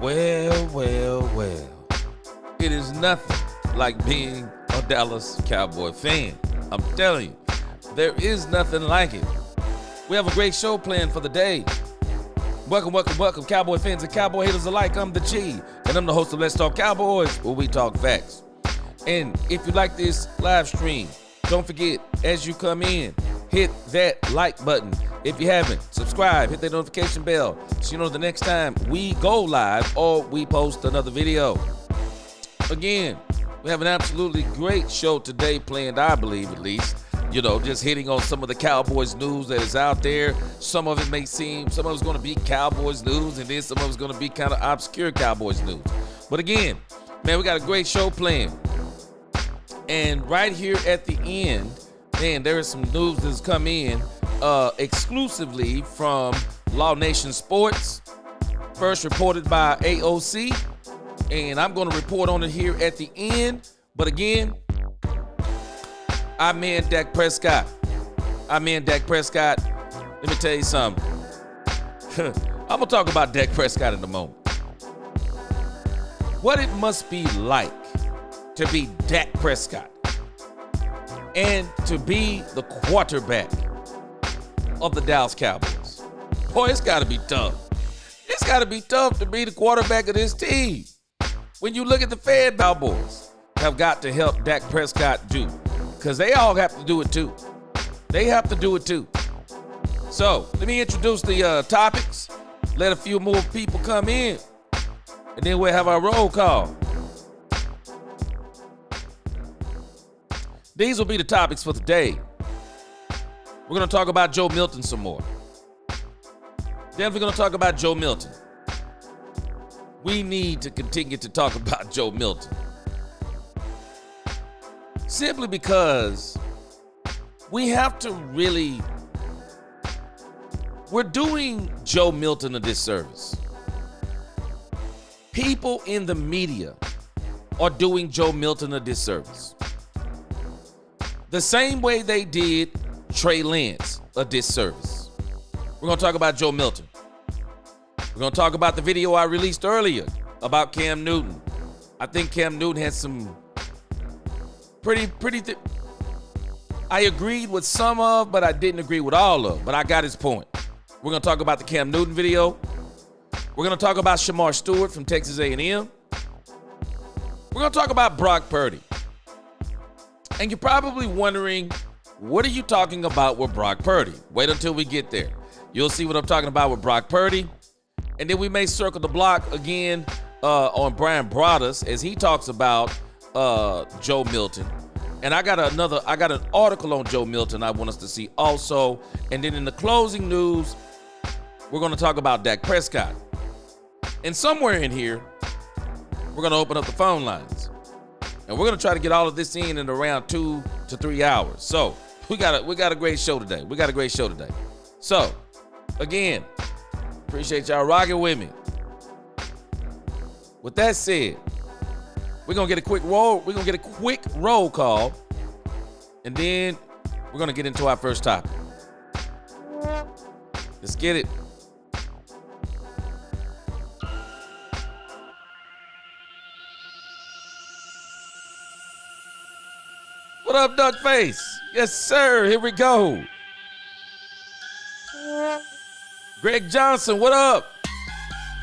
Well, well, well. It is nothing like being a Dallas Cowboy fan. I'm telling you, there is nothing like it. We have a great show planned for the day. Welcome, welcome, welcome, Cowboy fans and Cowboy haters alike. I'm the G, and I'm the host of Let's Talk Cowboys, where we talk facts. And if you like this live stream, don't forget, as you come in, hit that like button. If you haven't, subscribe, hit that notification bell so you know the next time we go live or we post another video. Again, we have an absolutely great show today planned, I believe at least. You know, just hitting on some of the Cowboys news that is out there. Some of it may seem, some of it's going to be Cowboys news, and then some of it's going to be kind of obscure Cowboys news. But again, man, we got a great show planned. And right here at the end, man, there is some news that's come in exclusively from Law Nation Sports, first reported by AOC, and I'm going to report on it here at the end. But again, I'm in Dak Prescott. Let me tell you something. I'm going to talk about Dak Prescott in a moment. What it must be like to be Dak Prescott and to be the quarterback of the Dallas Cowboys. Boy, it's got to be tough. It's got to be tough to be the quarterback of this team. When you look at the fan, Cowboys have got to help Dak Prescott do, because they all have to do it too. They have to do it too. So let me introduce the topics. Let a few more people come in, and then we'll have our roll call. These will be the topics for today. We're going to talk about Joe Milton some more. Then we're going to talk about Joe Milton. We need to continue to talk about Joe Milton. Simply because we have to really, we're doing Joe Milton a disservice. People in the media are doing Joe Milton a disservice. The same way they did Trey Lance a disservice. We're going to talk about Joe Milton. We're going to talk about the video I released earlier about Cam Newton. I think Cam Newton had some I agreed with some of, but I didn't agree with all of. But I got his point. We're going to talk about the Cam Newton video. We're going to talk about Shamar Stewart from Texas A&M. We're going to talk about Brock Purdy. And you're probably wondering, what are you talking about with Brock Purdy? Wait until we get there. You'll see what I'm talking about with Brock Purdy. And then we may circle the block again on Brian Broaddus as he talks about Joe Milton. And I got an article on Joe Milton I want us to see also. And then in the closing news, we're going to talk about Dak Prescott. And somewhere in here, we're going to open up the phone lines. And we're going to try to get all of this in around 2 to 3 hours. So we got a great show today. So again, appreciate y'all rocking with me. With that said, we're going to get a quick roll call. And then we're going to get into our first topic. Let's get it. What up, Duckface? Yes, sir. Here we go. Greg Johnson, what up?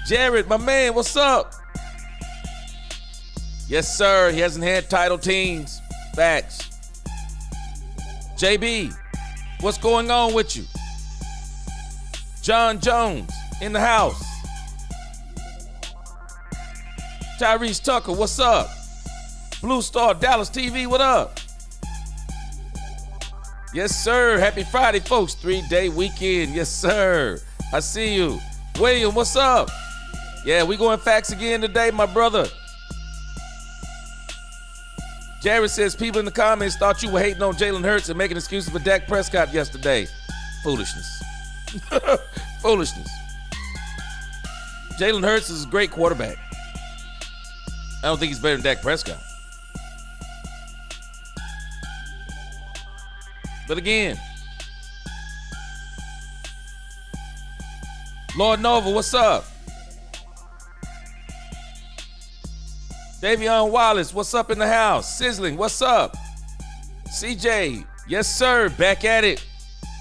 Jared, my man, what's up? Yes, sir. He hasn't had title teams. Facts. JB, what's going on with you? John Jones in the house. Tyrese Tucker, what's up? Blue Star Dallas TV, what up? Yes, sir. Happy Friday, folks. 3-day weekend. Yes, sir. I see you. William, what's up? Yeah, we going facts again today, my brother. Jared says people in the comments thought you were hating on Jalen Hurts and making excuses for Dak Prescott yesterday. Foolishness. Foolishness. Jalen Hurts is a great quarterback. I don't think he's better than Dak Prescott. But again, Lord Nova, what's up? Davion Wallace, what's up in the house? Sizzling, what's up? CJ, yes, sir. Back at it.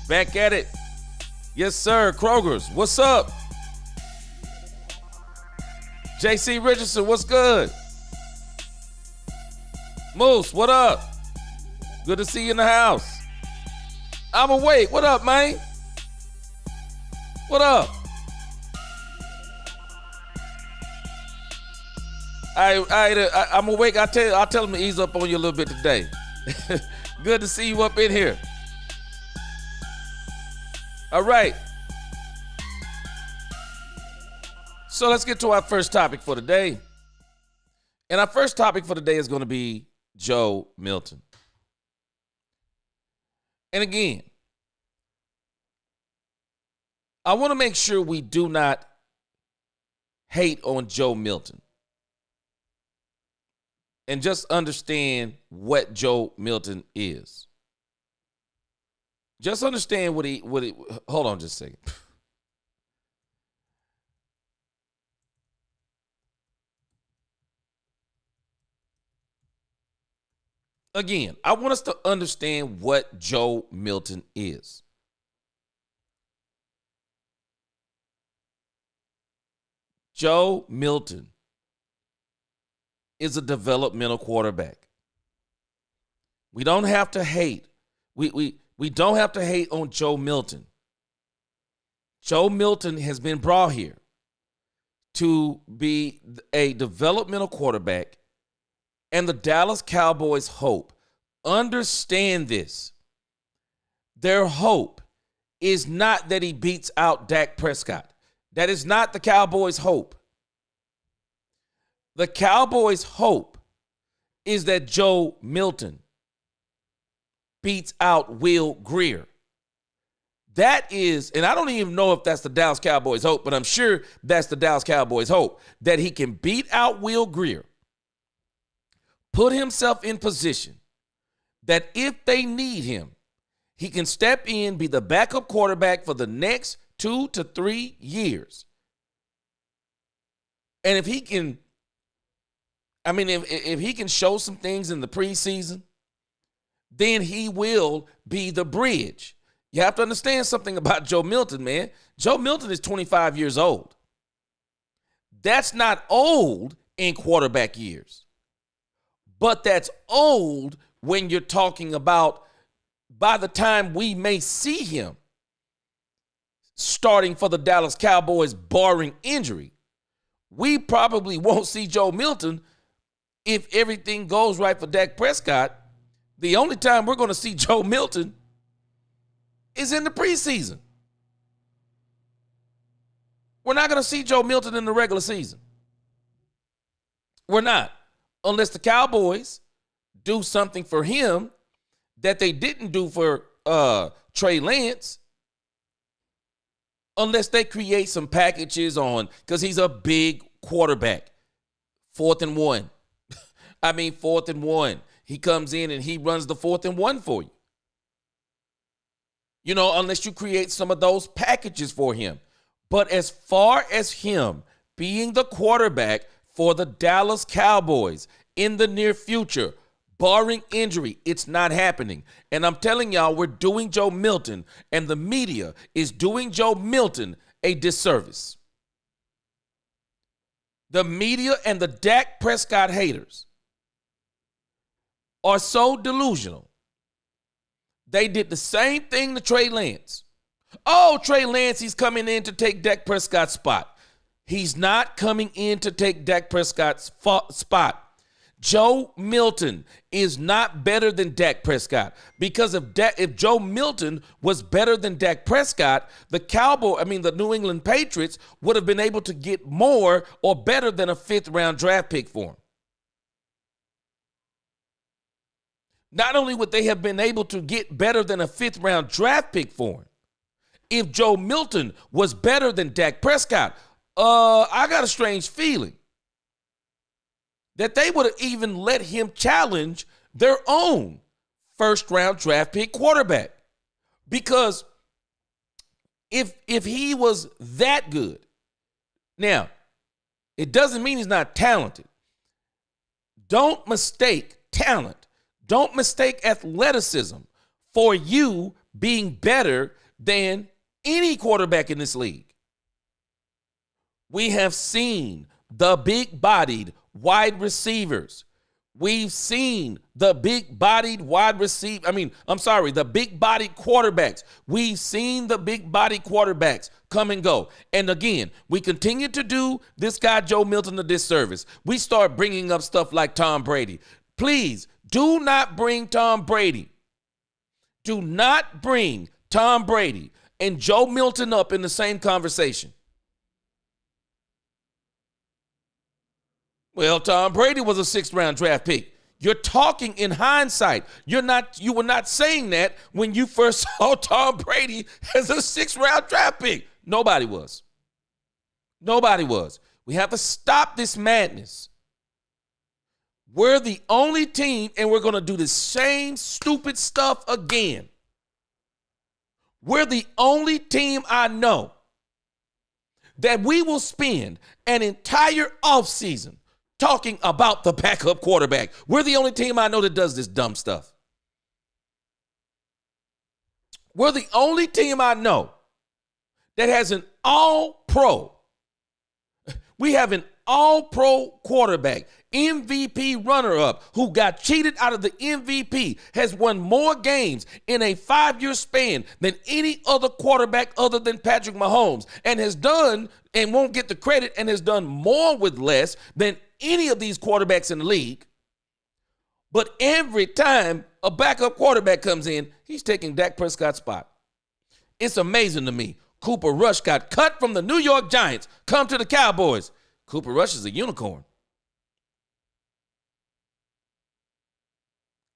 Back at it. Yes, sir. Kroger's, what's up? JC Richardson, what's good? Moose, what up? Good to see you in the house. I'm awake. What up, man? What up? I'm awake. I'll tell him to ease up on you a little bit today. Good to see you up in here. All right. So let's get to our first topic for today. And our first topic for today is going to be Joe Milton. And again, I want to make sure we do not hate on Joe Milton. And just understand what Joe Milton is. Just understand what he hold on just a second. Again, I want us to understand what Joe Milton is. Joe Milton is a developmental quarterback. We don't have to hate. We don't have to hate on Joe Milton. Joe Milton has been brought here to be a developmental quarterback, and the Dallas Cowboys' hope, understand this, their hope is not that he beats out Dak Prescott. That is not the Cowboys' hope. The Cowboys' hope is that Joe Milton beats out Will Grier. That is, and I don't even know if that's the Dallas Cowboys' hope, but I'm sure that's the Dallas Cowboys' hope, that he can beat out Will Grier, put himself in position that if they need him, he can step in, be the backup quarterback for the next 2 to 3 years. And if he can, if he can show some things in the preseason, then he will be the bridge. You have to understand something about Joe Milton, man. Joe Milton is 25 years old. That's not old in quarterback years. But that's old when you're talking about by the time we may see him starting for the Dallas Cowboys, barring injury. We probably won't see Joe Milton if everything goes right for Dak Prescott. The only time we're going to see Joe Milton is in the preseason. We're not going to see Joe Milton in the regular season. We're not. Unless the Cowboys do something for him that they didn't do for Trey Lance. Unless they create some packages on, because he's a big quarterback. 4th and 1. 4th and 1. He comes in and he runs the 4th and 1 for you. You know, unless you create some of those packages for him. But as far as him being the quarterback for the Dallas Cowboys in the near future, barring injury, it's not happening. And I'm telling y'all, we're doing Joe Milton, and the media is doing Joe Milton a disservice. The media and the Dak Prescott haters are so delusional. They did the same thing to Trey Lance. Oh, Trey Lance, he's coming in to take Dak Prescott's spot. He's not coming in to take Dak Prescott's spot. Joe Milton is not better than Dak Prescott, because if Joe Milton was better than Dak Prescott, the New England Patriots would have been able to get more or better than a 5th round draft pick for him. Not only would they have been able to get better than a 5th round draft pick for him, if Joe Milton was better than Dak Prescott, I got a strange feeling that they would have even let him challenge their own 1st round draft pick quarterback. Because if he was that good, now, it doesn't mean he's not talented. Don't mistake talent. Don't mistake athleticism for you being better than any quarterback in this league. We have seen the big-bodied wide receivers. We've seen the big-bodied the big-bodied quarterbacks. We've seen the big-bodied quarterbacks come and go. And again, we continue to do this guy Joe Milton a disservice. We start bringing up stuff like Tom Brady. Please do not bring Tom Brady. Do not bring Tom Brady and Joe Milton up in the same conversation. Well, Tom Brady was a 6th-round draft pick. You're talking in hindsight. You were not saying that when you first saw Tom Brady as a 6th-round draft pick. Nobody was. Nobody was. We have to stop this madness. We're the only team, and we're going to do the same stupid stuff again. We're the only team I know that we will spend an entire offseason talking about the backup quarterback. We're the only team I know that does this dumb stuff. We're the only team I know that has an all-pro. We have an all-pro quarterback, MVP runner-up, who got cheated out of the MVP, has won more games in a 5-year span than any other quarterback other than Patrick Mahomes, and has done, and won't get the credit, and has done more with less than any of these quarterbacks in the league. But every time a backup quarterback comes in, he's taking Dak Prescott's spot. It's amazing to me. Cooper Rush got cut from the New York Giants, come to the Cowboys. Cooper Rush is a unicorn.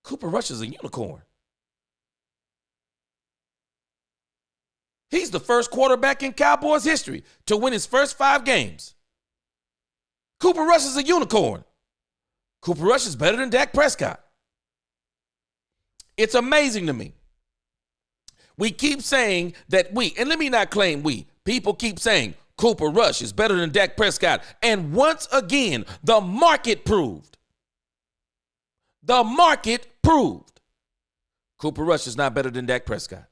Cooper Rush is a unicorn. He's the first quarterback in Cowboys history to win his first 5 games. Cooper Rush is a unicorn. Cooper Rush is better than Dak Prescott. It's amazing to me. We keep saying that and let me not claim people keep saying Cooper Rush is better than Dak Prescott. And once again, the market proved. Cooper Rush is not better than Dak Prescott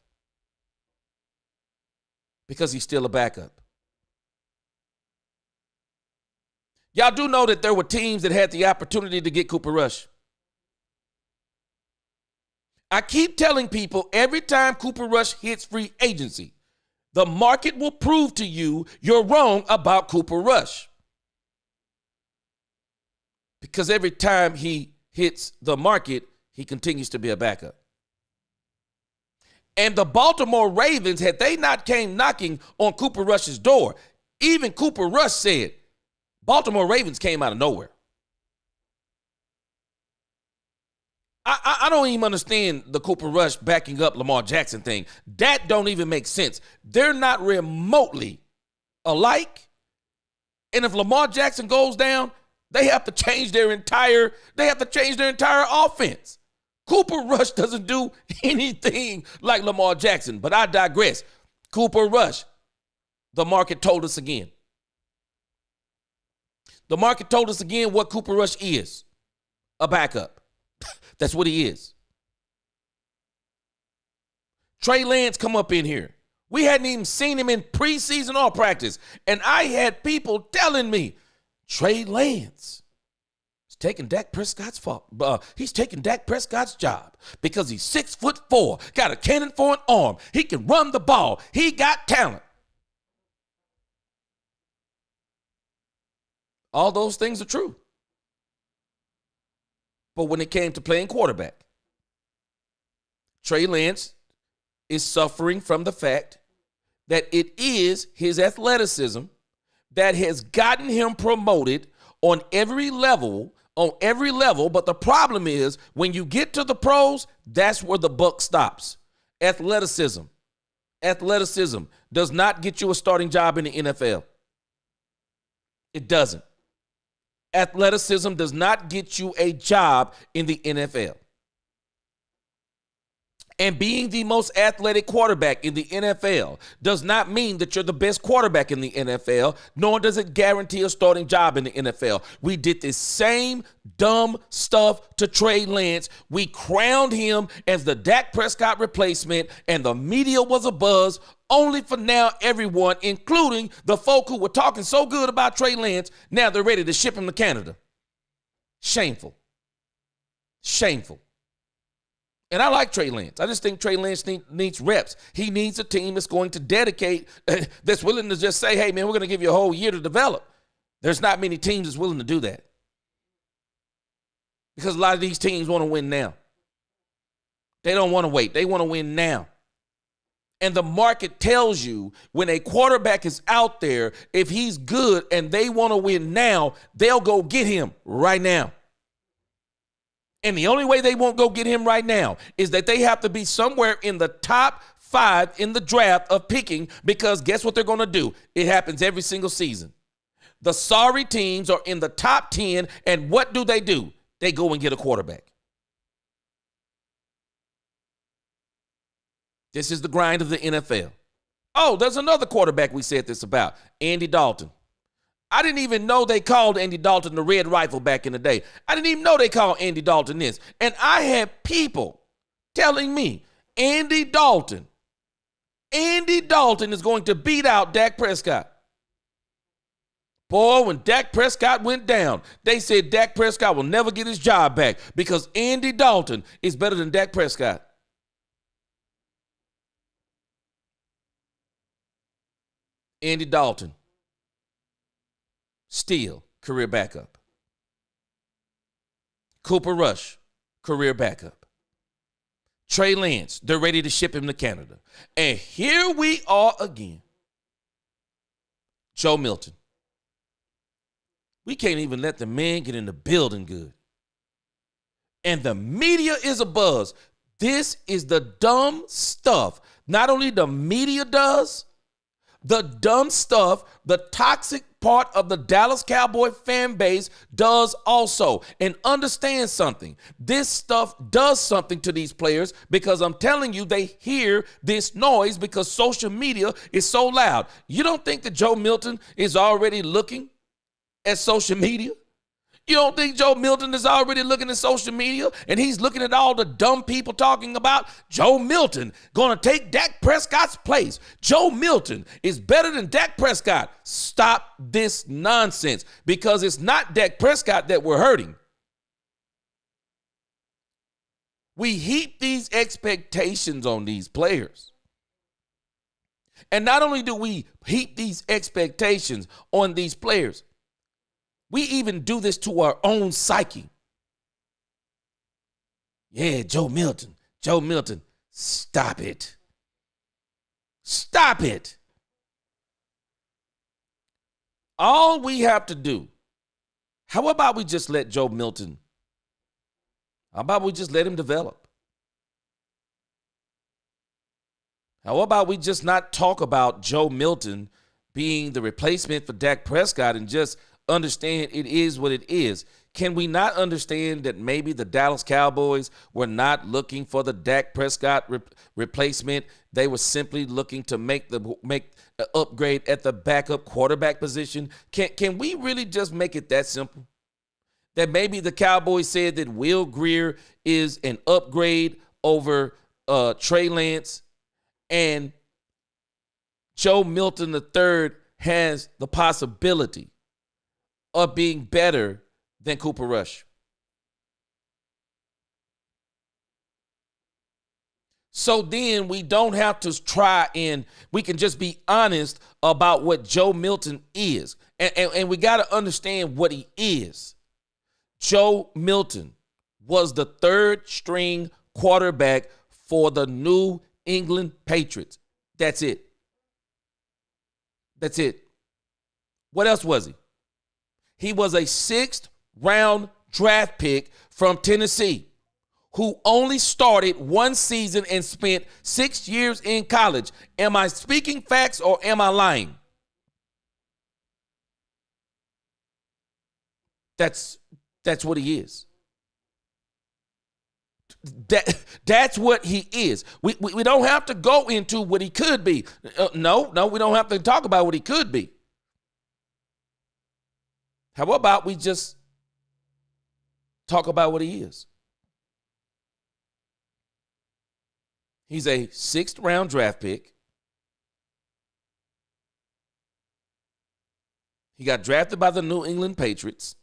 because he's still a backup. Y'all do know that there were teams that had the opportunity to get Cooper Rush. I keep telling people every time Cooper Rush hits free agency, the market will prove to you you're wrong about Cooper Rush. Because every time he hits the market, he continues to be a backup. And the Baltimore Ravens, had they not came knocking on Cooper Rush's door, even Cooper Rush said, Baltimore Ravens came out of nowhere. I don't even understand the Cooper Rush backing up Lamar Jackson thing. That don't even make sense. They're not remotely alike. And if Lamar Jackson goes down, they have to change their entire offense. Cooper Rush doesn't do anything like Lamar Jackson, but I digress. Cooper Rush, the market told us again. The market told us again what Cooper Rush is, a backup. That's what he is. Trey Lance come up in here. We hadn't even seen him in preseason or practice. And I had people telling me, Trey Lance is taking Dak Prescott's fault. He's taking Dak Prescott's job because he's 6'4", got a cannon for an arm. He can run the ball. He got talent. All those things are true. But when it came to playing quarterback, Trey Lance is suffering from the fact that it is his athleticism that has gotten him promoted on every level. But the problem is when you get to the pros, that's where the buck stops. Athleticism does not get you a starting job in the NFL. It doesn't. Athleticism does not get you a job in the NFL. And being the most athletic quarterback in the NFL does not mean that you're the best quarterback in the NFL, nor does it guarantee a starting job in the NFL. We did this same dumb stuff to Trey Lance. We crowned him as the Dak Prescott replacement, and the media was abuzz, only for now everyone, including the folk who were talking so good about Trey Lance, now they're ready to ship him to Canada. Shameful. Shameful. And I like Trey Lance. I just think Trey Lance needs reps. He needs a team that's going to dedicate, that's willing to just say, hey, man, we're going to give you a whole year to develop. There's not many teams that's willing to do that. Because a lot of these teams want to win now. They don't want to wait. They want to win now. And the market tells you when a quarterback is out there, if he's good and they want to win now, they'll go get him right now. And the only way they won't go get him right now is that they have to be somewhere in the top 5 in the draft of picking, because guess what they're going to do? It happens every single season. The sorry teams are in the top 10, and what do? They go and get a quarterback. This is the grind of the NFL. Oh, there's another quarterback we said this about, Andy Dalton. I didn't even know they called Andy Dalton the Red Rifle back in the day. I didn't even know they called Andy Dalton this. And I had people telling me, Andy Dalton is going to beat out Dak Prescott. Boy, when Dak Prescott went down, they said Dak Prescott will never get his job back because Andy Dalton is better than Dak Prescott. Andy Dalton. Still, career backup. Cooper Rush, career backup. Trey Lance, they're ready to ship him to Canada. And here we are again. Joe Milton. We can't even let the man get in the building good. And the media is abuzz. This is the dumb stuff. Not only the media does, the dumb stuff, the toxic part of the Dallas Cowboy fan base does also. And understand something. This stuff does something to these players, because I'm telling you, they hear this noise because social media is so loud. You don't think that Joe Milton is already looking at social media? You don't think Joe Milton is already looking at social media and he's looking at all the dumb people talking about Joe Milton going to take Dak Prescott's place? Joe Milton is better than Dak Prescott. Stop this nonsense, because it's not Dak Prescott that we're hurting. We heap these expectations on these players. And not only do we heap these expectations on these players, we even do this to our own psyche. Yeah, Joe Milton. Stop it. Stop it. All we have to do, how about we just let Joe Milton, how about we just let him develop? How about we just not talk about Joe Milton being the replacement for Dak Prescott and just understand it is what it is? Can we not understand that maybe the Dallas Cowboys were not looking for the Dak Prescott replacement? They were simply looking to make an upgrade at the backup quarterback position. Can we really just make it that simple? That maybe the Cowboys said that Will Grier is an upgrade over Trey Lance, and Joe Milton III has the possibility of being better than Cooper Rush. So then we don't have to try, and we can just be honest about what Joe Milton is. And we got to understand what he is. Joe Milton was the third string quarterback for the New England Patriots. That's it. That's it. What else was he? He was a 6th round draft pick from Tennessee who only started one season and spent 6 years in college. Am I speaking facts or am I lying? That's what he is. That's what he is. We don't have to go into what he could be. No, we don't have to talk about what he could be. How about we just talk about what he is? He's a 6th round draft pick. He got drafted by the New England Patriots.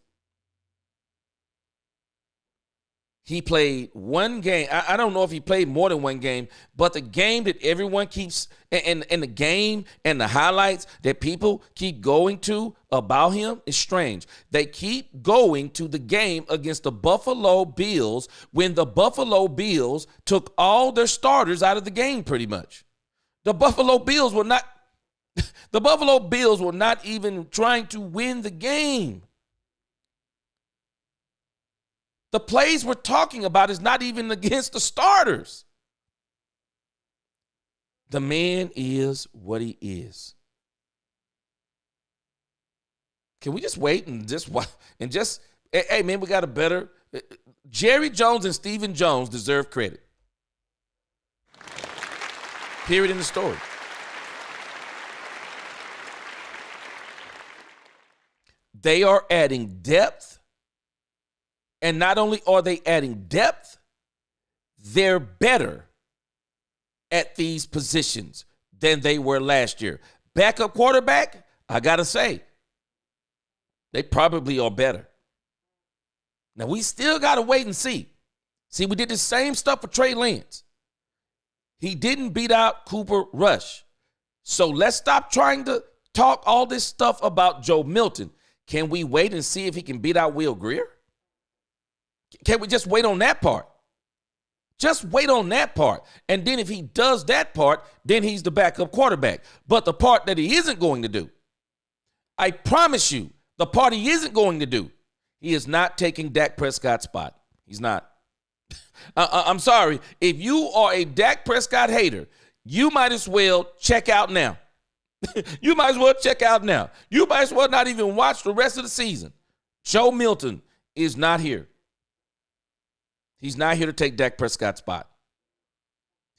He played one game. I don't know if he played more than one game, but the game that everyone keeps, and the game and the highlights that people keep going to about him is strange. They keep going to the game against the Buffalo Bills when the Buffalo Bills took all their starters out of the game pretty much. The Buffalo Bills were not even trying to win the game. The plays we're talking about is not even against the starters. The man is what he is. Can we just wait and hey man, we got a better. Jerry Jones and Stephen Jones deserve credit. Period in the story. They are adding depth. And not only are they adding depth, they're better at these positions than they were last year. Backup quarterback, I got to say, they probably are better. Now, we still got to wait and see. See, we did the same stuff for Trey Lance. He didn't beat out Cooper Rush. So let's stop trying to talk all this stuff about Joe Milton. Can we wait and see if he can beat out Will Grier? Can we just wait on that part? Just wait on that part. And then if he does that part, then he's the backup quarterback. But the part that he isn't going to do, I promise you, the part he isn't going to do, he is not taking Dak Prescott's spot. He's not. I'm sorry. If you are a Dak Prescott hater, you might as well check out now. You might as well check out now. You might as well not even watch the rest of the season. Joe Milton is not here. He's not here to take Dak Prescott's spot.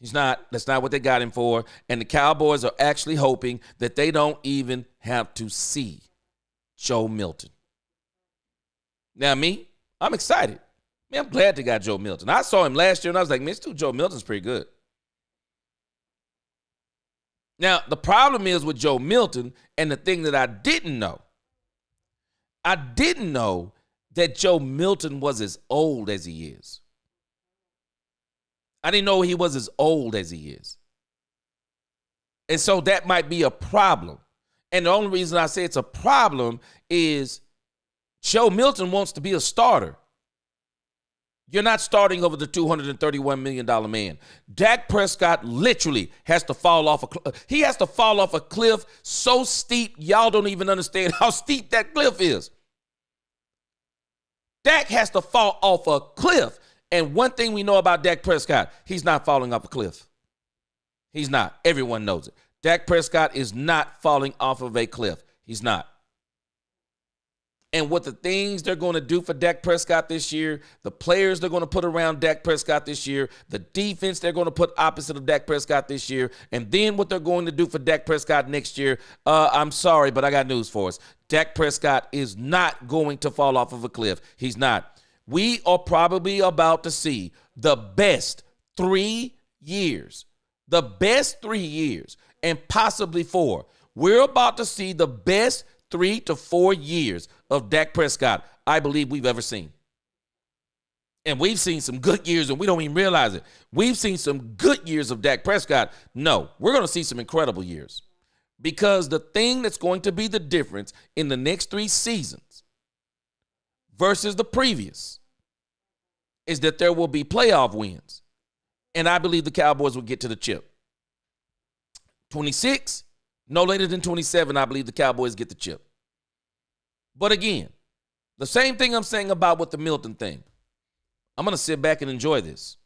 He's not. That's not what they got him for. And the Cowboys are actually hoping that they don't even have to see Joe Milton. Now, I'm excited. Man, I'm glad they got Joe Milton. I saw him last year, and I was like, man, Joe Milton's pretty good. Now, the problem is with Joe Milton, and the thing that I didn't know that Joe Milton was as old as he is. I didn't know he was as old as he is. And so that might be a problem. And the only reason I say it's a problem is Joe Milton wants to be a starter. You're not starting over the $231 million man. Dak Prescott literally has to fall off he has to fall off a cliff so steep, y'all don't even understand how steep that cliff is. Dak has to fall off a cliff. And one thing we know about Dak Prescott, he's not falling off a cliff. He's not. Everyone knows it. Dak Prescott is not falling off of a cliff. He's not. And what the things they're going to do for Dak Prescott this year, the players they're going to put around Dak Prescott this year, the defense they're going to put opposite of Dak Prescott this year, and then what they're going to do for Dak Prescott next year, I'm sorry, but I got news for us. Dak Prescott is not going to fall off of a cliff. He's not. We are probably about to see the best 3 years, and possibly 4. We're about to see the best 3 to 4 years of Dak Prescott I believe we've ever seen. And we've seen some good years, and we don't even realize it. We've seen some good years of Dak Prescott. No, we're going to see some incredible years. Because the thing that's going to be the difference in the next 3 seasons versus the previous is that there will be playoff wins. And I believe the Cowboys will get to the chip. 26, no later than 27, I believe the Cowboys get the chip. But again, the same thing I'm saying about with the Milton thing. I'm going to sit back and enjoy this.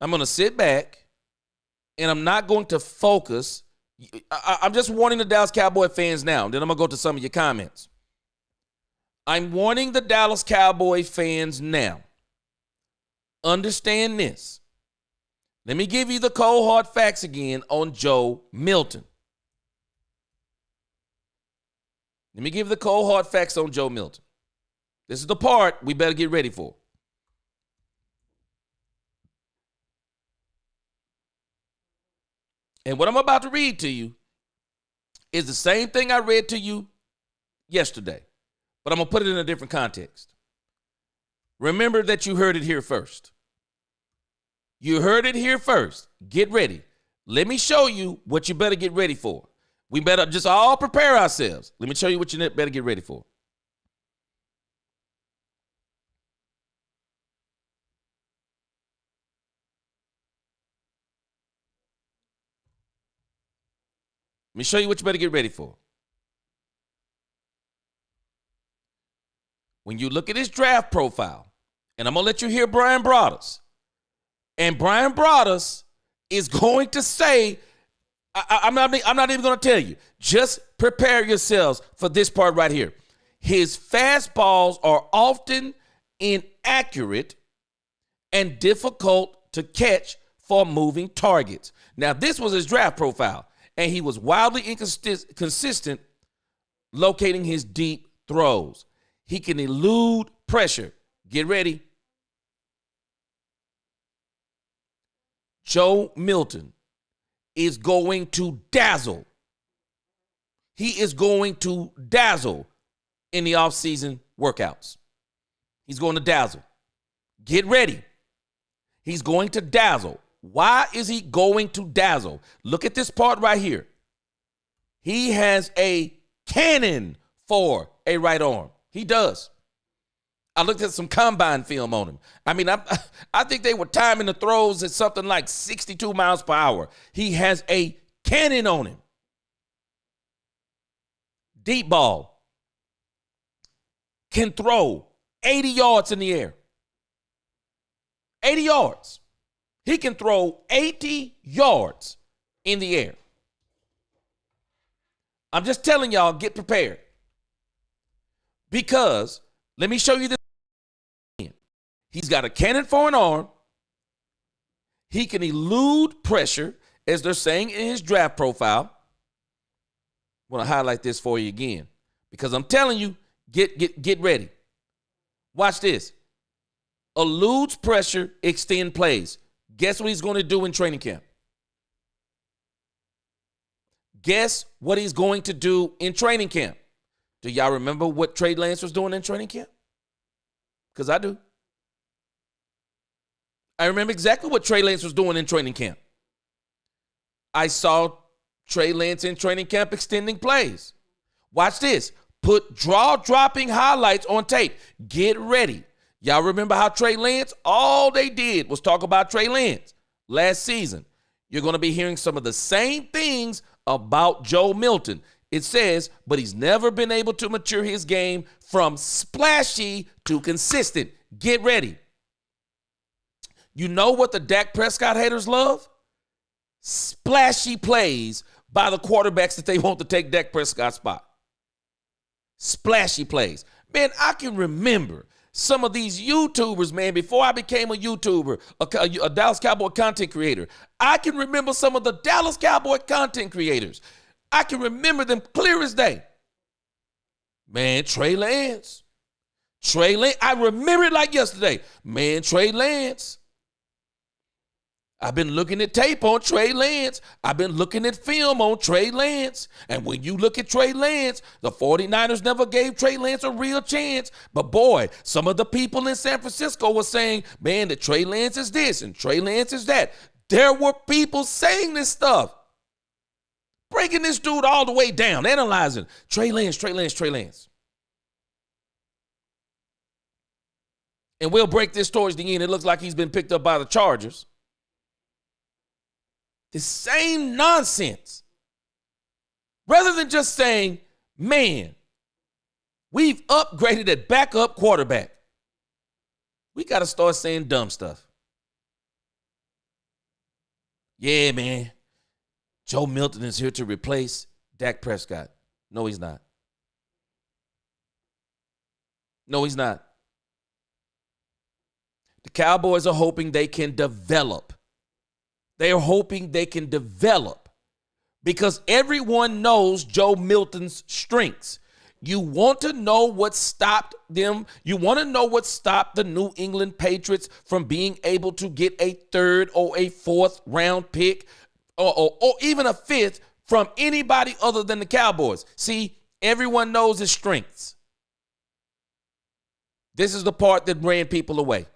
I'm going to sit back, and I'm not going to focus. I'm just warning the Dallas Cowboy fans now. Then I'm going to go to some of your comments. I'm warning the Dallas Cowboys fans now. Understand this. Let me give you the cold hard facts again on Joe Milton. Let me give you the cold hard facts on Joe Milton. This is the part we better get ready for. And what I'm about to read to you is the same thing I read to you yesterday, but I'm going to put it in a different context. Remember that you heard it here first. You heard it here first. Get ready. Let me show you what you better get ready for. We better just all prepare ourselves. Let me show you what you better get ready for. Let me show you what you better get ready for. When you look at his draft profile, and I'm going to let you hear Brian Broaddus, and Brian Broaddus is going to say, I'm not even going to tell you. Just prepare yourselves for this part right here. His fastballs are often inaccurate and difficult to catch for moving targets. Now, this was his draft profile, and he was wildly inconsistent locating his deep throws. He can elude pressure. Get ready. Joe Milton is going to dazzle. He is going to dazzle in the offseason workouts. He's going to dazzle. Get ready. He's going to dazzle. Why is he going to dazzle? Look at this part right here. He has a cannon for a right arm. He does. I looked at some combine film on him. I mean, I think they were timing the throws at something like 62 miles per hour. He has a cannon on him. Deep ball. Can throw 80 yards in the air. 80 yards. He can throw 80 yards in the air. I'm just telling y'all, get prepared. Because, let me show you this. He's got a cannon for an arm. He can elude pressure, as they're saying in his draft profile. I want to highlight this for you again, because I'm telling you, get ready. Watch this. Eludes pressure, extend plays. Guess what he's going to do in training camp? Guess what he's going to do in training camp? Do y'all remember what Trey Lance was doing in training camp? Because I do. I remember exactly what Trey Lance was doing in training camp. I saw Trey Lance in training camp extending plays. Watch this. Put draw-dropping highlights on tape. Get ready. Y'all remember how Trey Lance, all they did was talk about Trey Lance last season. You're going to be hearing some of the same things about Joe Milton. It says, but he's never been able to mature his game from splashy to consistent. Get ready. You know what the Dak Prescott haters love? Splashy plays by the quarterbacks that they want to take Dak Prescott's spot. Splashy plays. Man, I can remember some of these YouTubers, man, before I became a YouTuber, a Dallas Cowboy content creator. I can remember some of the Dallas Cowboy content creators. I can remember them clear as day. Man, Trey Lance. I remember it like yesterday. Man, Trey Lance. I've been looking at tape on Trey Lance. I've been looking at film on Trey Lance. And when you look at Trey Lance, the 49ers never gave Trey Lance a real chance. But boy, some of the people in San Francisco were saying, man, that Trey Lance is this and Trey Lance is that. There were people saying this stuff. Breaking this dude all the way down, analyzing Trey Lance. And we'll break this towards the end. It looks like he's been picked up by the Chargers. The same nonsense. Rather than just saying, man, we've upgraded at backup quarterback. We got to start saying dumb stuff. Yeah, man. Joe Milton is here to replace Dak Prescott. No, he's not. No, he's not. The Cowboys are hoping they can develop. They are hoping they can develop because everyone knows Joe Milton's strengths. You want to know what stopped them. You want to know what stopped the New England Patriots from being able to get a third or a fourth round pick or even a fifth from anybody other than the Cowboys. See, everyone knows his strengths. This is the part that ran people away.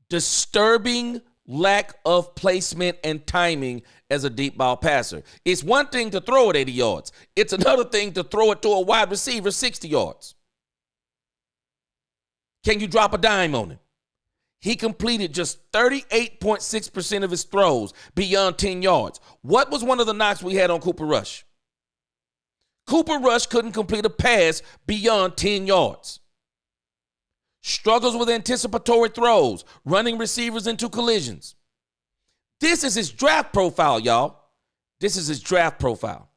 Disturbing lack of placement and timing as a deep ball passer. It's one thing to throw it 80 yards. It's another thing to throw it to a wide receiver 60 yards. Can you drop a dime on him? He completed just 38.6% of his throws beyond 10 yards. What was one of the knocks we had on Cooper Rush? Cooper Rush couldn't complete a pass beyond 10 yards. Struggles with anticipatory throws, running receivers into collisions. This is his draft profile, y'all. This is his draft profile.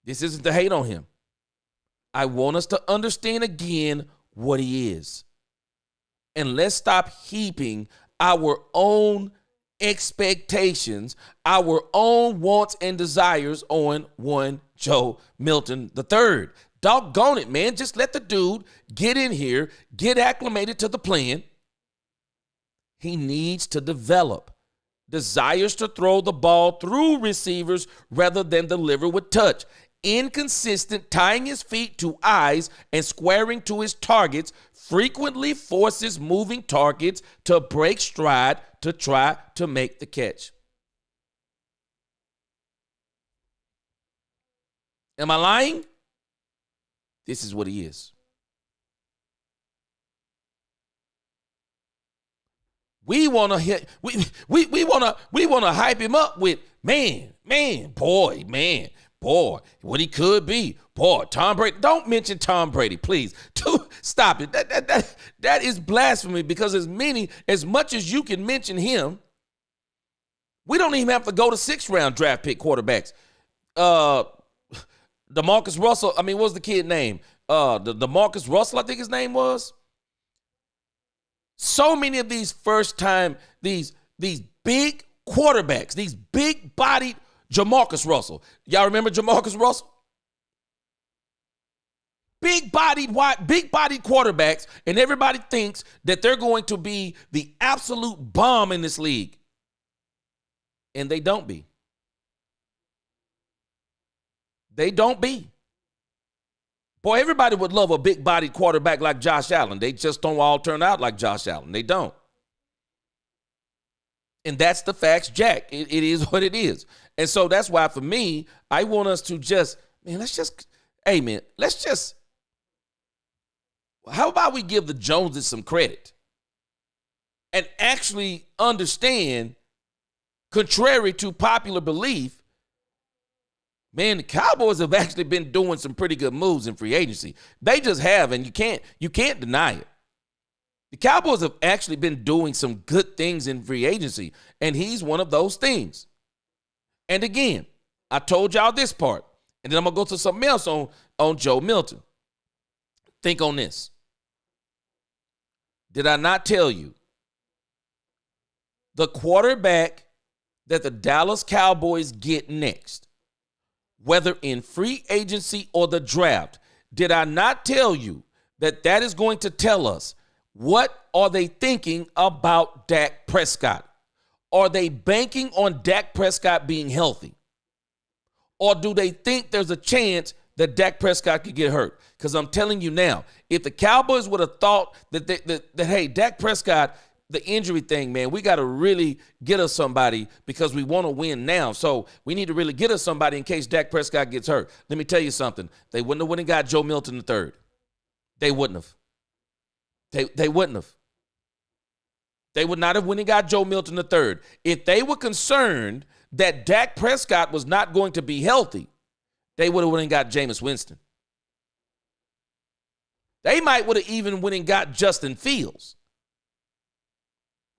This isn't to hate on him. I want us to understand again what he is. And let's stop heaping our own expectations, our own wants and desires on one Joe Milton III. Doggone it, man. Just let the dude get in here, get acclimated to the plan. He needs to develop. Desires to throw the ball through receivers rather than deliver with touch. Inconsistent tying his feet to eyes and squaring to his targets frequently forces moving targets to break stride to try to make the catch. Am I lying? This is what he is. We want to hit. We want to hype him up with boy, what he could be. Boy, Tom Brady. Don't mention Tom Brady, please. Stop it. That is blasphemy because as much as you can mention him, we don't even have to go to 6th round draft pick quarterbacks. DeMarcus Russell, what was the kid name? DeMarcus Russell, I think his name was. So many of these these big quarterbacks, these big-bodied JaMarcus Russell. Y'all remember JaMarcus Russell? Big-bodied quarterbacks, and everybody thinks that they're going to be the absolute bomb in this league. And they don't be. They don't be. Boy, everybody would love a big-bodied quarterback like Josh Allen. They just don't all turn out like Josh Allen. They don't. And that's the facts, Jack. It is what it is. And so that's why, for me, I want us to how about we give the Joneses some credit and actually understand, contrary to popular belief, man, the Cowboys have actually been doing some pretty good moves in free agency. They just have, and you can't deny it. The Cowboys have actually been doing some good things in free agency, and he's one of those things. And again, I told y'all this part, and then I'm going to go to something else on Joe Milton. Think on this. Did I not tell you the quarterback that the Dallas Cowboys get next, whether in free agency or the draft, did I not tell you that is going to tell us what are they thinking about Dak Prescott? Are they banking on Dak Prescott being healthy? Or do they think there's a chance that Dak Prescott could get hurt? Because I'm telling you now, if the Cowboys would have thought that hey, Dak Prescott, the injury thing, man, we got to really get us somebody because we want to win now. So we need to really get us somebody in case Dak Prescott gets hurt. Let me tell you something. They wouldn't have went and got Joe Milton III. They wouldn't have. They wouldn't have. They would not have went and got Joe Milton III. If they were concerned that Dak Prescott was not going to be healthy, they would have went and got Jameis Winston. They might would have even went and got Justin Fields.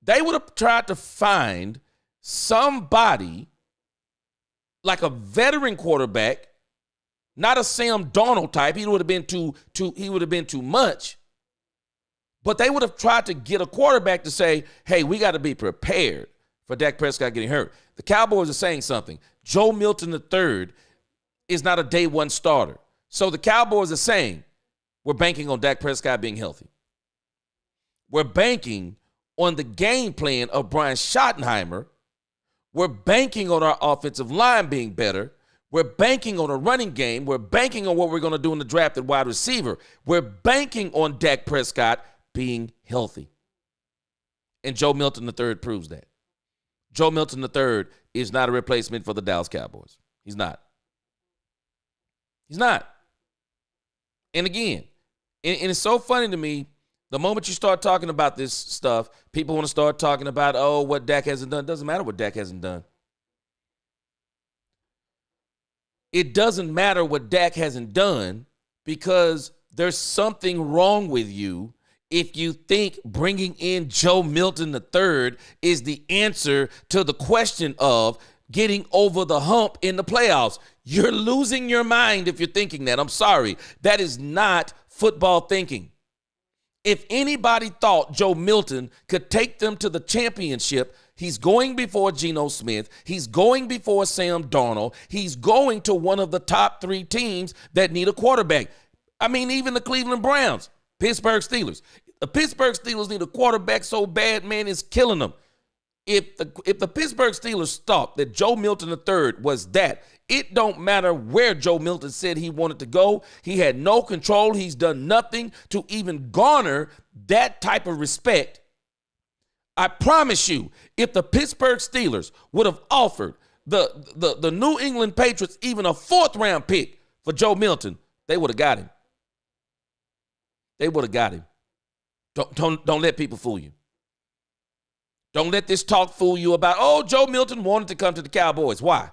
They would have tried to find somebody like a veteran quarterback Not a Sam Darnold type. He would have been too much. But they would have tried to get a quarterback to say, hey, we got to be prepared for Dak Prescott getting hurt. The Cowboys are saying something. Joe Milton III is not a day one starter. So the Cowboys are saying, we're banking on Dak Prescott being healthy. We're banking on the game plan of Brian Schottenheimer. We're banking on our offensive line being better. We're banking on a running game. We're banking on what we're going to do in the draft at wide receiver. We're banking on Dak Prescott being healthy. And Joe Milton III proves that. Joe Milton III is not a replacement for the Dallas Cowboys. He's not. He's not. And again, and it's so funny to me, the moment you start talking about this stuff, people want to start talking about, oh, what Dak hasn't done. It doesn't matter what Dak hasn't done. It doesn't matter what Dak hasn't done because there's something wrong with you if you think bringing in Joe Milton III is the answer to the question of getting over the hump in the playoffs. You're losing your mind if you're thinking that. I'm sorry. That is not football thinking. If anybody thought Joe Milton could take them to the championship, he's going before Geno Smith. He's going before Sam Darnold. He's going to one of the top 3 teams that need a quarterback. I mean, even the Cleveland Browns, Pittsburgh Steelers. The Pittsburgh Steelers need a quarterback so bad, man, it's killing them. If the Pittsburgh Steelers thought that Joe Milton III was that, it don't matter where Joe Milton said he wanted to go. He had no control. He's done nothing to even garner that type of respect. I promise you, if the Pittsburgh Steelers would have offered the New England Patriots even a 4th-round pick for Joe Milton, they would have got him. They would have got him. Don't let people fool you. Don't let this talk fool you about, oh, Joe Milton wanted to come to the Cowboys. Why?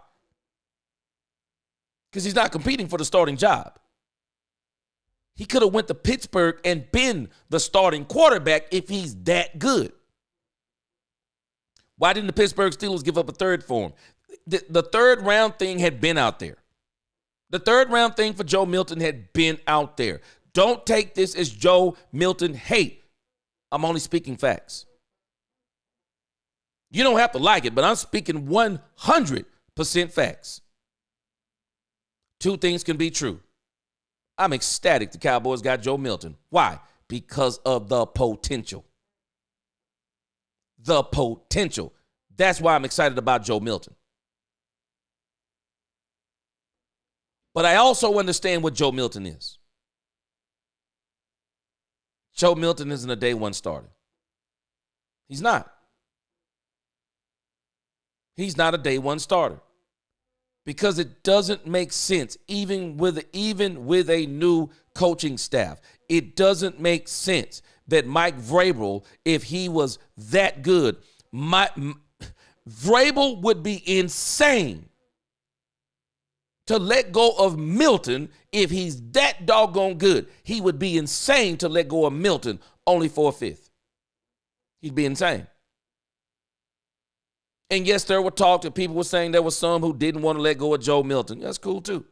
Because he's not competing for the starting job. He could have went to Pittsburgh and been the starting quarterback if he's that good. Why didn't the Pittsburgh Steelers give up a 3rd for him? The 3rd round thing had been out there. The 3rd round thing for Joe Milton had been out there. Don't take this as Joe Milton hate. I'm only speaking facts. You don't have to like it, but I'm speaking 100% facts. 2 things can be true. I'm ecstatic the Cowboys got Joe Milton. Why? Because of the potential. The potential. That's why I'm excited about Joe Milton. But I also understand what Joe Milton is. Joe Milton isn't a day one starter. He's not. He's not a day one starter. Because it doesn't make sense, even with a new coaching staff. It doesn't make sense that Mike Vrabel, if he was that good, Vrabel would be insane to let go of Milton if he's that doggone good. He would be insane to let go of Milton only for a 5th. He'd be insane. And yes, there were talk that people were saying there were some who didn't want to let go of Joe Milton. That's cool too.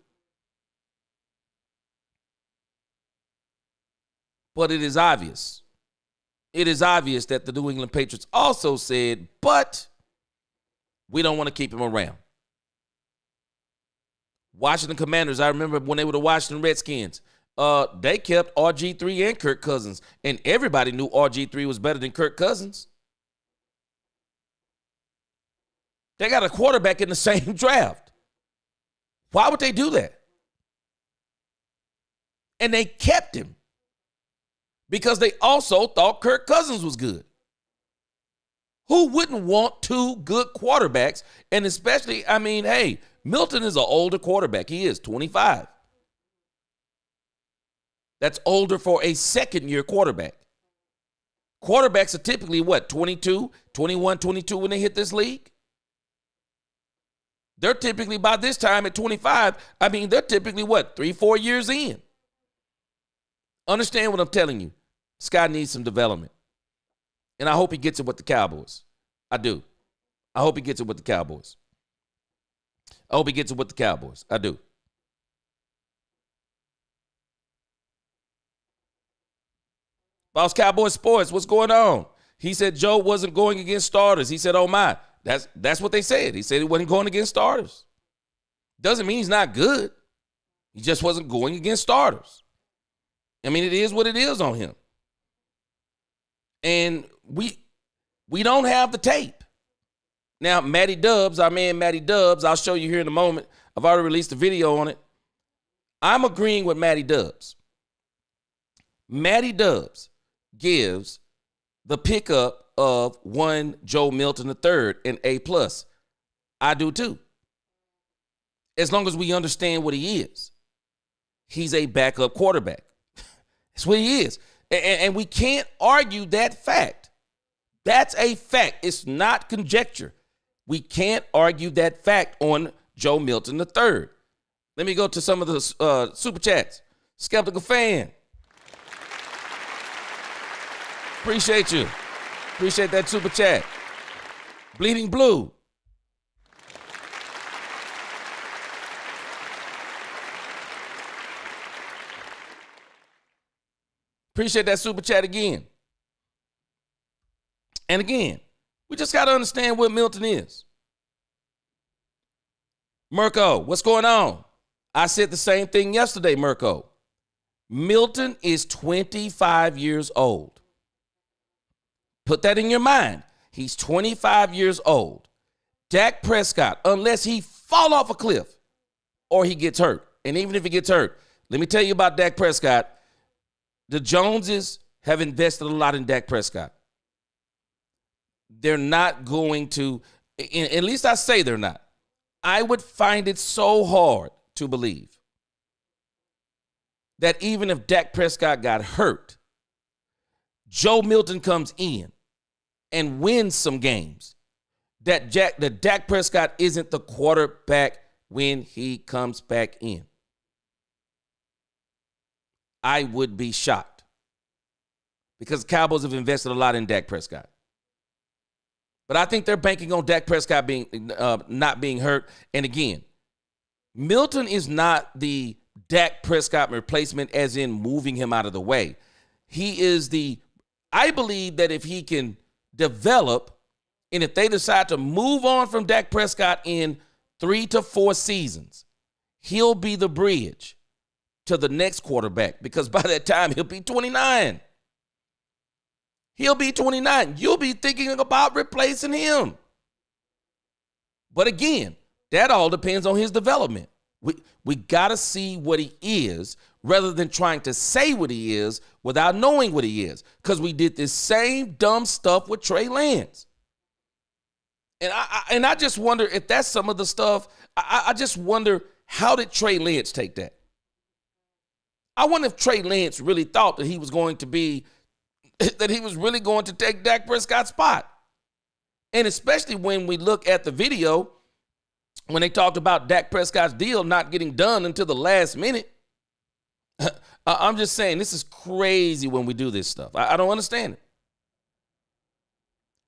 But it is obvious. It is obvious that the New England Patriots also said, but we don't want to keep him around. Washington Commanders, I remember when they were the Washington Redskins, they kept RG3 and Kirk Cousins, and everybody knew RG3 was better than Kirk Cousins. They got a quarterback in the same draft. Why would they do that? And they kept him because they also thought Kirk Cousins was good. Who wouldn't want 2 good quarterbacks? And especially, I mean, hey, Milton is an older quarterback. He is 25. That's older for a second-year quarterback. Quarterbacks are typically, 22, 21, 22 when they hit this league? They're typically, by this time at 25, they're typically 3-4 years in. Understand what I'm telling you. This guy needs some development. And I hope he gets it with the Cowboys. I do. I hope he gets it with the Cowboys. I hope he gets it with the Cowboys. I do. False Cowboy Sports, what's going on? He said Joe wasn't going against starters. He said, oh my, that's what they said. He said he wasn't going against starters. Doesn't mean he's not good. He just wasn't going against starters. I mean, it is what it is on him. And we don't have the tape. Now, Matty Dubs, our man Matty Dubs, I'll show you here in a moment. I've already released a video on it. I'm agreeing with Matty Dubs. Matty Dubs gives the pickup of one Joe Milton III an A+. I do too. As long as we understand what he is. He's a backup quarterback. That's what he is. And we can't argue that fact. That's a fact. It's not conjecture. We can't argue that fact on Joe Milton III. Let me go to some of the super chats. Skeptical fan. Appreciate you. Appreciate that super chat. Bleeding Blue. Appreciate that super chat again. And again, we just got to understand what Milton is. Mirko, what's going on? I said the same thing yesterday, Mirko. Milton is 25 years old. Put that in your mind. He's 25 years old. Dak Prescott, unless he fall off a cliff or he gets hurt, and even if he gets hurt, let me tell you about Dak Prescott. The Joneses have invested a lot in Dak Prescott. They're not going to, at least I say they're not. I would find it so hard to believe that even if Dak Prescott got hurt, Joe Milton comes in and wins some games, that Dak Prescott isn't the quarterback when he comes back in. I would be shocked because the Cowboys have invested a lot in Dak Prescott. But I think they're banking on Dak Prescott being not being hurt. And again, Milton is not the Dak Prescott replacement as in moving him out of the way. He is I believe that if he can develop and if they decide to move on from Dak Prescott in 3 to 4 seasons, he'll be the bridge to the next quarterback because by that time he'll be 29. He'll be 29. You'll be thinking about replacing him. But again, that all depends on his development. We got to see what he is rather than trying to say what he is without knowing what he is. Because we did this same dumb stuff with Trey Lance. And I just wonder if that's some of the stuff. I just wonder, how did Trey Lance take that? I wonder if Trey Lance really thought that he was really going to take Dak Prescott's spot. And especially when we look at the video, when they talked about Dak Prescott's deal not getting done until the last minute. I'm just saying, this is crazy when we do this stuff. I don't understand it.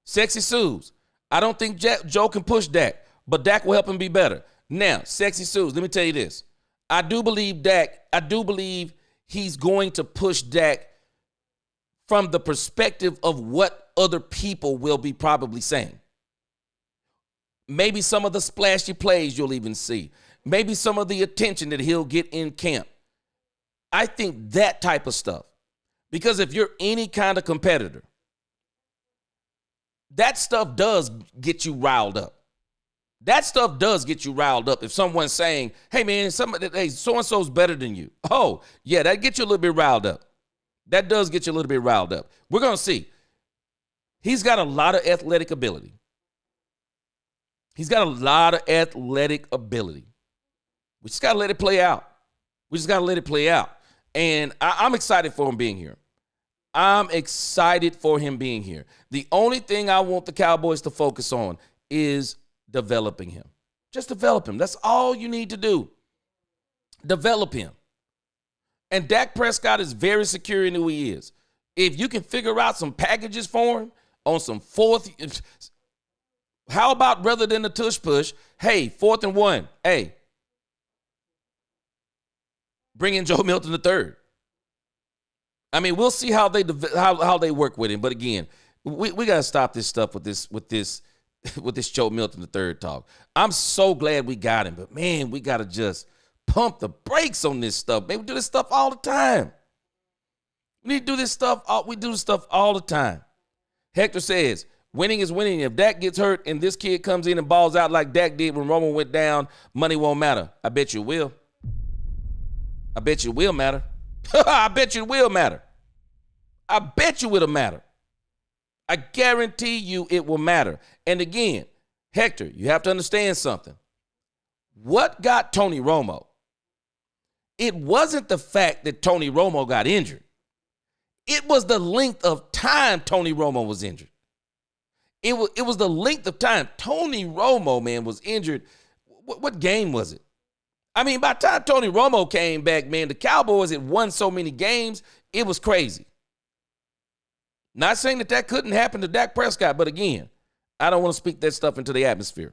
Sexy Suze, I don't think Joe can push Dak, but Dak will help him be better. Now, Sexy Suze, let me tell you this. I do believe he's going to push Dak from the perspective of what other people will be probably saying. Maybe some of the splashy plays you'll even see. Maybe some of the attention that he'll get in camp. I think that type of stuff. Because if you're any kind of competitor, that stuff does get you riled up. That stuff does get you riled up. If someone's saying, hey, man, so-and-so's better than you. Oh, yeah, that gets you a little bit riled up. That does get you a little bit riled up. We're going to see. He's got a lot of athletic ability. We just got to let it play out. And I'm excited for him being here. The only thing I want the Cowboys to focus on is developing him. Just develop him. That's all you need to do. Develop him. And Dak Prescott is very secure in who he is. If you can figure out some packages for him on some how about rather than the tush push, hey, 4th and 1, hey, bring in Joe Milton III. I mean, we'll see how they work with him. But again, we got to stop this stuff with this Joe Milton III talk. I'm so glad we got him, but man, we got to just pump the brakes on this stuff. Man, we do this stuff all the time. We need to do this stuff. We do this stuff all the time. Hector says, winning is winning. If Dak gets hurt and this kid comes in and balls out like Dak did when Romo went down, money won't matter. I bet you it will. I bet you it will matter. I bet you it will matter. I bet you it'll matter. I guarantee you it will matter. And again, Hector, you have to understand something. What got Tony Romo? It wasn't the fact that Tony Romo got injured. It was the length of time Tony Romo was injured. It was the length of time. Tony Romo, man, was injured. What game was it? I mean, by the time Tony Romo came back, man, the Cowboys had won so many games, it was crazy. Not saying that couldn't happen to Dak Prescott, but again, I don't want to speak that stuff into the atmosphere.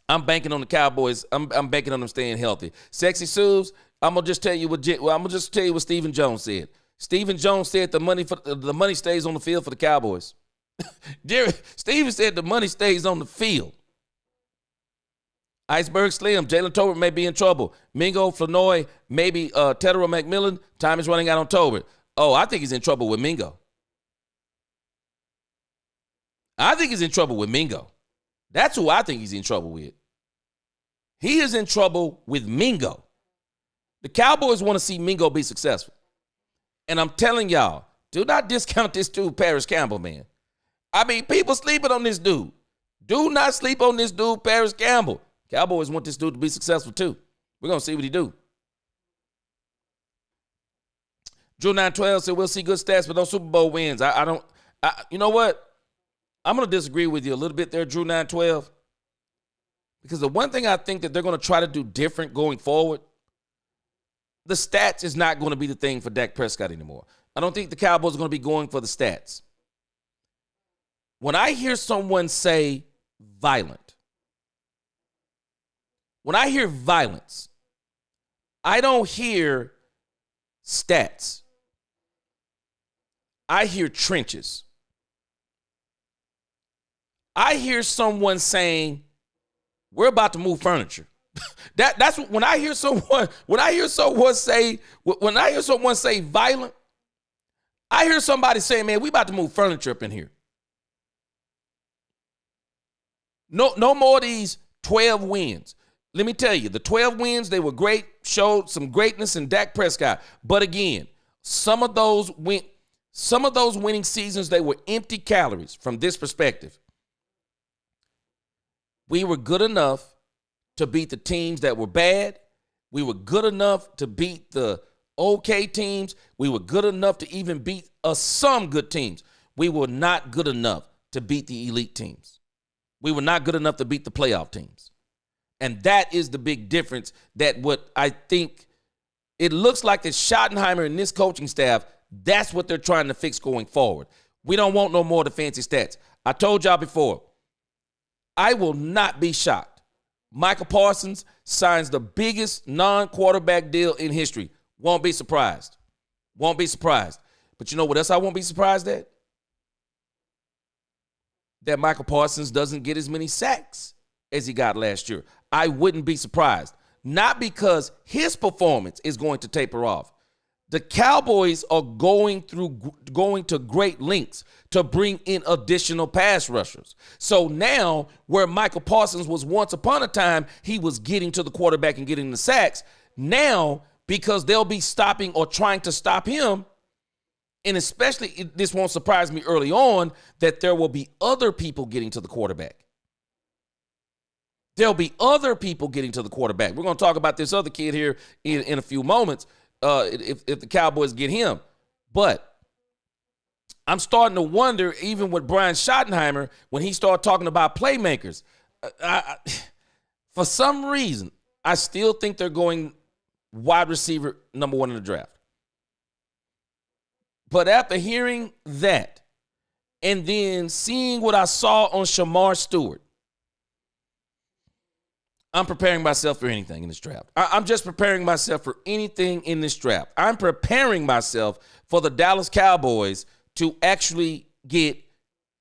I'm banking on the Cowboys. I'm banking on them staying healthy. Sexy Subs, I'm gonna just tell you what Stephen Jones said. Stephen Jones said the money stays on the field for the Cowboys. Stephen said the money stays on the field. Iceberg Slim, Jalen Tolbert may be in trouble. Mingo, Flournoy, maybe Tedero McMillan. Time is running out on Tolbert. Oh, I think he's in trouble with Mingo. I think he's in trouble with Mingo. That's who I think he's in trouble with. He is in trouble with Mingo. The Cowboys want to see Mingo be successful. And I'm telling y'all, do not discount this dude, Paris Campbell, man. I mean, people sleeping on this dude. Do not sleep on this dude, Paris Campbell. Cowboys want this dude to be successful too. We're going to see what he do. Drew 912 said, we'll see good stats, but no Super Bowl wins. You know what? I'm going to disagree with you a little bit there, Drew 912. Because the one thing I think that they're going to try to do different going forward, the stats is not going to be the thing for Dak Prescott anymore. I don't think the Cowboys are going to be going for the stats. When I hear someone say violent, when I hear violence, I don't hear stats. I hear trenches. I hear someone saying, we're about to move furniture. That's when I hear someone say violent, I hear somebody say, man, we about to move furniture up in here. No more of these 12 wins. Let me tell you, the 12 wins, they were great, showed some greatness in Dak Prescott. But again, some of those winning seasons, they were empty calories from this perspective. We were good enough to beat the teams that were bad. We were good enough to beat the okay teams. We were good enough to even beat some good teams. We were not good enough to beat the elite teams. We were not good enough to beat the playoff teams. And that is the big difference, that what I think it looks like that Schottenheimer and this coaching staff, that's what they're trying to fix going forward. We don't want no more of the fancy stats. I told y'all before, I will not be shocked. Michael Parsons signs the biggest non-quarterback deal in history. Won't be surprised. Won't be surprised. But you know what else I won't be surprised at? That Michael Parsons doesn't get as many sacks as he got last year. I wouldn't be surprised. Not because his performance is going to taper off. The Cowboys are going to great lengths to bring in additional pass rushers. So now, where Michael Parsons was once upon a time, he was getting to the quarterback and getting the sacks. Now, because they'll be stopping or trying to stop him, and especially, this won't surprise me early on, that there will be other people getting to the quarterback. There'll be other people getting to the quarterback. We're going to talk about this other kid here in a few moments. If the Cowboys get him. But I'm starting to wonder, even with Brian Schottenheimer, when he started talking about playmakers, for some reason, I still think they're going wide receiver number 1 in the draft. But after hearing that, and then seeing what I saw on Shamar Stewart, I'm preparing myself for anything in this draft. I'm just preparing myself for anything in this draft. I'm preparing myself for the Dallas Cowboys to actually get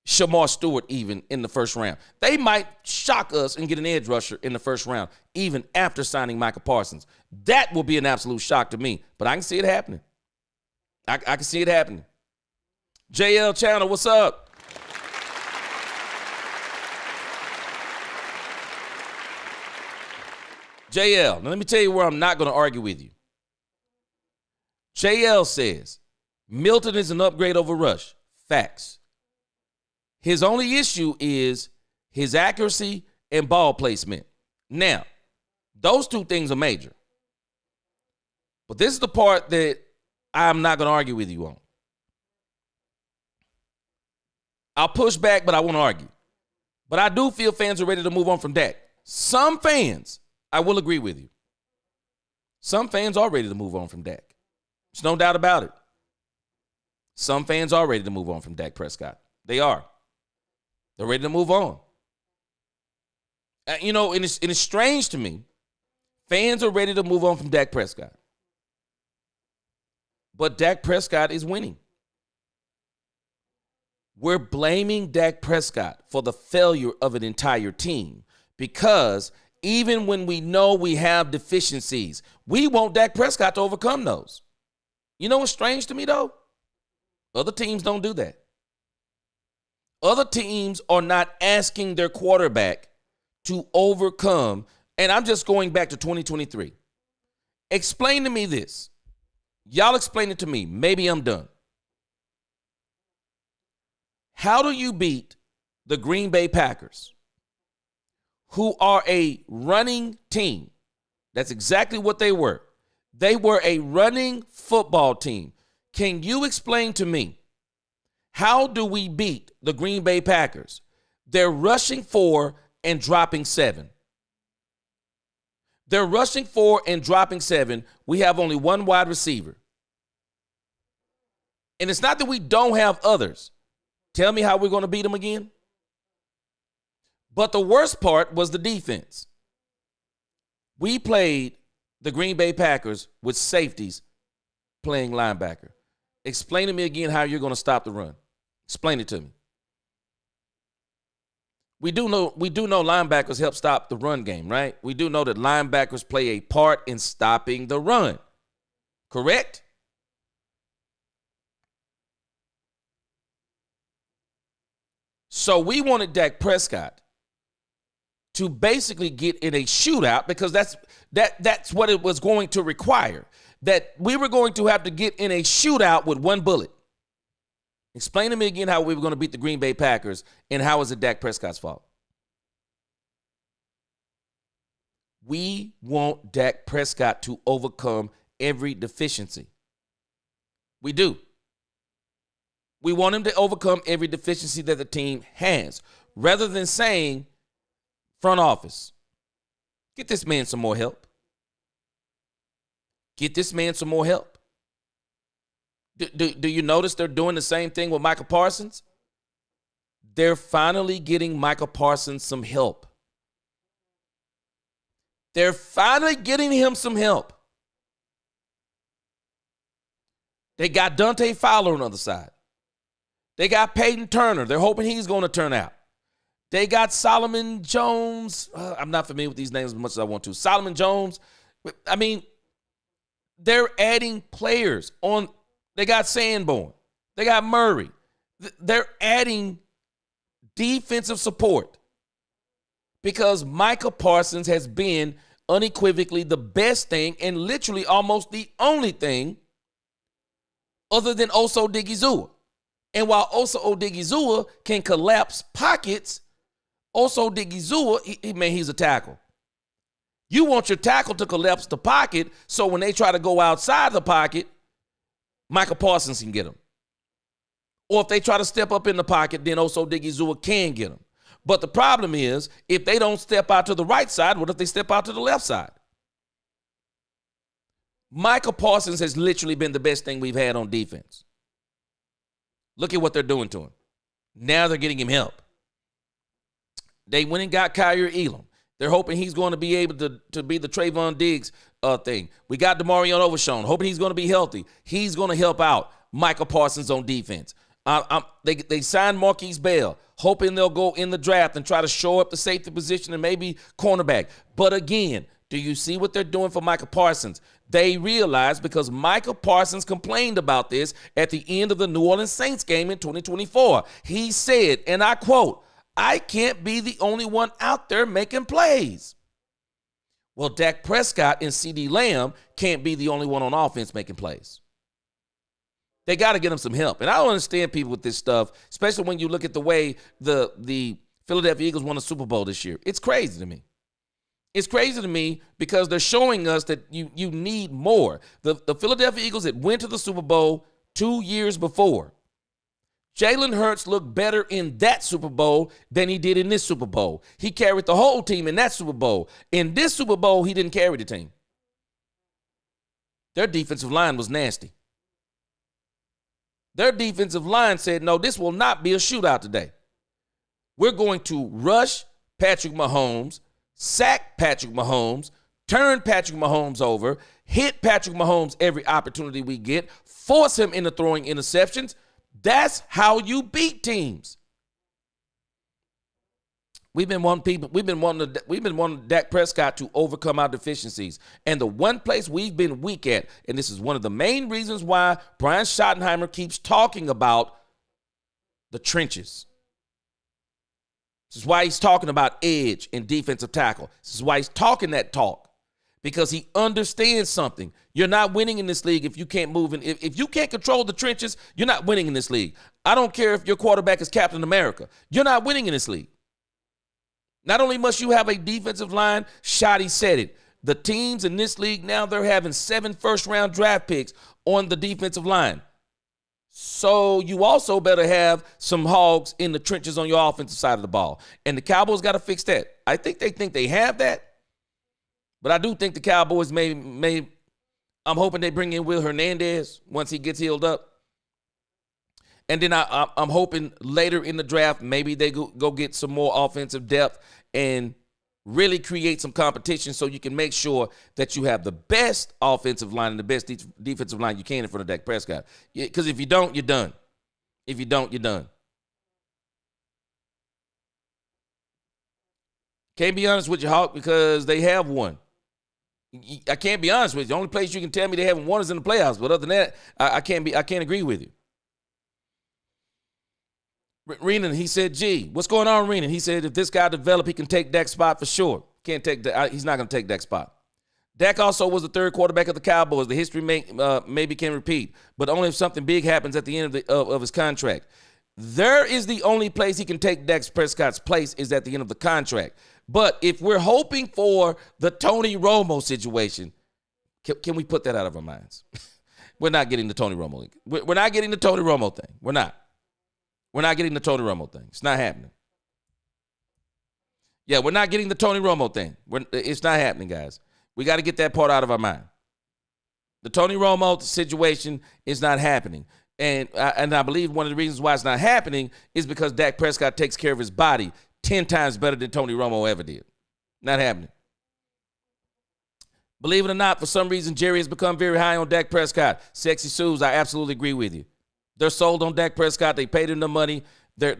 Shamar Stewart even in the first round. They might shock us and get an edge rusher in the first round, even after signing Micah Parsons. That will be an absolute shock to me, but I can see it happening. I can see it happening. JL Channel, what's up? JL, now let me tell you where I'm not going to argue with you. JL says Milton is an upgrade over Rush. Facts. His only issue is his accuracy and ball placement. Now, those two things are major. But this is the part that I'm not going to argue with you on. I'll push back, but I won't argue. But I do feel fans are ready to move on from Dak. Some fans, I will agree with you. Some fans are ready to move on from Dak. There's no doubt about it. Some fans are ready to move on from Dak Prescott. They are. They're ready to move on. And it's strange to me. Fans are ready to move on from Dak Prescott. But Dak Prescott is winning. We're blaming Dak Prescott for the failure of an entire team because even when we know we have deficiencies, we want Dak Prescott to overcome those. You know what's strange to me, though? Other teams don't do that. Other teams are not asking their quarterback to overcome, and I'm just going back to 2023. Explain to me this. Y'all explain it to me. Maybe I'm done. How do you beat the Green Bay Packers, who are a running team? That's exactly what they were. They were a running football team. Can you explain to me, how do we beat the Green Bay Packers? They're rushing 4 and dropping 7. They're rushing 4 and dropping 7. We have only one wide receiver. And it's not that we don't have others. Tell me how we're going to beat them again. But the worst part was the defense. We played the Green Bay Packers with safeties playing linebacker. Explain to me again how you're going to stop the run. Explain it to me. We do know linebackers help stop the run game, right? We do know that linebackers play a part in stopping the run. Correct? So we wanted Dak Prescott to basically get in a shootout because that's what it was going to require. That we were going to have to get in a shootout with one bullet. Explain to me again how we were going to beat the Green Bay Packers and how is it Dak Prescott's fault? We want Dak Prescott to overcome every deficiency. We do. We want him to overcome every deficiency that the team has, rather than saying, front office, get this man some more help. Get this man some more help. Do you notice they're doing the same thing with Micah Parsons? They're finally getting Micah Parsons some help. They're finally getting him some help. They got Dante Fowler on the other side. They got Peyton Turner. They're hoping he's going to turn out. They got Solomon Jones. I'm not familiar with these names as much as I want to. Solomon Jones. I mean, they're adding players on. They got Sanborn. They got Murray. They're adding defensive support because Micah Parsons has been unequivocally the best thing and literally almost the only thing other than Oso Odigizua. And while Oso Odigizua can collapse pockets, Oso Odigizua, he's a tackle. You want your tackle to collapse the pocket so when they try to go outside the pocket, Micah Parsons can get them. Or if they try to step up in the pocket, then Oso Odigizua can get them. But the problem is, if they don't step out to the right side, what if they step out to the left side? Micah Parsons has literally been the best thing we've had on defense. Look at what they're doing to him. Now they're getting him help. They went and got Kyrie Elam. They're hoping he's going to be able to be the Trayvon Diggs thing. We got Demarion Overshown, hoping he's going to be healthy. He's going to help out Michael Parsons on defense. They signed Marquise Bell, hoping they'll go in the draft and try to shore up the safety position and maybe cornerback. But again, do you see what they're doing for Michael Parsons? They realize, because Michael Parsons complained about this at the end of the New Orleans Saints game in 2024. He said, and I quote, "I can't be the only one out there making plays." Well, Dak Prescott and CeeDee Lamb can't be the only one on offense making plays. They got to get him some help. And I don't understand people with this stuff, especially when you look at the way the Philadelphia Eagles won the Super Bowl this year. It's crazy to me. It's crazy to me because they're showing us that you need more. The Philadelphia Eagles that went to the Super Bowl 2 years before, Jalen Hurts looked better in that Super Bowl than he did in this Super Bowl. He carried the whole team in that Super Bowl. In this Super Bowl, he didn't carry the team. Their defensive line was nasty. Their defensive line said, no, this will not be a shootout today. We're going to rush Patrick Mahomes, sack Patrick Mahomes, turn Patrick Mahomes over, hit Patrick Mahomes every opportunity we get, force him into throwing interceptions. That's how you beat teams. We've been wanting Dak Prescott to overcome our deficiencies. And the one place we've been weak at, and this is one of the main reasons why Brian Schottenheimer keeps talking about the trenches. This is why he's talking about edge and defensive tackle. This is why he's talking that talk, because he understands something. You're not winning in this league if you can't move. If you can't control the trenches, you're not winning in this league. I don't care if your quarterback is Captain America. You're not winning in this league. Not only must you have a defensive line, Shotty said it. The teams in this league now, they're having 7 first-round draft picks on the defensive line. So you also better have some hogs in the trenches on your offensive side of the ball. And the Cowboys got to fix that. I think they have that. But I do think the Cowboys may I'm hoping they bring in Will Hernandez once he gets healed up. And then I'm hoping later in the draft, maybe they go get some more offensive depth and really create some competition so you can make sure that you have the best offensive line and the best defensive line you can in front of Dak Prescott. Because if you don't, you're done. If you don't, you're done. Can't be honest with you, Hawk, because they have one. I can't be honest with you. The only place you can tell me they haven't won is in the playoffs. But other than that, I can't agree with you. Renan, he said, gee, what's going on, Renan? He said, if this guy develop, he can take Dak's spot for sure. He's not going to take Dak's spot. Dak also was the third quarterback of the Cowboys. The history maybe can repeat, but only if something big happens at the end of his contract. There is the only place he can take Dak Prescott's place is at the end of the contract. But if we're hoping for the Tony Romo situation, can we put that out of our minds? We're not getting the Tony Romo. We're not getting the Tony Romo thing. We're not. We're not getting the Tony Romo thing. It's not happening. Yeah, we're not getting the Tony Romo thing. It's not happening, guys. We got to get that part out of our mind. The Tony Romo situation is not happening. And I believe one of the reasons why it's not happening is because Dak Prescott takes care of his body 10 times better than Tony Romo ever did. Not happening. Believe it or not, for some reason, Jerry has become very high on Dak Prescott. Sexy Suze, I absolutely agree with you. They're sold on Dak Prescott. They paid him the money. They're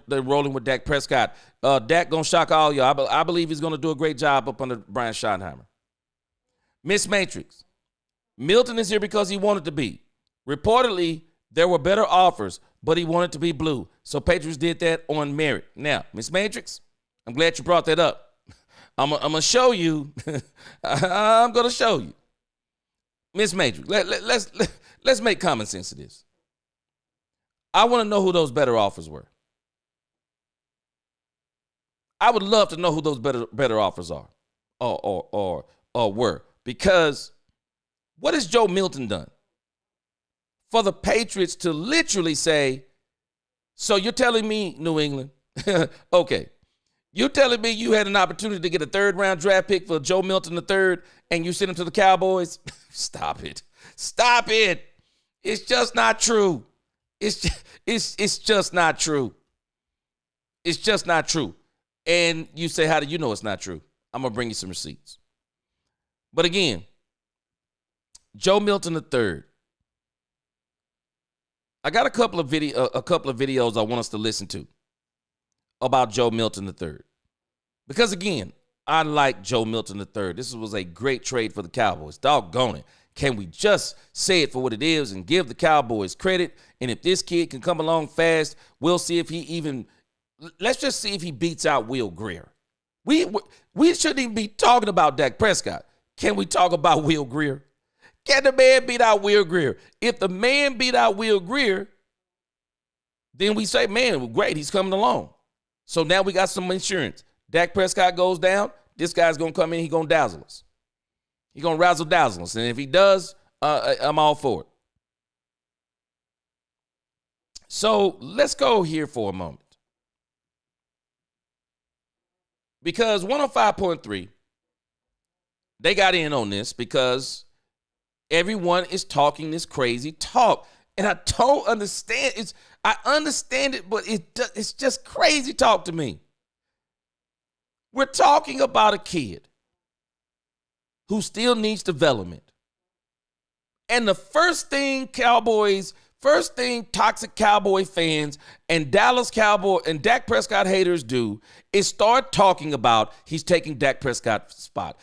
rolling with Dak Prescott. Dak gonna shock all y'all. I believe he's gonna do a great job up under Brian Schottenheimer. Miss Matrix, Milton is here because he wanted to be. Reportedly, there were better offers, but he wanted to be blue. So Patriots did that on merit. Now, Miss Matrix, I'm glad you brought that up. I'm gonna show you. I'm gonna show you, Miss Matrix. Let's make common sense of this. I want to know who those better offers were. I would love to know who those better offers are or were. Because what has Joe Milton done for the Patriots to literally say, so you're telling me, New England, okay, you're telling me you had an opportunity to get a third-round draft pick for Joe Milton III and you sent him to the Cowboys? Stop it. Stop it. It's just not true. It's just not true. It's just not true. And you say, how do you know it's not true? I'm going to bring you some receipts. But again, Joe Milton III. I got a couple of videos I want us to listen to about Joe Milton III. Because again, I like Joe Milton III. This was a great trade for the Cowboys. Doggone it. Can we just say it for what it is and give the Cowboys credit? And if this kid can come along fast, we'll see if he even – let's just see if he beats out Will Grier. We shouldn't even be talking about Dak Prescott. Can we talk about Will Grier? Can the man beat out Will Grier? If the man beat out Will Grier, then we say, man, great, he's coming along. So now we got some insurance. Dak Prescott goes down, this guy's going to come in, he's going to dazzle us. He's going to razzle-dazzle us. And if he does, I'm all for it. So let's go here for a moment. Because 105.3, they got in on this because everyone is talking this crazy talk. And I don't understand. I understand it, but it's just crazy talk to me. We're talking about a kid who still needs development. And the first thing toxic Cowboy fans and Dallas Cowboy and Dak Prescott haters do is start talking about he's taking Dak Prescott's spot.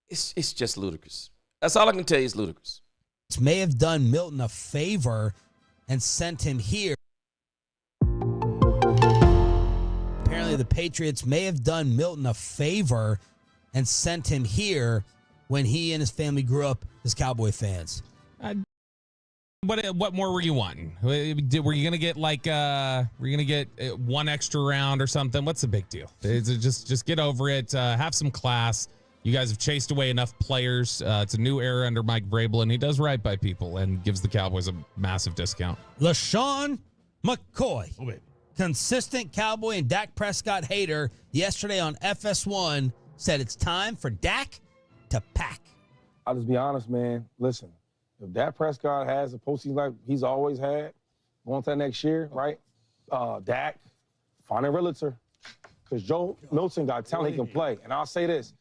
It's just ludicrous. That's all I can tell you is ludicrous. May have done Milton a favor and sent him here. Apparently the Patriots may have done Milton a favor and sent him here when he and his family grew up as Cowboy fans. What more were you wanting? Were you gonna get one extra round or something? What's the big deal? Just get over it. Have some class. You guys have chased away enough players. It's a new era under Mike Vrabel, and he does right by people and gives the Cowboys a massive discount. LaShawn McCoy, consistent Cowboy and Dak Prescott hater, yesterday on FS1 said it's time for Dak to pack. I'll just be honest, man. Listen, if Dak Prescott has a postseason like he's always had, going to that next year, right? Dak, find a realtor. Because Joe Milton got talent, he can play. And I'll say this,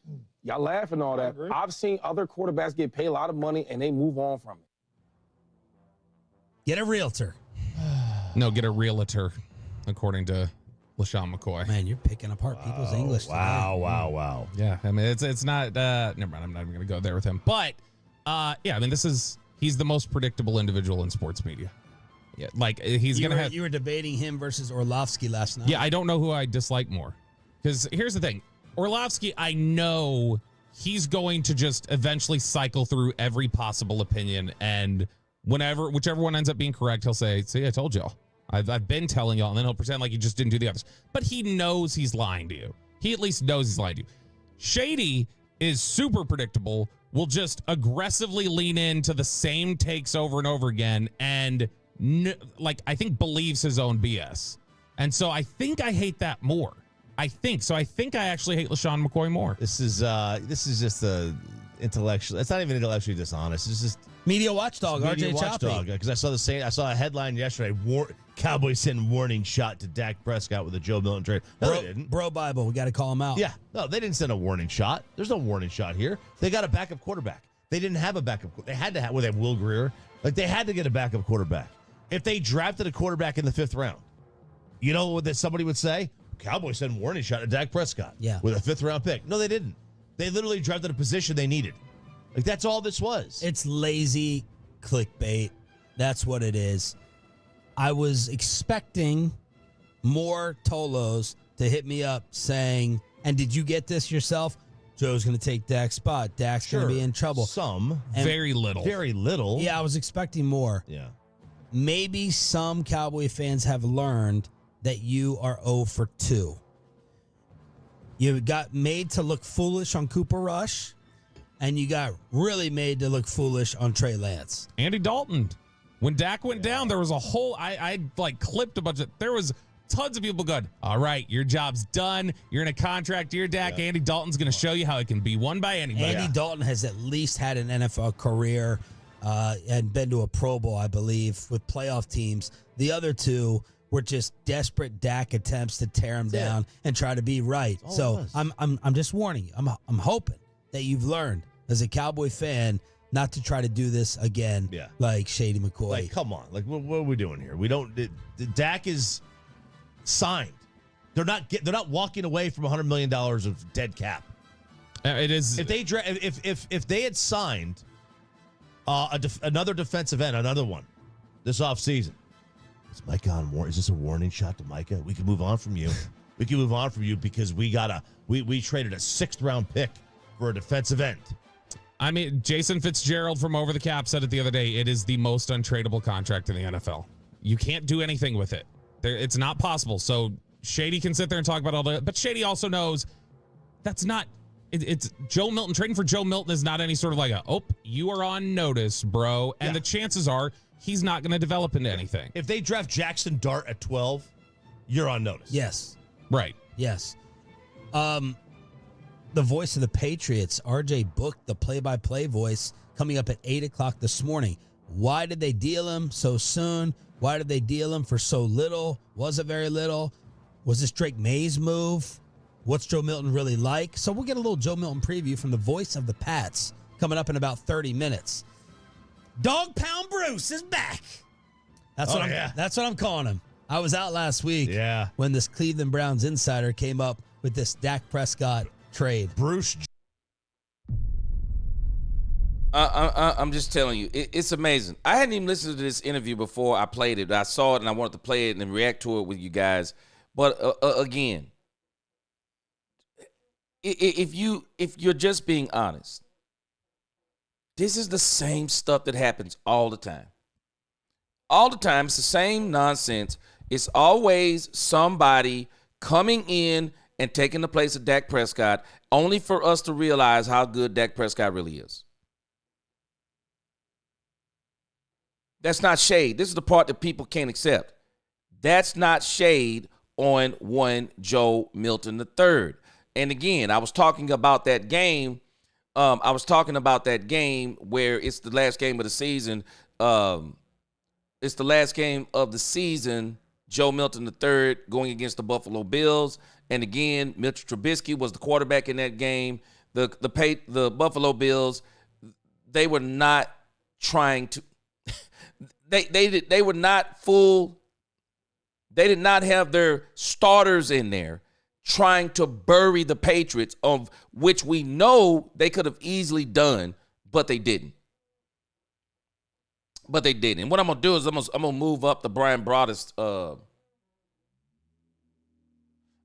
y'all laughing and all that. I've seen other quarterbacks get paid a lot of money and they move on from it. Get a realtor. No, get a realtor, according to LaShawn McCoy. Man, you're picking apart people's English today. Wow. Yeah, I mean, it's not, never mind, I'm not even going to go there with him. But, yeah, I mean, he's the most predictable individual in sports media. Yeah, like, he's going to have. You were debating him versus Orlovsky last night. Yeah, I don't know who I dislike more. Because here's the thing. Orlovsky, I know he's going to just eventually cycle through every possible opinion. And whichever one ends up being correct, he'll say, see, I told y'all. I've been telling y'all. And then he'll pretend like he just didn't do the others. But he knows he's lying to you. He at least knows he's lying to you. Shady is super predictable, will just aggressively lean into the same takes over and over again. And I think believes his own BS. And so I think I hate that more. I think I actually hate LaShawn McCoy more. This is just a intellectual. It's not even intellectually dishonest. It's just media watchdog, RJ Choppy. Because I saw a headline yesterday. Cowboys send warning shot to Dak Prescott with a Joe Milton trade. No, they didn't. Bro Bible, we got to call him out. Yeah, no, they didn't send a warning shot. There's no warning shot here. They got a backup quarterback. They didn't have a backup. They had to have with Will Grier. Like they had to get a backup quarterback. If they drafted a quarterback in the 5th round, you know what somebody would say? Cowboys sent warning shot to Dak Prescott with a 5th round pick. No, they didn't. They literally drafted a position they needed. Like that's all this was. It's lazy clickbait. That's what it is. I was expecting more Tolos to hit me up saying, and did you get this yourself? Joe's going to take Dak's spot. Dak's going to be in trouble. Very little. Very little. Yeah, I was expecting more. Yeah. Maybe some Cowboy fans have learned that you are 0 for 2. You got made to look foolish on Cooper Rush, and you got really made to look foolish on Trey Lance. Andy Dalton. When Dak went down, there was a whole, I clipped a bunch of, there was tons of people going, all right, your job's done. You're in a contract year, Dak. Yeah. Andy Dalton's going to show you how it can be won by anybody. Andy Dalton has at least had an NFL career and been to a Pro Bowl, I believe, with playoff teams. The other two were just desperate Dak attempts to tear him down and try to be right. That's So all it was. I'm just warning you. I'm hoping that you've learned as a Cowboy fan not to try to do this again. Yeah. Like Shady McCoy. Like, come on. Like, what are we doing here? We don't. Dak is signed. They're not walking away from $100 million of dead cap. It is. If they if they had signed another defensive end, another one this offseason, is Micah on warning? Is this a warning shot to Micah? We can move on from you. We can move on from you because we traded a 6th round pick for a defensive end. I mean, Jason Fitzgerald from Over the Cap said it the other day. It is the most untradeable contract in the NFL. You can't do anything with it. It's not possible. So Shady can sit there and talk about all that, but Shady also knows that's not. It's Joe Milton. Trading for Joe Milton is not any sort of like you are on notice, bro. And the chances are he's not going to develop into anything. If they draft Jackson Dart at 12, you're on notice. Yes. Right. Yes. The voice of the Patriots, RJ Book, the play-by-play voice, coming up at 8 o'clock this morning. Why did they deal him so soon? Why did they deal him for so little? Was it very little? Was this Drake May's move? What's Joe Milton really like? So we'll get a little Joe Milton preview from the voice of the Pats coming up in about 30 minutes. Dog Pound Bruce is back. That's what I'm calling him. I was out last week when this Cleveland Browns insider came up with this Dak Prescott trade. Bruce. I'm just telling you, it's amazing. I hadn't even listened to this interview before I played it. I saw it and I wanted to play it and react to it with you guys. But again, if you're just being honest, this is the same stuff that happens all the time. All the time, it's the same nonsense. It's always somebody coming in and taking the place of Dak Prescott, only for us to realize how good Dak Prescott really is. That's not shade. This is the part that people can't accept. That's not shade on one Joe Milton III. And again, I was talking about that game. I was talking about that game where it's the last game of the season. It's the last game of the season. Joe Milton III going against the Buffalo Bills. And again, Mitchell Trubisky was the quarterback in that game. The Buffalo Bills, they were not trying to. They were not full. They did not have their starters in there trying to bury the Patriots, of which we know they could have easily done, but they didn't. And what I'm gonna do is I'm gonna move up the Brian Broaddus.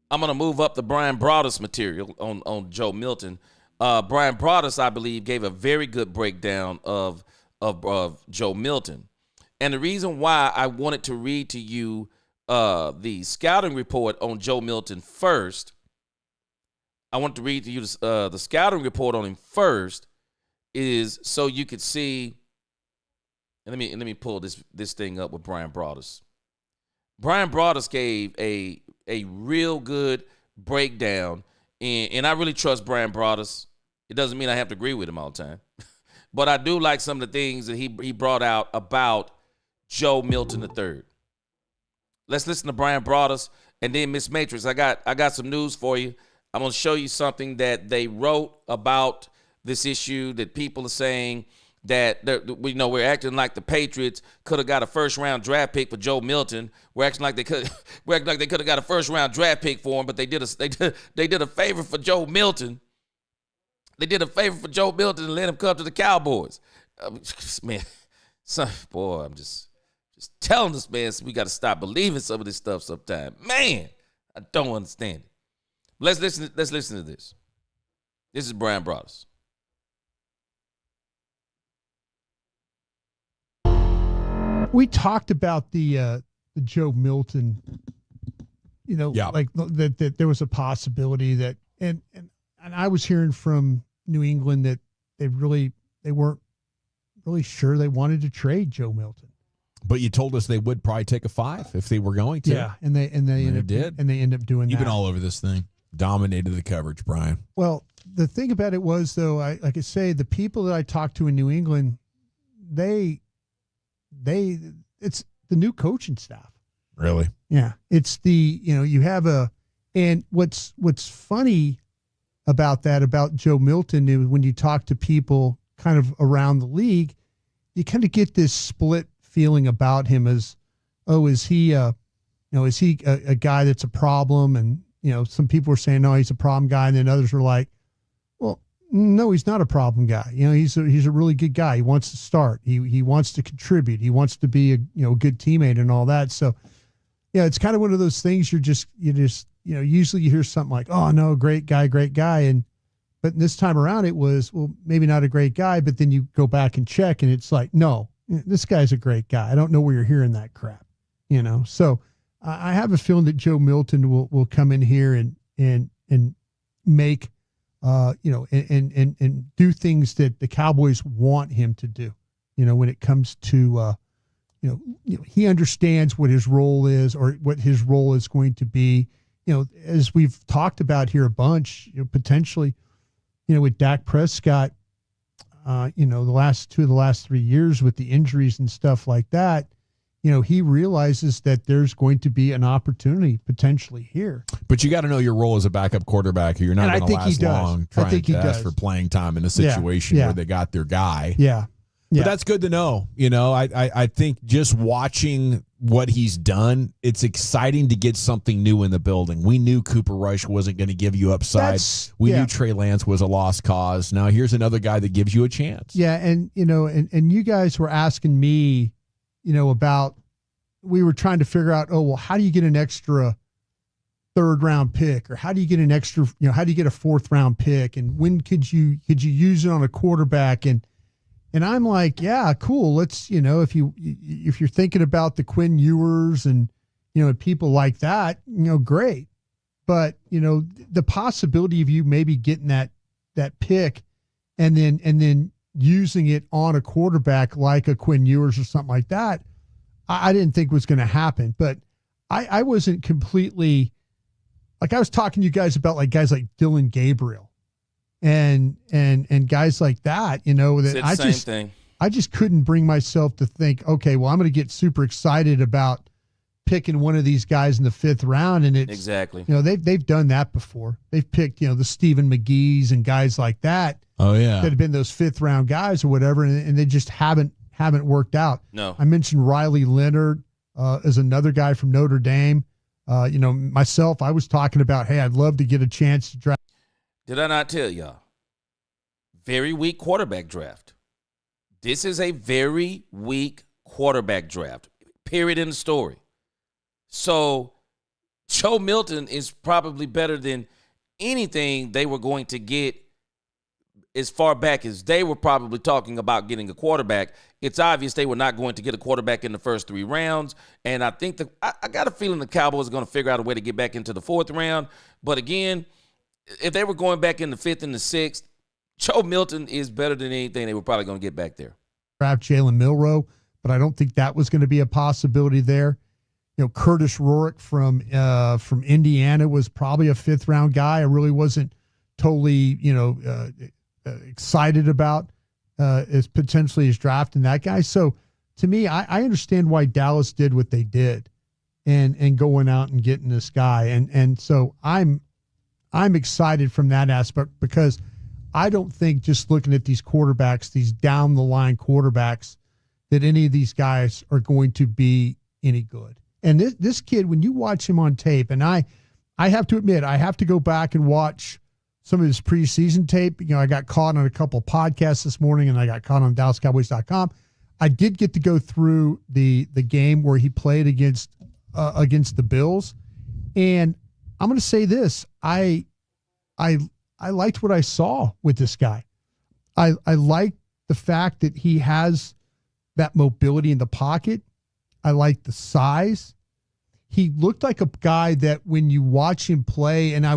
I'm gonna move up the Brian Broaddus material on Joe Milton. Brian Broaddus, I believe, gave a very good breakdown of Joe Milton. And the reason why I wanted to read to you the scouting report on Joe Milton first, I want to read to you the scouting report on him first, is so you could see. And let me pull this thing up with Brian Broaddus. Brian Broaddus gave a real good breakdown, and I really trust Brian Broaddus. It doesn't mean I have to agree with him all the time, but I do like some of the things that he brought out about Joe Milton III. Let's listen to Brian Broaddus, and then Miss Matrix. I got some news for you. I'm going to show you something that they wrote about this issue that people are saying that we're acting like the Patriots could have got a first-round draft pick for Joe Milton. We're acting like they could have got a first-round draft pick for him, but they did a favor for Joe Milton. They did a favor for Joe Milton and let him come to the Cowboys. Man, boy, I'm just telling us, man, we got to stop believing some of this stuff sometime. Man, I don't understand it. Let's listen to this. This is Brian Broaddus. We talked about the Joe Milton, like that there was a possibility that, and I was hearing from New England that they weren't really sure they wanted to trade Joe Milton. But you told us they would probably take a 5 if they were going to. Yeah, and they end up doing that. You've been all over this thing. Dominated the coverage, Brian. Well, the thing about it was, though, like I say, the people that I talked to in New England, it's the new coaching staff. Really? Yeah. It's you have and what's funny about that, about Joe Milton, is when you talk to people kind of around the league, you kind of get this split feeling about him as, is he a guy that's a problem? And, some people are saying, no, he's a problem guy. And then others are like, well, no, he's not a problem guy. He's a really good guy. He wants to start. He wants to contribute. He wants to be a good teammate and all that. So, it's kind of one of those things usually you hear something like, oh no, great guy. But this time around it was, well, maybe not a great guy, but then you go back and check and it's like, no, this guy's a great guy. I don't know where you're hearing that crap, So I have a feeling that Joe Milton will come in here and make, and do things that the Cowboys want him to do, when it comes to, he understands what his role is or what his role is going to be. As we've talked about here a bunch, potentially, with Dak Prescott, the last 3 years with the injuries and stuff like that, he realizes that there's going to be an opportunity potentially here. But you got to know your role as a backup quarterback. You're not going to last long trying to ask for playing time in a situation where they got their guy. Yeah. But that's good to know. I think just watching what he's done, it's exciting to get something new in the building. We knew Cooper Rush wasn't going to give you upside. We knew Trey Lance was a lost cause. Now here's another guy that gives you a chance. Yeah, and and you guys were asking me, about, we were trying to figure out, how do you get an extra third round pick, or how do you get an extra, how do you get a fourth round pick, and when could you use it on a quarterback? And I'm like, yeah, cool. Let's, if you're thinking about the Quinn Ewers and, people like that, great. But, the possibility of you maybe getting that pick and then using it on a quarterback like a Quinn Ewers or something like that, I didn't think was going to happen. But I wasn't completely, like, I was talking to you guys about like guys like Dylan Gabriel and guys like that, that I just couldn't bring myself to think, okay, well, I'm going to get super excited about picking one of these guys in the fifth round. And it's exactly, they've done that before. They've picked, the Stephen McGee's and guys like that. Oh yeah. That have been those fifth round guys or whatever. And they just haven't worked out. No, I mentioned Riley Leonard as another guy from Notre Dame. Myself, I was talking about, hey, I'd love to get a chance to draft. Did I not tell y'all? Very weak quarterback draft. This is a very weak quarterback draft. Period in the story. So Joe Milton is probably better than anything they were going to get as far back as they were probably talking about getting a quarterback. It's obvious they were not going to get a quarterback in the first 3 rounds. And I think I got a feeling the Cowboys are going to figure out a way to get back into the 4th round. But again, if they were going back in the 5th and the 6th, Joe Milton is better than anything they were probably going to get back there. Draft Jalen Milroe, but I don't think that was going to be a possibility there. Curtis Rorick from Indiana was probably a 5th round guy. I really wasn't totally, excited about as potentially as drafting that guy. So to me, I understand why Dallas did what they did and going out and getting this guy. And so I'm excited from that aspect, because I don't think, just looking at these quarterbacks, these down the line quarterbacks, that any of these guys are going to be any good. And this kid, when you watch him on tape, and I have to admit, I have to go back and watch some of his preseason tape. I got caught on a couple of podcasts this morning, and I got caught on DallasCowboys.com. I did get to go through the game where he played against the Bills, and I'm going to say this: I liked what I saw with this guy. I like the fact that he has that mobility in the pocket. I like the size. He looked like a guy that when you watch him play, and I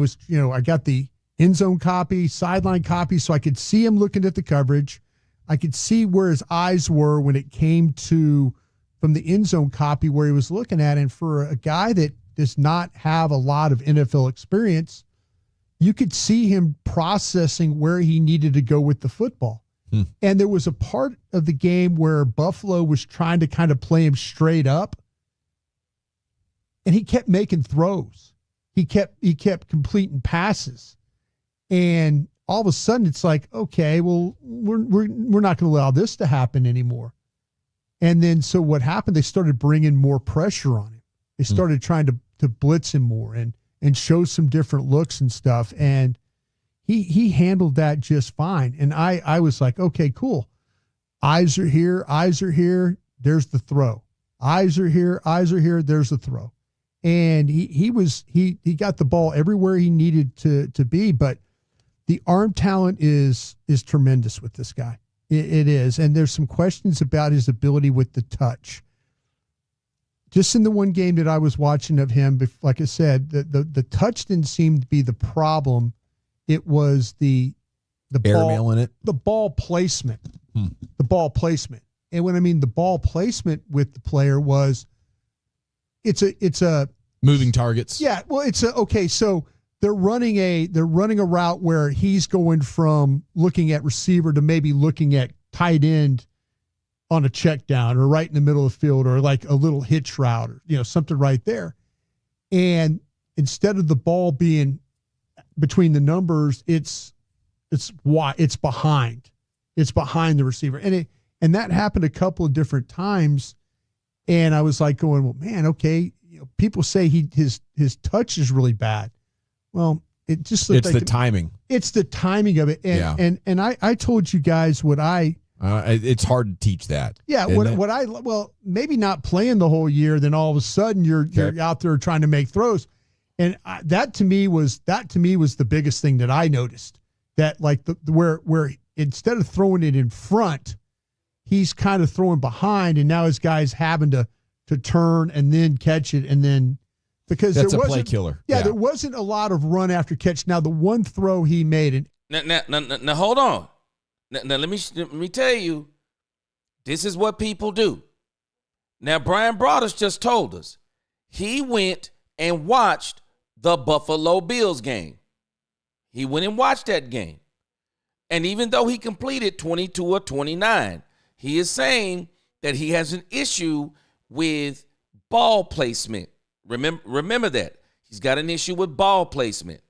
got the end zone copy, sideline copy, so I could see him looking at the coverage. I could see where his eyes were when it came to, from the end zone copy, where he was looking at. And for a guy that does not have a lot of NFL experience, you could see him processing where he needed to go with the football. And there was a part of the game where Buffalo was trying to kind of play him straight up. and he kept making throws. He kept completing passes. And all of a sudden it's like, okay, well, we're not going to allow this to happen anymore. And then so what happened, they started bringing more pressure on him. They started trying to blitz him more and show some different looks and stuff. And he handled that just fine. And I was like, okay, cool. Eyes are here. There's the throw. Eyes are here. There's the throw. And he got the ball everywhere he needed to be. But the arm talent is tremendous with this guy. It is. And there's some questions about his ability with the touch. Just in the one game that I was watching of him, like I said, the touch didn't seem to be the problem. It was the airmail in it, the ball placement, the ball placement. And when I mean the ball placement with the player was, it's a moving targets. Yeah. Well, okay. So they're running a route where he's going from looking at receiver to maybe looking at tight end on a check down or right in the middle of the field or like a little hitch route or, something right there. And instead of the ball being between the numbers, it's behind the receiver. And that happened a couple of different times. And I was like going, well, man, okay. People say his touch is really bad. Well, it just looked it's the timing. It's the timing of it. And I told you guys what it's hard to teach that. Yeah. Maybe not playing the whole year. Then all of a sudden you're out there trying to make throws. And that to me was the biggest thing that I noticed, that like where instead of throwing it in front, he's kind of throwing behind, and now his guy's having to turn and then catch it. And then because that's a play killer. Yeah, there wasn't a lot of run after catch. Now the one throw he made, and now hold on. Now let me tell you, this is what people do. Now Brian Broaddus just told us he went and watched the Buffalo Bills game. He went and watched that game. And even though he completed 22 of 29, he is saying that he has an issue with ball placement. Remember that. He's got an issue with ball placement.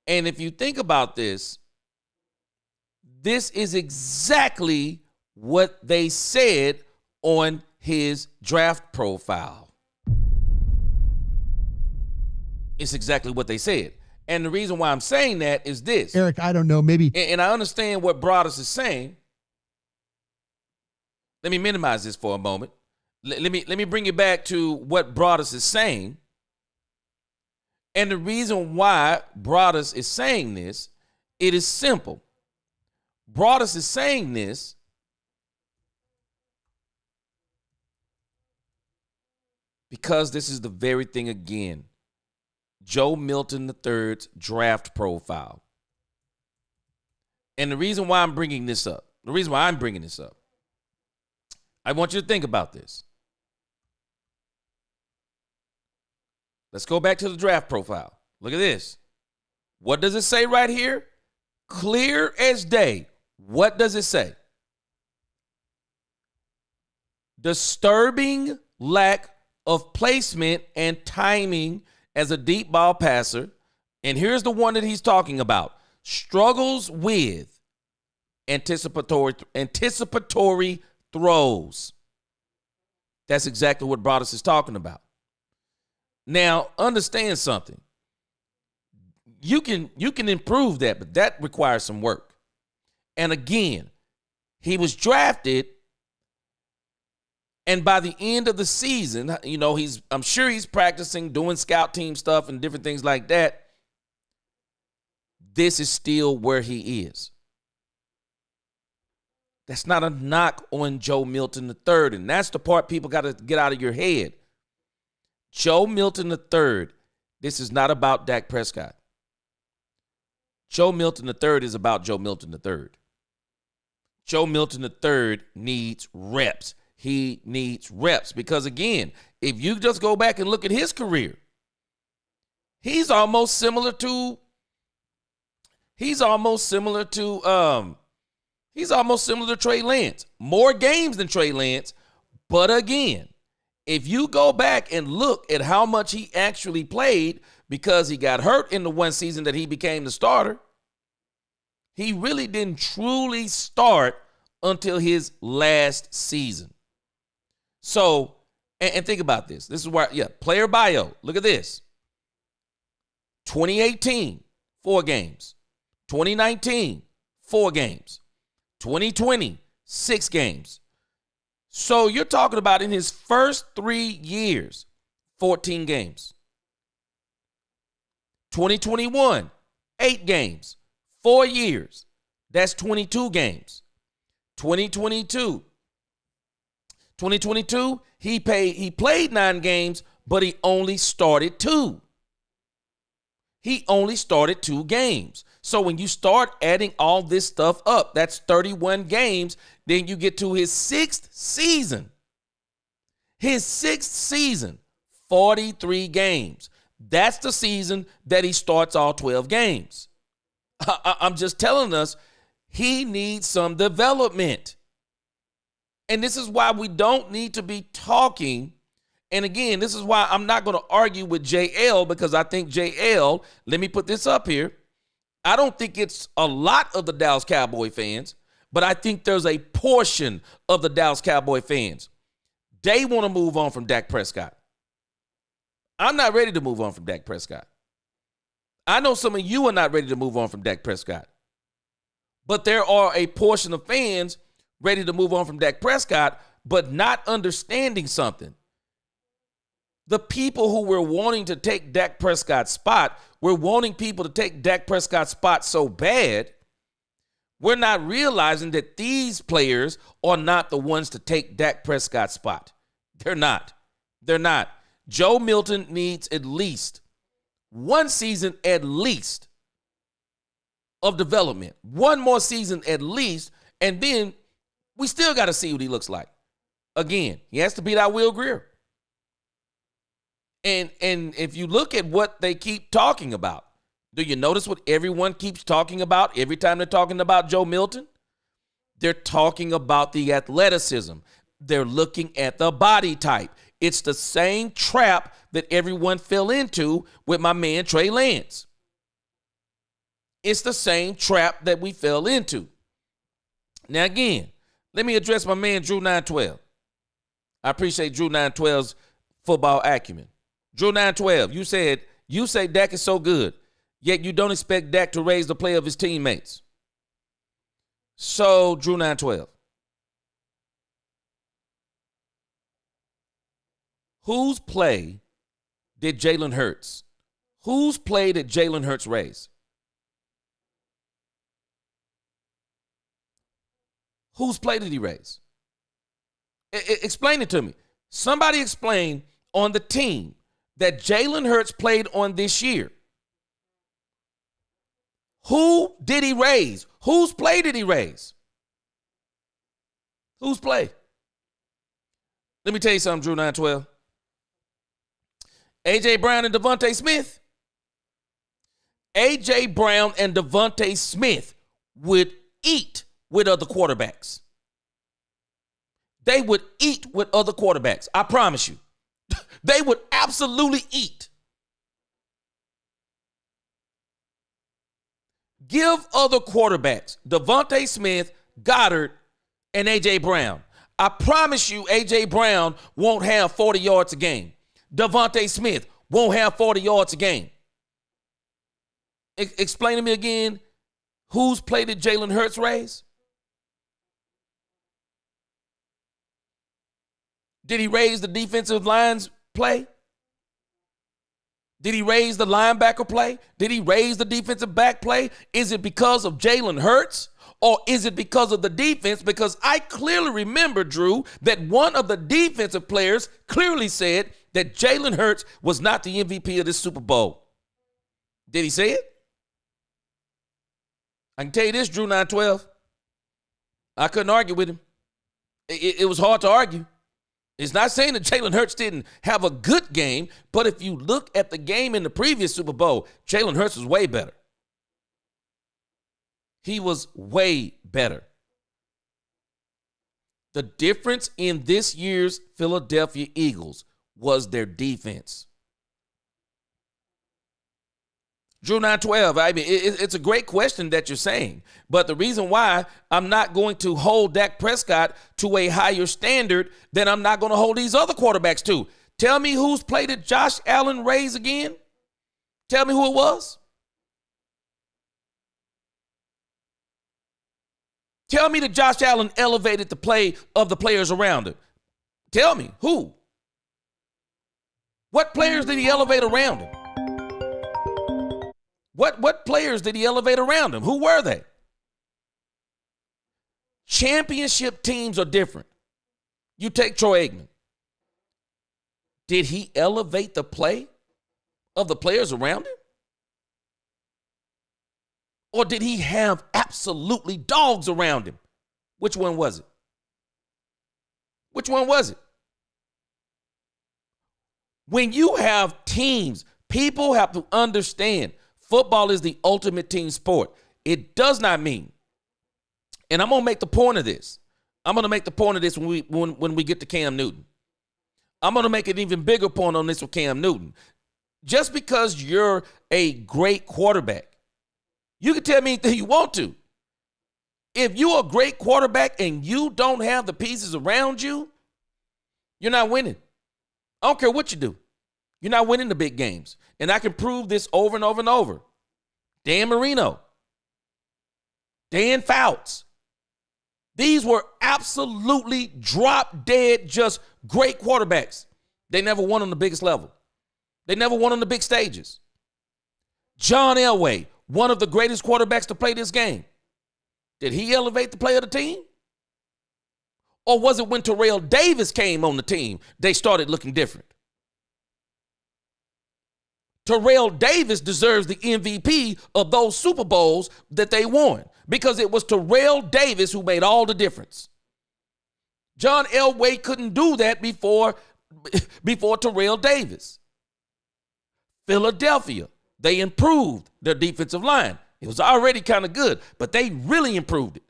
And if you think about this is exactly what they said on his draft profile. It's exactly what they said. And the reason why I'm saying that is this. Eric, I don't know, maybe. And I understand what Broaddus is saying. Let me minimize this for a moment. Let me bring you back to what Broaddus is saying. And the reason why Broaddus is saying this, it is simple. Broaddus is saying this because this is the very thing again. Joe Milton III's draft profile. And the reason why I'm bringing this up, I want you to think about this. Let's go back to the draft profile. Look at this. What does it say right here? Clear as day. What does it say? Disturbing lack of placement and timing as a deep ball passer. And here's the one that he's talking about. Struggles with anticipatory throws. That's exactly what Broaddus is talking about. Now, understand something. You can improve that, but that requires some work. And again, he was drafted, and by the end of the season, I'm sure he's practicing, doing scout team stuff and different things like that. This is still where he is. That's not a knock on Joe Milton III, and that's the part people got to get out of your head. Joe Milton III, this is not about Dak Prescott. Joe Milton III is about Joe Milton III. Joe Milton III needs reps. He needs reps because, again, if you just go back and look at his career, he's almost similar to Trey Lance. More games than Trey Lance, but again, if you go back and look at how much he actually played, because he got hurt in the one season that he became the starter, he really didn't truly start until his last season. So, and think about this. This is where, player bio. Look at this. 2018, 4 games. 2019, 4 games. 2020, 6 games. So you're talking about in his first 3 years, 14 games. 2021, 8 games, 4 years. That's 22 games. 2022, he played 9 games, but he only started 2. He only started 2 games. So when you start adding all this stuff up, that's 31 games. Then you get to his 6th season. His 6th season, 43 games. That's the season that he starts all 12 games. I'm just telling us he needs some development. And this is why we don't need to be talking. And again, this is why I'm not going to argue with JL, because I think JL, let me put this up here. I don't think it's a lot of the Dallas Cowboy fans, but I think there's a portion of the Dallas Cowboy fans. They want to move on from Dak Prescott. I'm not ready to move on from Dak Prescott. I know some of you are not ready to move on from Dak Prescott. But there are a portion of fans ready to move on from Dak Prescott, but not understanding something. The people who were wanting to take Dak Prescott's spot were wanting people to take Dak Prescott's spot so bad, we're not realizing that these players are not the ones to take Dak Prescott's spot. They're not. They're not. Joe Milton needs at least 1 season at least of development. 1 more season at least, and then we still got to see what he looks like. Again, he has to beat out Will Grier. And if you look at what they keep talking about, do you notice what everyone keeps talking about every time they're talking about Joe Milton? They're talking about the athleticism. They're looking at the body type. It's the same trap that everyone fell into with my man Trey Lance. It's the same trap that we fell into. Now, again, let me address my man Drew 912. I appreciate Drew 912's football acumen. Drew 912, you say Dak is so good, yet you don't expect Dak to raise the play of his teammates. So, Drew 912, whose play did Jalen Hurts raise? Whose play did he raise? Explain it to me. Somebody explain on the team that Jalen Hurts played on this year. Who did he raise? Whose play did he raise? Whose play? Let me tell you something, Drew 912. A.J. Brown and Devontae Smith. A.J. Brown and Devontae Smith would eat with other quarterbacks. They would eat with other quarterbacks. I promise you. They would absolutely eat. Give other quarterbacks, Devontae Smith, Goddard, and A.J. Brown. I promise you A.J. Brown won't have 40 yards a game. Devontae Smith won't have 40 yards a game. Explain to me again, whose play did Jalen Hurts raise? Did he raise the defensive line's play? Did he raise the linebacker play? Did he raise the defensive back play? Is it because of Jalen Hurts? Or is it because of the defense? Because I clearly remember, Drew, that one of the defensive players clearly said that Jalen Hurts was not the MVP of this Super Bowl. Did he say it? I can tell you this, Drew 912. I couldn't argue with him. It was hard to argue. It's not saying that Jalen Hurts didn't have a good game, but if you look at the game in the previous Super Bowl, Jalen Hurts was way better. He was way better. The difference in this year's Philadelphia Eagles was their defense. Drew 912, I mean, it's a great question that you're saying. But the reason why I'm not going to hold Dak Prescott to a higher standard than I'm not going to hold these other quarterbacks to. Tell me who's played at Josh Allen Rays again. Tell me who it was. Tell me that Josh Allen elevated the play of the players around him. Tell me who. What players did he elevate around him? What players did he elevate around him? Who were they? Championship teams are different. You take Troy Aikman. Did he elevate the play of the players around him? Or did he have absolutely dogs around him? Which one was it? Which one was it? When you have teams, people have to understand football is the ultimate team sport. It does not mean, and I'm going to make the point of this. I'm going to make the point of this when we get to Cam Newton. I'm going to make an even bigger point on this with Cam Newton. Just because you're a great quarterback, you can tell me anything you want to. If you're a great quarterback and you don't have the pieces around you, you're not winning. I don't care what you do. You're not winning the big games. And I can prove this over and over and over. Dan Marino, Dan Fouts. These were absolutely drop dead, just great quarterbacks. They never won on the biggest level. They never won on the big stages. John Elway, one of the greatest quarterbacks to play this game. Did he elevate the play of the team? Or was it when Terrell Davis came on the team, they started looking different? Terrell Davis deserves the MVP of those Super Bowls that they won because it was Terrell Davis who made all the difference. John Elway couldn't do that before Terrell Davis. Philadelphia, they improved their defensive line. It was already kind of good, but they really improved it.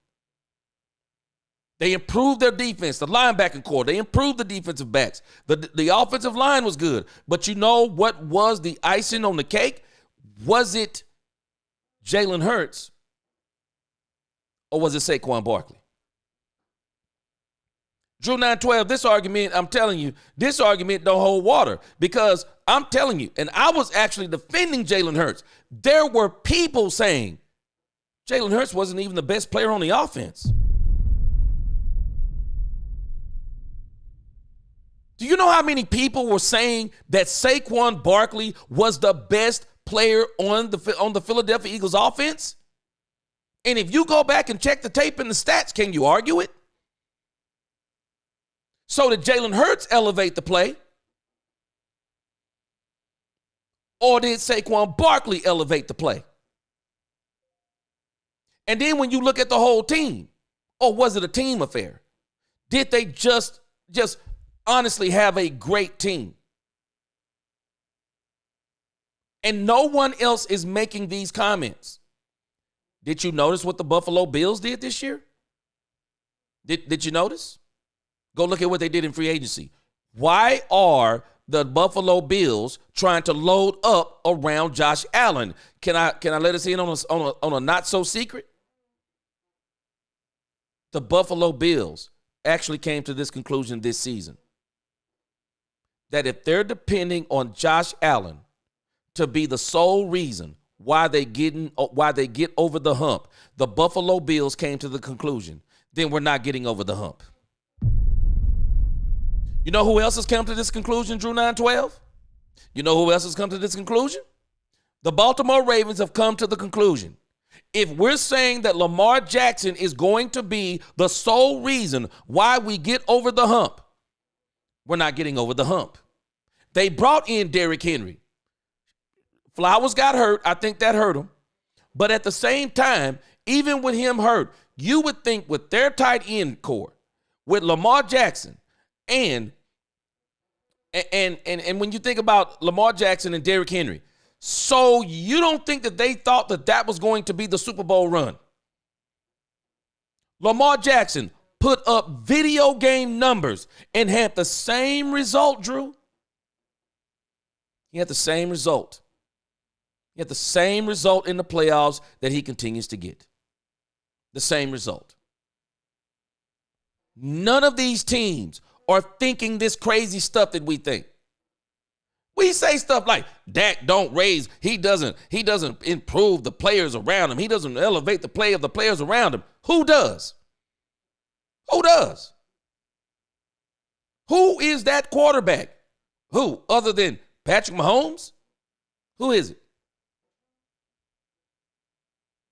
They improved their defense, the linebacking core. They improved the defensive backs. The offensive line was good. But you know what was the icing on the cake? Was it Jalen Hurts or was it Saquon Barkley? Drew 912, this argument, I'm telling you, this argument don't hold water because I'm telling you, and I was actually defending Jalen Hurts. There were people saying Jalen Hurts wasn't even the best player on the offense. Do you know how many people were saying that Saquon Barkley was the best player on the Philadelphia Eagles offense? And if you go back and check the tape and the stats, can you argue it? So did Jalen Hurts elevate the play? Or did Saquon Barkley elevate the play? And then when you look at the whole team, or was it a team affair? Did they just honestly have a great team? And no one else is making these comments. Did you notice what the Buffalo Bills did this year? Did you notice? Go look at what they did in free agency. Why are the Buffalo Bills trying to load up around Josh Allen? Can I let us in on a not so secret? The Buffalo Bills actually came to this conclusion this season. That if they're depending on Josh Allen to be the sole reason why they get over the hump, the Buffalo Bills came to the conclusion, then we're not getting over the hump. You know who else has come to this conclusion, Drew 912? You know who else has come to this conclusion? The Baltimore Ravens have come to the conclusion. If we're saying that Lamar Jackson is going to be the sole reason why we get over the hump, we're not getting over the hump. They brought in Derrick Henry. Flowers got hurt. I think that hurt him. But at the same time, even with him hurt, you would think with their tight end core, with Lamar Jackson, and when you think about Lamar Jackson and Derrick Henry, so you don't think that they thought that was going to be the Super Bowl run? Lamar Jackson, put up video game numbers and had the same result, Drew. He had the same result. He had the same result in the playoffs that he continues to get. The same result. None of these teams are thinking this crazy stuff that we think. We say stuff like Dak don't raise, he doesn't improve the players around him. He doesn't elevate the play of the players around him. Who does? Who does? Who is that quarterback? Who other than Patrick Mahomes? Who is it?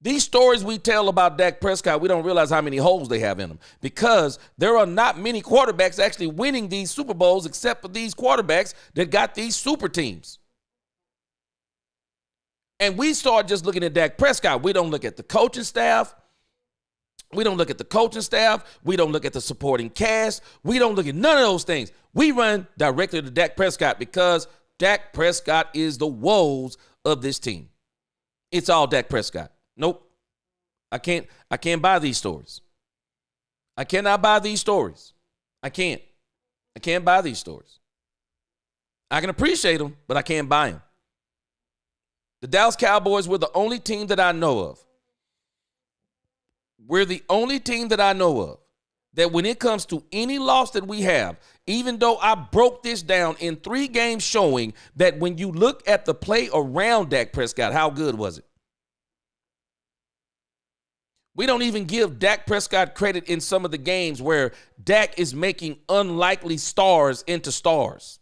These stories we tell about Dak Prescott, we don't realize how many holes they have in them because there are not many quarterbacks actually winning these Super Bowls except for these quarterbacks that got these super teams. And we start just looking at Dak Prescott. We don't look at the coaching staff. We don't look at the coaching staff. We don't look at the supporting cast. We don't look at none of those things. We run directly to Dak Prescott because Dak Prescott is the woes of this team. It's all Dak Prescott. Nope. I can't buy these stories. I cannot buy these stories. I can't buy these stories. I can appreciate them, but I can't buy them. The Dallas Cowboys were the only team that I know of. We're the only team that I know of that when it comes to any loss that we have, even though I broke this down in 3 games showing that when you look at the play around Dak Prescott, how good was it? We don't even give Dak Prescott credit in some of the games where Dak is making unlikely stars into stars.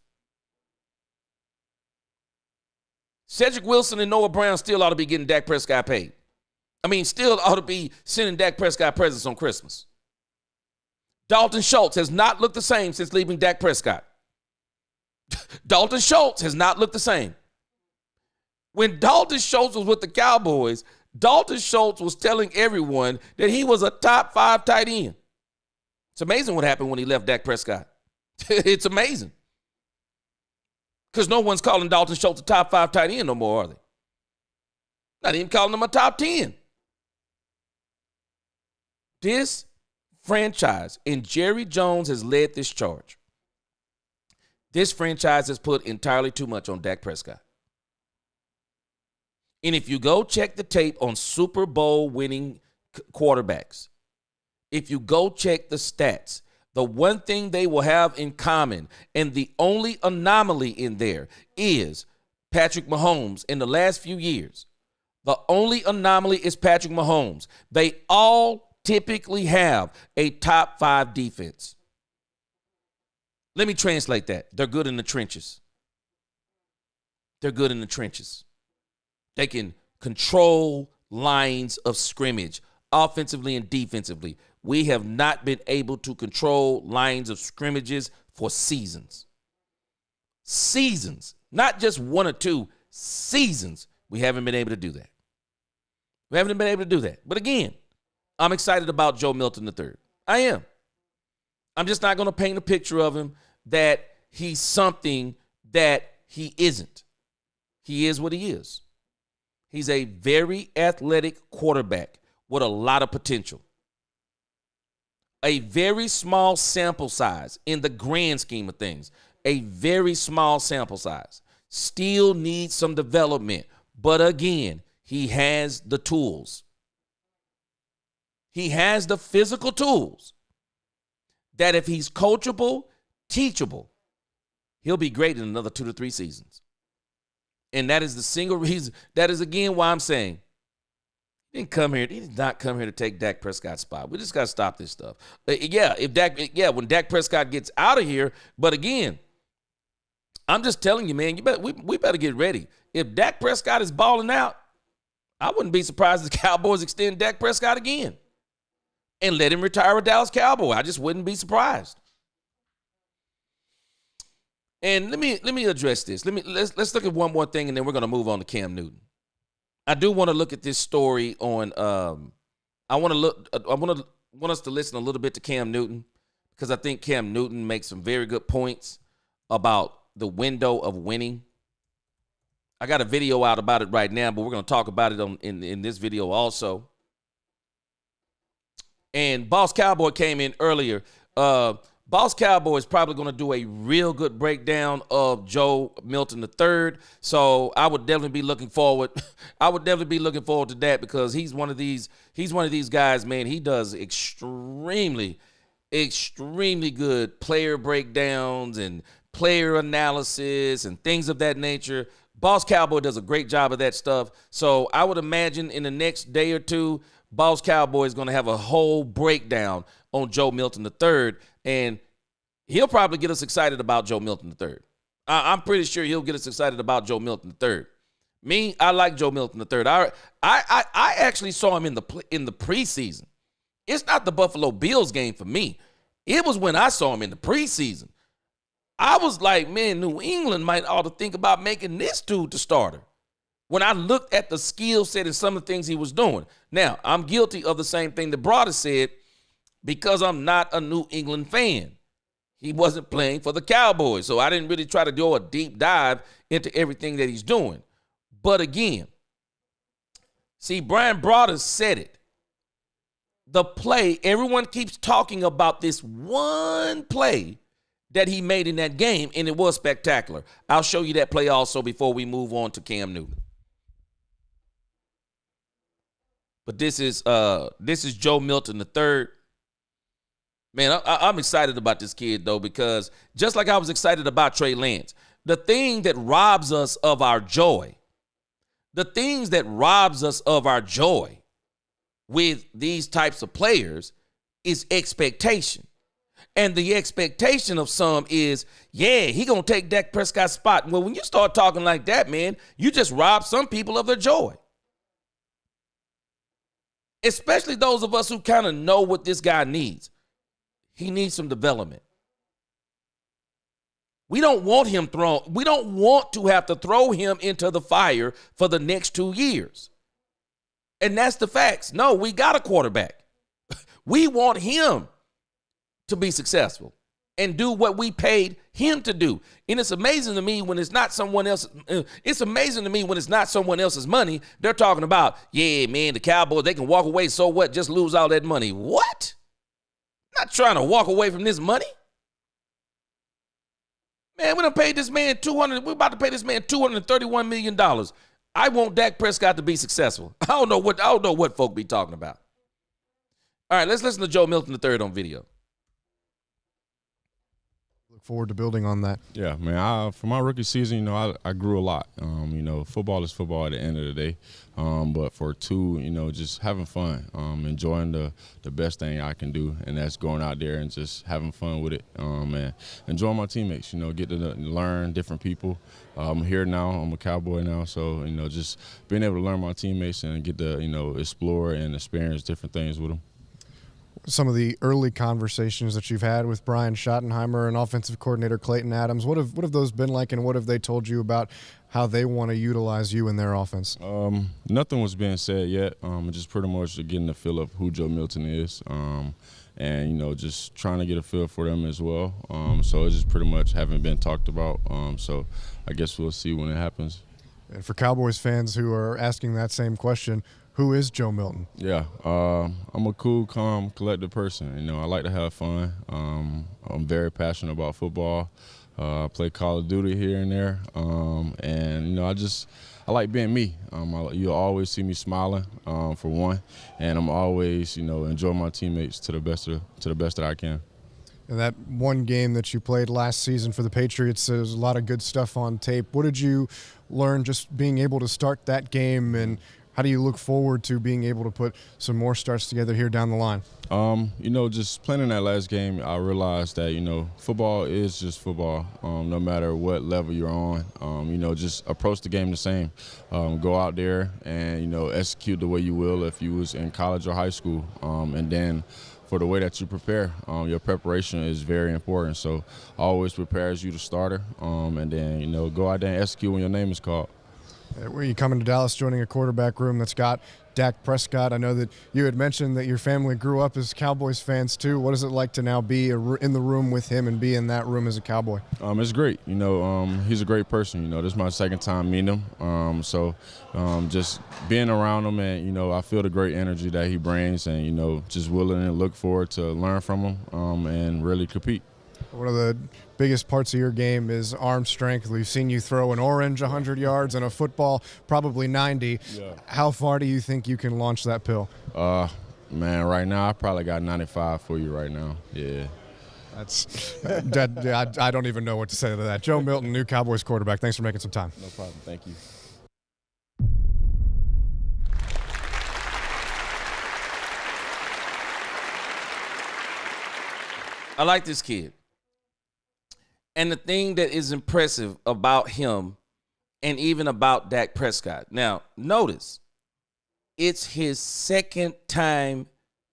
Cedric Wilson and Noah Brown still ought to be getting Dak Prescott paid. Still ought to be sending Dak Prescott presents on Christmas. Dalton Schultz has not looked the same since leaving Dak Prescott. Dalton Schultz has not looked the same. When Dalton Schultz was with the Cowboys, Dalton Schultz was telling everyone that he was a top 5 tight end. It's amazing what happened when he left Dak Prescott. It's amazing. Because no one's calling Dalton Schultz a top 5 tight end no more, are they? Not even calling him a top 10. This franchise, and Jerry Jones has led this charge. This franchise has put entirely too much on Dak Prescott. And if you go check the tape on Super Bowl winning quarterbacks, if you go check the stats, the one thing they will have in common, and the only anomaly in there is Patrick Mahomes in the last few years. The only anomaly is Patrick Mahomes. They all typically have a top 5 defense. Let me translate that. They're good in the trenches. They're good in the trenches. They can control lines of scrimmage, offensively and defensively. We have not been able to control lines of scrimmages for seasons. Seasons, not just 1 or 2 seasons. We haven't been able to do that. We haven't been able to do that. But again, I'm excited about Joe Milton III. I am. I'm just not going to paint a picture of him that he's something that he isn't. He is what he is. He's a very athletic quarterback with a lot of potential. A very small sample size in the grand scheme of things. A very small sample size. Still needs some development. But again, he has the tools. He has the physical tools that if he's coachable, teachable, he'll be great in another 2 to 3 seasons. And that is the single reason. That is, again, why I'm saying he did not come here to take Dak Prescott's spot. We just got to stop this stuff. When Dak Prescott gets out of here. But again, I'm just telling you, man, we better get ready. If Dak Prescott is balling out, I wouldn't be surprised if the Cowboys extend Dak Prescott again and let him retire a Dallas Cowboy. I just wouldn't be surprised. And let me address this. Let's look at one more thing, and then we're going to move on to Cam Newton. I do want to look at this story on. I want us to listen a little bit to Cam Newton because I think Cam Newton makes some very good points about the window of winning. I got a video out about it right now, but we're going to talk about it in this video also. And Boss Cowboy came in earlier. Boss Cowboy is probably going to do a real good breakdown of Joe Milton III. So I would definitely be looking forward. I would definitely be looking forward to that because he's one of these guys, man. He does extremely good player breakdowns and player analysis and things of that nature. Boss Cowboy does a great job of that stuff. So I would imagine in the next day or two, Boss Cowboy is going to have a whole breakdown on Joe Milton III, and he'll probably get us excited about Joe Milton III. I'm pretty sure he'll get us excited about Joe Milton III. Me, I like Joe Milton III. I actually saw him in the preseason. It's not the Buffalo Bills game for me. It was when I saw him in the preseason. I was like, man, New England might ought to think about making this dude the starter. When I looked at the skill set and some of the things he was doing. Now, I'm guilty of the same thing that Broader said because I'm not a New England fan. He wasn't playing for the Cowboys, so I didn't really try to do a deep dive into everything that he's doing. But again, see, Brian Broader said it. The play, everyone keeps talking about this one play that he made in that game, and it was spectacular. I'll show you that play also before we move on to Cam Newton. But this is Joe Milton III. Man, I'm excited about this kid, though, because just like I was excited about Trey Lance, the thing that robs us of our joy, with these types of players is expectation. And the expectation of some is, yeah, he going to take Dak Prescott's spot. Well, when you start talking like that, man, you just rob some people of their joy. Especially those of us who kind of know what this guy needs. He needs some development. We don't want him thrown. We don't want to have to throw him into the fire for the next 2 years. And that's the facts. No, we got a quarterback. We want him to be successful and do what we paid him to do. And it's amazing to me when it's not someone else. It's amazing to me when it's not someone else's money. They're talking about, yeah, man, the Cowboys, they can walk away. So what? Just lose all that money. What? Not trying to walk away from this money. Man, we done paid this man we're about to pay this man $231 million. I want Dak Prescott to be successful. I don't know what folk be talking about. All right, let's listen to Joe Milton III on video. Look forward to building on that. Yeah, man. For my rookie season, I grew a lot. Football is football at the end of the day. But for two, just having fun, enjoying the best thing I can do, and that's going out there and just having fun with it, and enjoying my teammates. Get to learn different people. I'm here now. I'm a Cowboy now, so just being able to learn my teammates and get to explore and experience different things with them. Some of the early conversations that you've had with Brian Schottenheimer and offensive coordinator Clayton Adams, what have those been like, and what have they told you about how they want to utilize you in their offense? Nothing was being said yet. Just pretty much getting the feel of who Joe Milton is, and just trying to get a feel for them as well. So it just pretty much haven't been talked about. So I guess we'll see when it happens. And for Cowboys fans who are asking that same question, who is Joe Milton? Yeah, I'm a cool, calm, collected person. I like to have fun. I'm very passionate about football. I play Call of Duty here and there, and I like being me. You'll always see me smiling, for one, and I'm always enjoying my teammates to the best that I can. And that one game that you played last season for the Patriots, there's a lot of good stuff on tape. What did you learn just being able to start that game, and how do you look forward to being able to put some more starts together here down the line? Just playing in that last game, I realized that, football is just football, no matter what level you're on. Just approach the game the same. Go out there and, execute the way you will if you was in college or high school. And then for the way that you prepare, your preparation is very important. So always prepare as you the starter, and then, go out there and execute when your name is called. Were you coming to Dallas, joining a quarterback room that's got Dak Prescott. I know that you had mentioned that your family grew up as Cowboys fans too. What is it like to now be in the room with him and be in that room as a Cowboy? It's great. He's a great person. This is my second time meeting him. So just being around him, and I feel the great energy that he brings, and just willing to look forward to learn from him and really compete. One of the biggest parts of your game is arm strength. We've seen you throw an orange 100 yards and a football probably 90. Yeah. How far do you think you can launch that pill? Man, right now I probably got 95 for you right now. Yeah. I don't even know what to say to that. Joe Milton, new Cowboys quarterback. Thanks for making some time. No problem. Thank you. I like this kid. And the thing that is impressive about him and even about Dak Prescott. Now, notice, it's his second time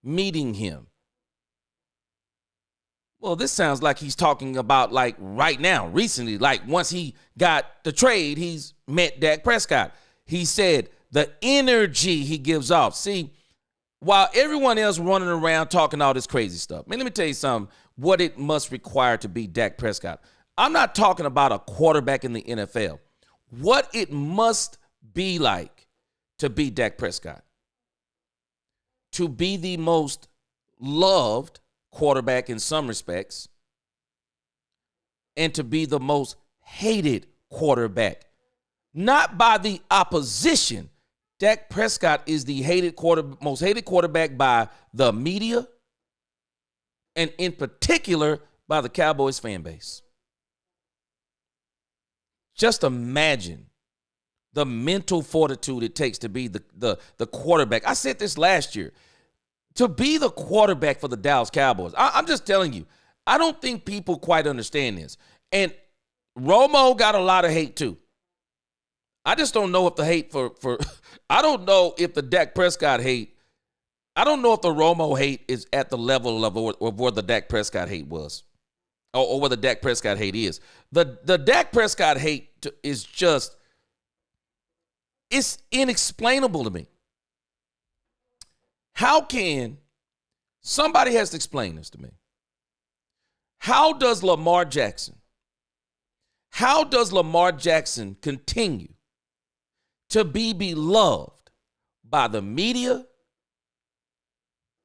meeting him. Well, this sounds like he's talking about like right now, recently, like once he got the trade, he's met Dak Prescott. He said the energy he gives off. See, while everyone else running around talking all this crazy stuff, man, let me tell you something, what it must require to be Dak Prescott. I'm not talking about a quarterback in the NFL. What it must be like to be Dak Prescott. To be the most loved quarterback in some respects, and to be the most hated quarterback. Not by the opposition. Dak Prescott is the most hated quarterback by the media, and in particular by the Cowboys fan base. Just imagine the mental fortitude it takes to be the quarterback. I said this last year. To be the quarterback for the Dallas Cowboys. I'm just telling you, I don't think people quite understand this. And Romo got a lot of hate too. I just don't know if the hate for I don't know if the Dak Prescott hate, I don't know if the Romo hate is at the level of where the Dak Prescott hate was. Or where the Dak Prescott hate is. The Dak Prescott hate is just, it's inexplainable to me. How can, somebody has to explain this to me. How does Lamar Jackson continue to be beloved by the media,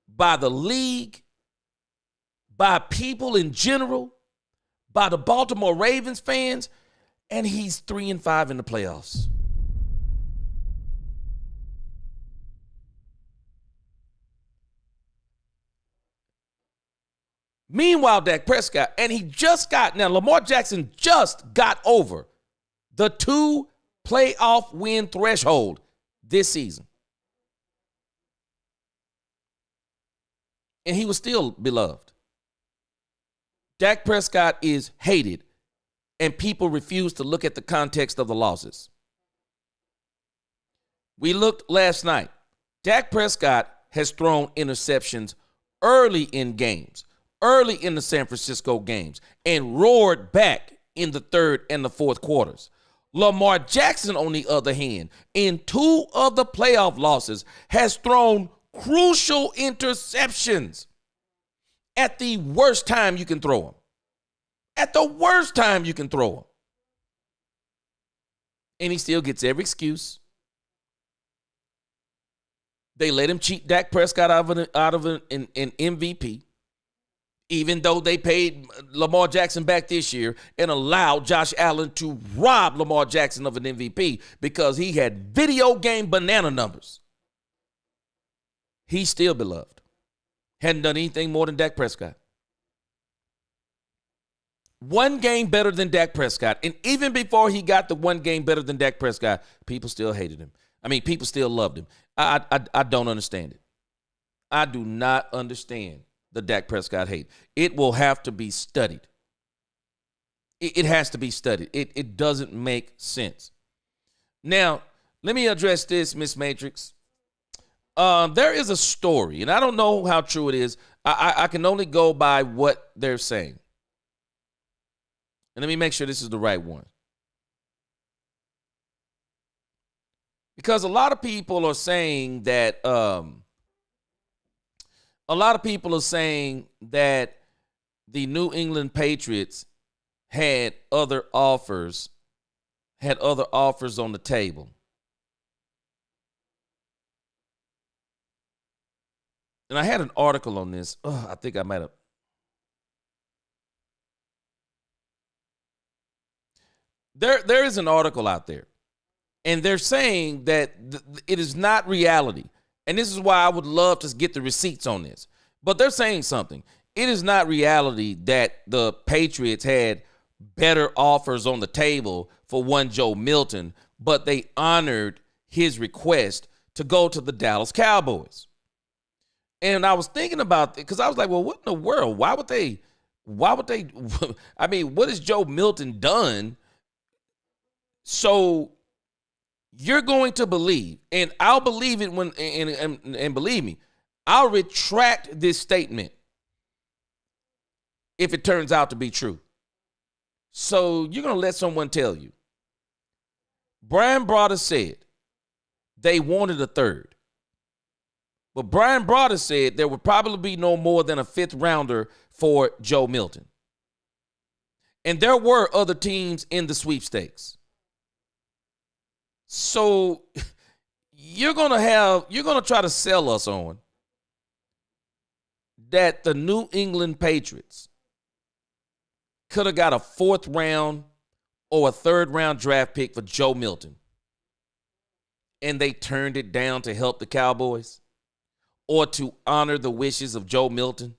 by the league, by people in general, by the Baltimore Ravens fans, and he's 3-5 in the playoffs? Meanwhile, Dak Prescott, and Lamar Jackson just got over the 2 playoff win threshold this season. And he was still beloved. Dak Prescott is hated, and people refuse to look at the context of the losses. We looked last night. Dak Prescott has thrown interceptions early in games, early in the San Francisco games, and roared back in the third and the fourth quarters. Lamar Jackson, on the other hand, in 2 of the playoff losses, has thrown crucial interceptions at the worst time you can throw them. At the worst time you can throw them. And he still gets every excuse. They let him cheat Dak Prescott out of an MVP, even though they paid Lamar Jackson back this year and allowed Josh Allen to rob Lamar Jackson of an MVP because he had video game banana numbers. He's still beloved. Hadn't done anything more than Dak Prescott. 1 game better than Dak Prescott. And even before he got the 1 game better than Dak Prescott, people still hated him. I mean, people still loved him. I don't understand it. I do not understand the Dak Prescott hate. It will have to be studied. It has to be studied. It doesn't make sense. Now, let me address this, Miss Matrix. There is a story, and I don't know how true it is. I can only go by what they're saying. And let me make sure this is the right one. Because a lot of people are saying that the New England Patriots had other offers on the table. And I had an article on this. I think I might have. There is an article out there, and they're saying that it is not reality. And this is why I would love to get the receipts on this. But they're saying something. It is not reality that the Patriots had better offers on the table for one Joe Milton, but they honored his request to go to the Dallas Cowboys. And I was thinking about it because I was like, well, what in the world? Why would they, I mean, what has Joe Milton done? So you're going to believe, and I'll believe it when, and believe me, I'll retract this statement if it turns out to be true. So you're going to let someone tell you. Brian Broaddus said they wanted a third. But Brian Broaddus said there would probably be no more than a fifth rounder for Joe Milton. And there were other teams in the sweepstakes. So you're going to try to sell us on that the New England Patriots could have got a fourth round or a third round draft pick for Joe Milton. And they turned it down to help the Cowboys or to honor the wishes of Joe Milton.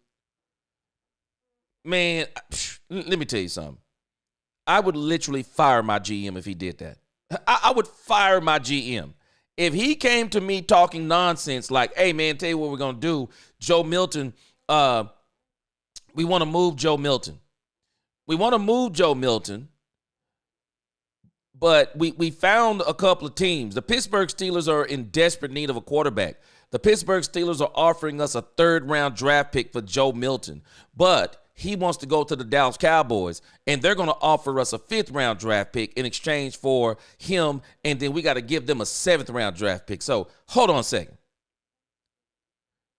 Man, let me tell you something. I would literally fire my GM if he did that. I would fire my GM. If he came to me talking nonsense like, hey, man, tell you what we're going to do. Joe Milton, we want to move Joe Milton. We want to move Joe Milton, but we found a couple of teams. The Pittsburgh Steelers are in desperate need of a quarterback. The Pittsburgh Steelers are offering us a third-round draft pick for Joe Milton, but he wants to go to the Dallas Cowboys, and they're going to offer us a fifth-round draft pick in exchange for him, and then we got to give them a seventh-round draft pick. So hold on a second.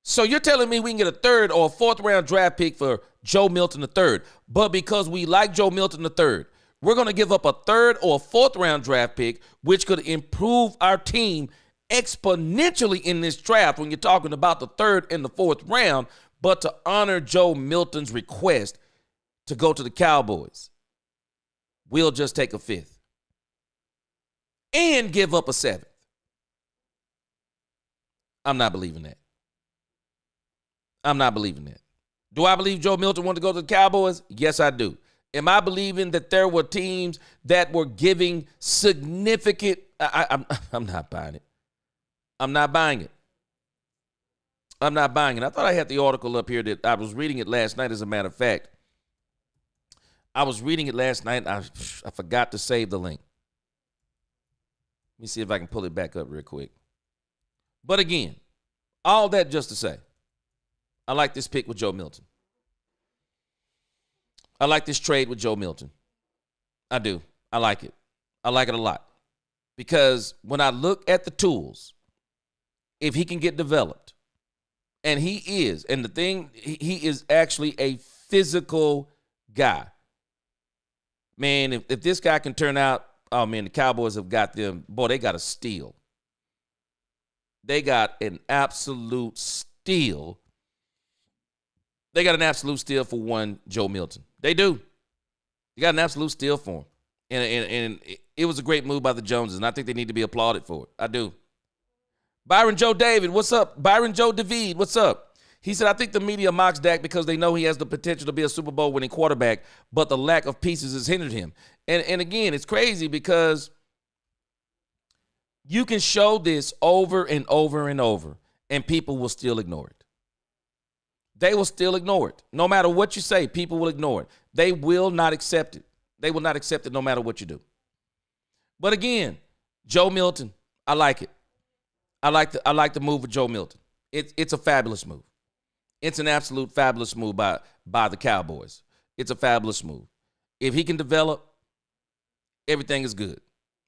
So you're telling me we can get a third or a fourth-round draft pick for Joe Milton III, but because we like Joe Milton III, we're going to give up a third or a fourth-round draft pick, which could improve our team exponentially in this draft when you're talking about the third and the fourth round, but to honor Joe Milton's request to go to the Cowboys, we'll just take a fifth and give up a seventh. I'm not believing that. I'm not believing that. Do I believe Joe Milton wanted to go to the Cowboys? Yes, I do. Am I believing that there were teams that were giving significant? I'm not buying it. I'm not buying it. I'm not buying it. I thought I had the article up here that I was reading it last night, as a matter of fact. I was reading it last night. I forgot to save the link. Let me see if I can pull it back up real quick. But again, all that just to say, I like this pick with Joe Milton. I like this trade with Joe Milton. I do. I like it. I like it a lot. Because when I look at the tools, if he can get developed, and he is, and the thing, he is actually a physical guy. Man, if this guy can turn out, oh man, the Cowboys have got them, boy, they got a steal. They got an absolute steal. They got an absolute steal for one Joe Milton. They do. You got an absolute steal for him. And it was a great move by the Joneses, and I think they need to be applauded for it. I do. Byron Joe David, what's up? Byron Joe David, what's up? He said, I think the media mocks Dak because they know he has the potential to be a Super Bowl winning quarterback, but the lack of pieces has hindered him. And again, it's crazy because you can show this over and over and over, and people will still ignore it. They will still ignore it. No matter what you say, people will ignore it. They will not accept it. They will not accept it no matter what you do. But again, Joe Milton, I like it. I like the move with Joe Milton. It's a fabulous move. It's an absolute fabulous move by the Cowboys. It's a fabulous move. If he can develop, everything is good.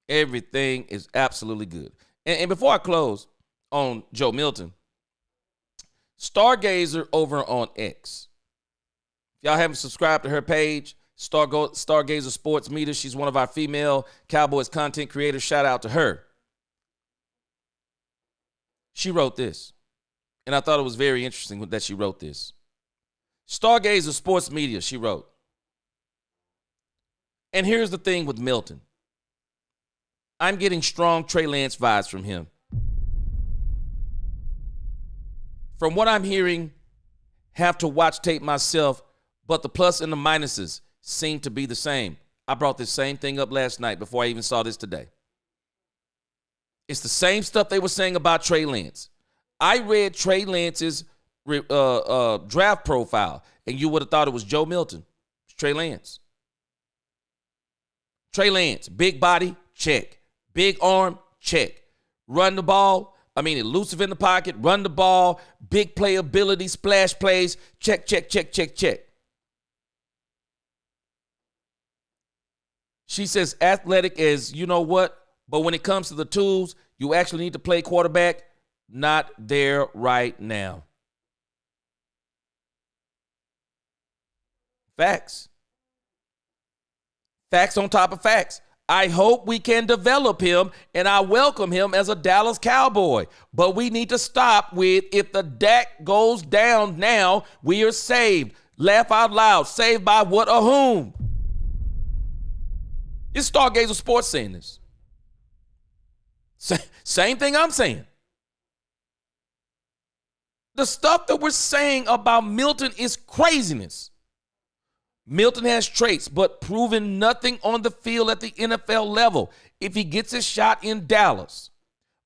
Everything is absolutely good. And before I close on Joe Milton, Stargazer over on X. If y'all haven't subscribed to her page, Stargazer Sports Media, she's one of our female Cowboys content creators. Shout out to her. She wrote this, and I thought it was very interesting that she wrote this. Stargazer Sports Media, she wrote. And here's the thing with Milton. I'm getting strong Trey Lance vibes from him. From what I'm hearing, have to watch tape myself, but the plus and the minuses seem to be the same. I brought this same thing up last night before I even saw this today. It's the same stuff they were saying about Trey Lance. I read Trey Lance's draft profile, and you would have thought it was Joe Milton. It's Trey Lance. Trey Lance, big body, check. Big arm, check. Run the ball, elusive in the pocket, run the ball, big playability, splash plays, check, check, check, check, check. She says athletic as you know what, but when it comes to the tools, you actually need to play quarterback, not there right now. Facts. Facts on top of facts. I hope we can develop him, and I welcome him as a Dallas Cowboy. But we need to stop with, if the Dak goes down now, we are saved. Laugh out loud. Saved by what or whom? It's Stargazer Sports saying this. Same thing I'm saying. The stuff that we're saying about Milton is craziness. Milton has traits, but proven nothing on the field at the NFL level. If he gets his shot in Dallas,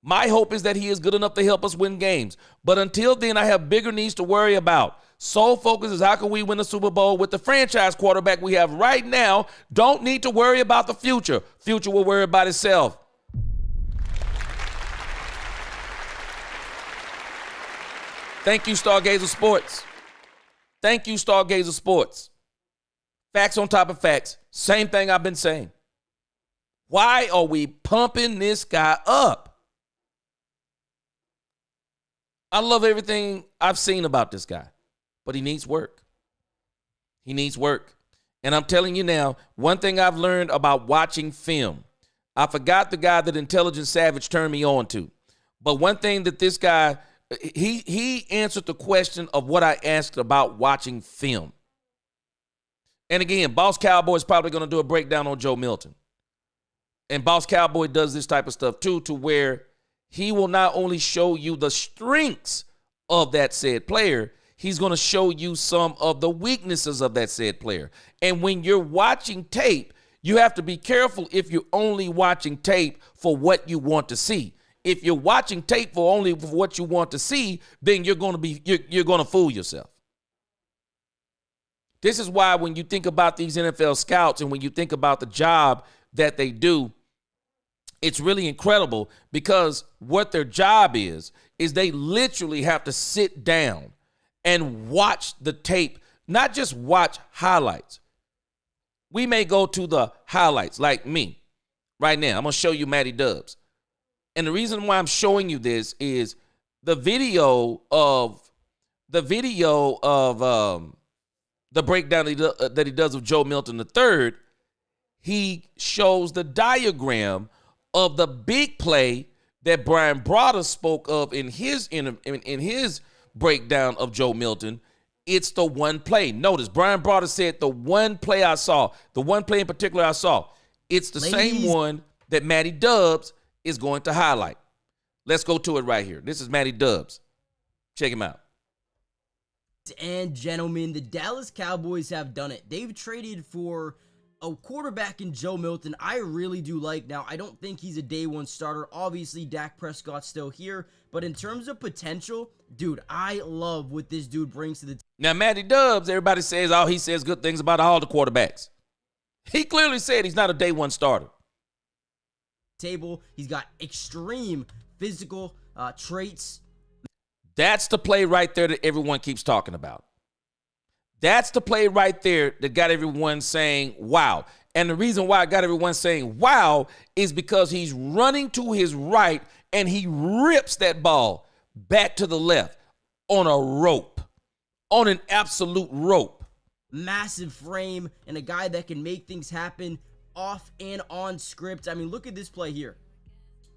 my hope is that he is good enough to help us win games. But until then, I have bigger needs to worry about. Sole focus is how can we win the Super Bowl with the franchise quarterback we have right now. Don't need to worry about the future. Future will worry about itself. Thank you, Stargazer Sports. Thank you, Stargazer Sports. Facts on top of facts. Same thing I've been saying. Why are we pumping this guy up? I love everything I've seen about this guy, but he needs work. He needs work. And I'm telling you now, one thing I've learned about watching film, I forgot the guy that Intelligent Savage turned me on to. But one thing that this guy, he answered the question of what I asked about watching film. And again, Boss Cowboy is probably going to do a breakdown on Joe Milton. And Boss Cowboy does this type of stuff too, to where he will not only show you the strengths of that said player, he's going to show you some of the weaknesses of that said player. And when you're watching tape, you have to be careful if you're only watching tape for what you want to see. If you're watching tape for only for what you want to see, then you're going to fool yourself. This is why when you think about these NFL scouts and when you think about the job that they do, it's really incredible, because what their job is they literally have to sit down and watch the tape, not just watch highlights. We may go to the highlights like me right now. I'm going to show you Matty Dubs. And the reason why I'm showing you this is the video of the breakdown that he does of Joe Milton III. He shows the diagram of the big play that Brian Broaddus spoke of in his breakdown of Joe Milton. It's the one play. Notice Brian Broaddus said the one play I saw, the one play in particular I saw, it's the same one that Matty Dubs is going to highlight. Let's go to it right here. This is Matty Dubs. Check him out. And gentlemen, the Dallas Cowboys have done it. They've traded for a quarterback in Joe Milton I really do like. Now, I don't think he's a day one starter. Obviously, Dak Prescott's still here. But in terms of potential, dude, I love what this dude brings to the team. Now, Matty Dubs, everybody says, he says good things about all the quarterbacks. He clearly said he's not a day one starter. Table. He's got extreme physical traits. That's the play right there that everyone keeps talking about. That's the play right there that got everyone saying, wow. And the reason why I got everyone saying wow is because he's running to his right and he rips that ball back to the left on a rope, on an absolute rope. Massive frame and a guy that can make things happen off and on script. I mean, look at this play here.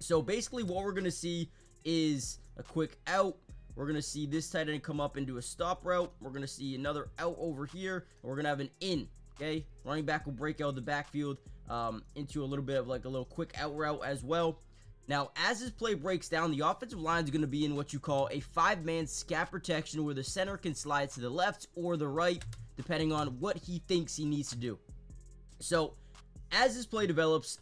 So basically what we're going to see is a quick out. We're going to see this tight end come up into a stop route. We're going to see another out over here. And we're going to have an in. Okay, running back will break out the backfield into a little bit of like a little quick out route as well. Now, as this play breaks down, the offensive line is going to be in what you call a 5-man scat protection where the center can slide to the left or the right, depending on what he thinks he needs to do. So, as this play develops,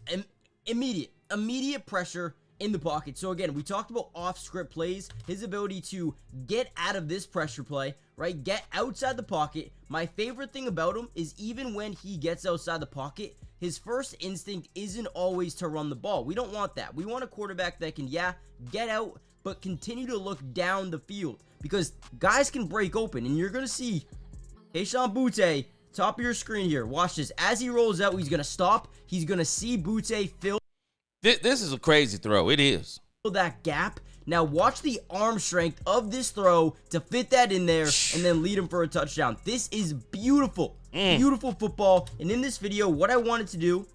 immediate pressure in the pocket. So again, we talked about off-script plays, his ability to get out of this pressure play, right? Get outside the pocket. My favorite thing about him is even when he gets outside the pocket, his first instinct isn't always to run the ball. We don't want that. We want a quarterback that can, get out, but continue to look down the field because guys can break open, and you're going to see Kayshon Boutte, top of your screen here. Watch this. As he rolls out, he's going to stop. He's going to see Boutte fill. This is a crazy throw. It is. That gap. Now watch the arm strength of this throw to fit that in there and then lead him for a touchdown. This is beautiful. Beautiful football. And in this video, what I wanted to do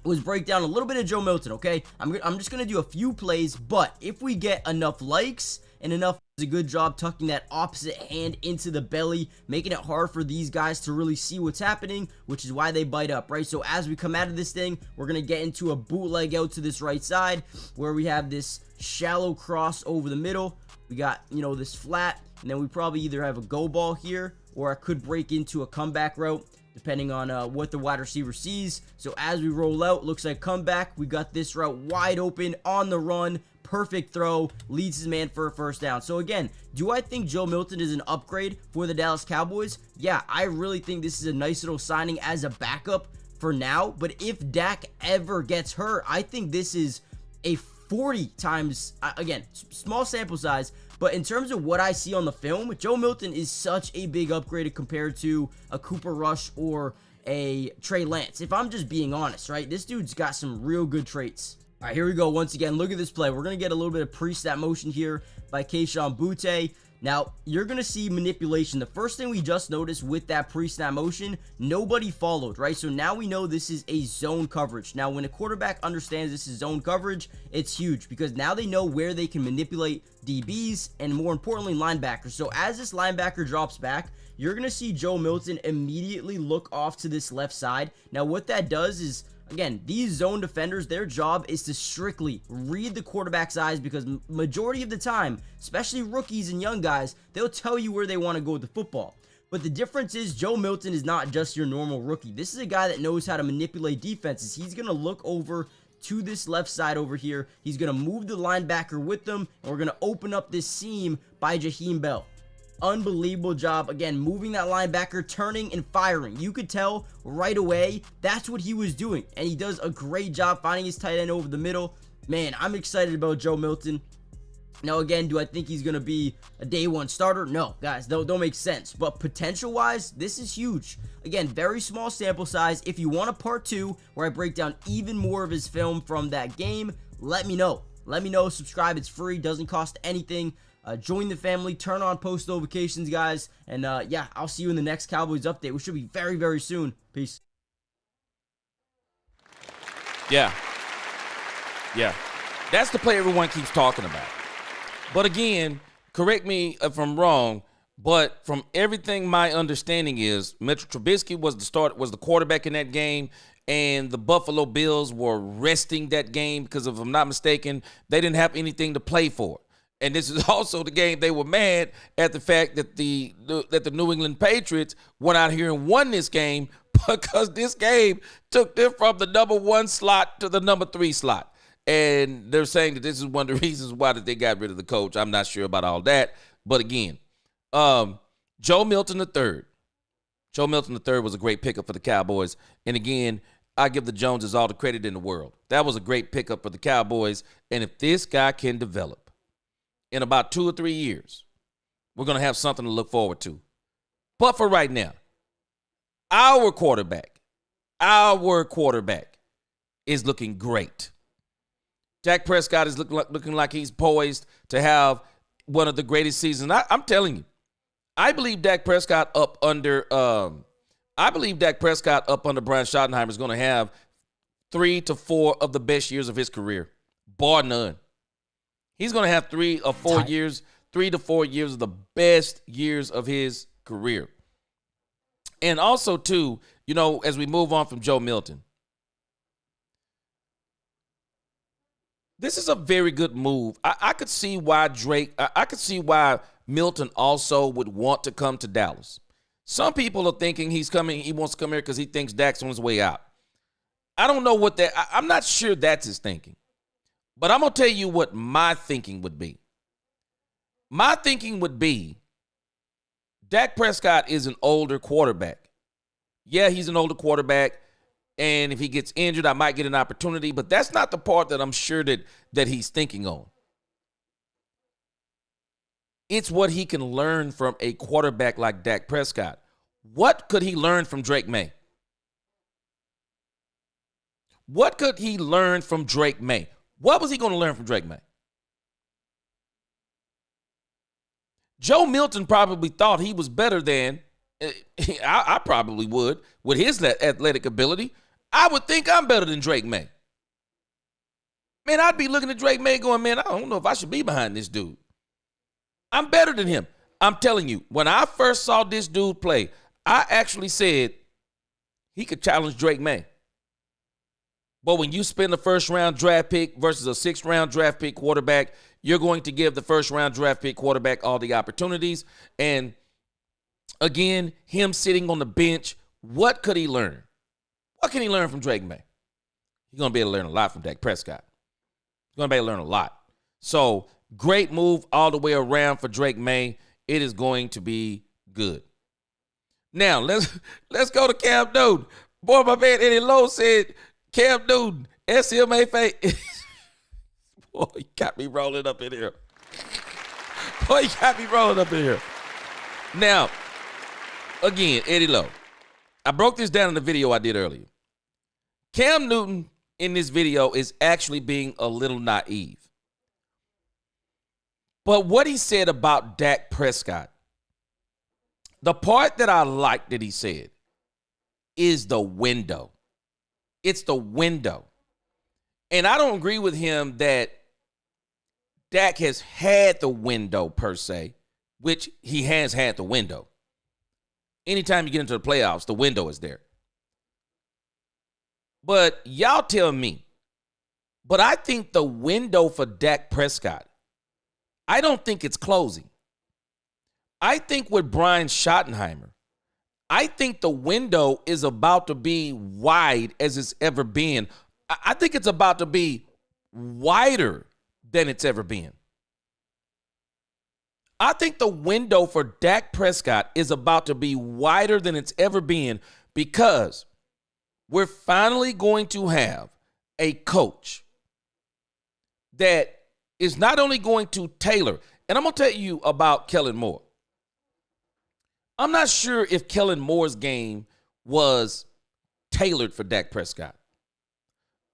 was break down a little bit of Joe Milton, okay? I'm just going to do a few plays, but if we get enough likes and enough, does a good job tucking that opposite hand into the belly, making it hard for these guys to really see what's happening, which is why they bite up, right? So as we come out of this thing, we're going to get into a bootleg out to this right side where we have this shallow cross over the middle. We got, this flat, and then we probably either have a go ball here or I could break into a comeback route depending on what the wide receiver sees. So as we roll out, looks like comeback. We got this route wide open on the run. Perfect throw, leads his man for a first down. So again, do I think Joe Milton is an upgrade for the Dallas Cowboys? Yeah, I really think this is a nice little signing as a backup for now. But if Dak ever gets hurt, I think this is a 40 times, again, small sample size, but in terms of what I see on the film, Joe Milton is such a big upgrade compared to a Cooper Rush or a Trey Lance. If I'm just being honest, right? This dude's got some real good traits. All right, here we go. Once again, look at this play. We're going to get a little bit of pre-snap motion here by Kayshon Boutte. Now, you're going to see manipulation. The first thing we just noticed with that pre-snap motion, nobody followed, right? So now we know this is a zone coverage. Now, when a quarterback understands this is zone coverage, it's huge because now they know where they can manipulate DBs and, more importantly, linebackers. So as this linebacker drops back, you're going to see Joe Milton immediately look off to this left side. Now, what that does is, again, these zone defenders, their job is to strictly read the quarterback's eyes because majority of the time, especially rookies and young guys, they'll tell you where they want to go with the football. But the difference is Joe Milton is not just your normal rookie. This is a guy that knows how to manipulate defenses. He's going to look over to this left side over here. He's going to move the linebacker with them, and we're going to open up this seam by Jaheim Bell. Unbelievable job. Again, moving that linebacker, turning and firing. You could tell right away that's what he was doing. And he does a great job finding his tight end over the middle. Man, I'm excited about Joe Milton. Now, again, do I think he's going to be a day one starter? No, guys, don't make sense. But potential-wise, this is huge. Again, very small sample size. If you want a part 2 where I break down even more of his film from that game, let me know. Let me know. Subscribe. It's free. Doesn't cost anything. Join the family, turn on post notifications, guys, and yeah, I'll see you in the next Cowboys update, which should be very, very soon. Peace. Yeah, that's the play everyone keeps talking about. But again, correct me if I'm wrong, but from everything my understanding is, Mitchell Trubisky was the quarterback in that game, and the Buffalo Bills were resting that game because, if I'm not mistaken, they didn't have anything to play for. And this is also the game they were mad at the fact that the New England Patriots went out here and won this game because this game took them from the number 1 slot to the number 3 slot. And they're saying that this is one of the reasons why that they got rid of the coach. I'm not sure about all that. But again, Joe Milton III. Joe Milton III was a great pickup for the Cowboys. And again, I give the Joneses all the credit in the world. That was a great pickup for the Cowboys. And if this guy can develop, in about 2 or 3 years, we're going to have something to look forward to. But for right now, our quarterback, our quarterback is looking great. Dak Prescott is looking like he's poised to have one of the greatest seasons. I'm telling you, I believe Dak Prescott up under Brian Schottenheimer is going to have 3 to 4 of the best years of his career, bar none. He's going to have 3 to 4 years of the best years of his career. And also, too, as we move on from Joe Milton, this is a very good move. I could see why Milton also would want to come to Dallas. Some people are thinking he wants to come here because he thinks Dak's on his way out. I don't know I'm not sure that's his thinking. But I'm going to tell you what my thinking would be. My thinking would be Dak Prescott is an older quarterback. Yeah, he's an older quarterback. And if he gets injured, I might get an opportunity. But that's not the part that I'm sure that he's thinking on. It's what he can learn from a quarterback like Dak Prescott. What could he learn from Drake May? What could he learn from Drake May? What was he going to learn from Drake May? Joe Milton probably thought he was better than, I probably would, with his athletic ability. I would think I'm better than Drake May. Man, I'd be looking at Drake May going, man, I don't know if I should be behind this dude. I'm better than him. I'm telling you, when I first saw this dude play, I actually said he could challenge Drake May. But when you spend a first-round draft pick versus a sixth-round draft pick quarterback, you're going to give the first-round draft pick quarterback all the opportunities. And, again, him sitting on the bench, what could he learn? What can he learn from Drake May? He's going to be able to learn a lot from Dak Prescott. He's going to be able to learn a lot. So, great move all the way around for Drake May. It is going to be good. Now, let's go to Cam Newton. Boy, my man Eddie Lowe said, Cam Newton, SMA face. Boy, you got me rolling up in here. Boy, you got me rolling up in here. Now, again, Eddie Lowe. I broke this down in the video I did earlier. Cam Newton in this video is actually being a little naive. But what he said about Dak Prescott, the part that I like that he said is the window. It's the window. And I don't agree with him that Dak has had the window per se, which he has had the window. Anytime you get into the playoffs, the window is there. But y'all tell me. But I think the window for Dak Prescott, I don't think it's closing. I think with Brian Schottenheimer, I think the window is about to be wide as it's ever been. I think it's about to be wider than it's ever been. I think the window for Dak Prescott is about to be wider than it's ever been because we're finally going to have a coach that is not only going to tailor, and I'm going to tell you about Kellen Moore. I'm not sure if Kellen Moore's game was tailored for Dak Prescott.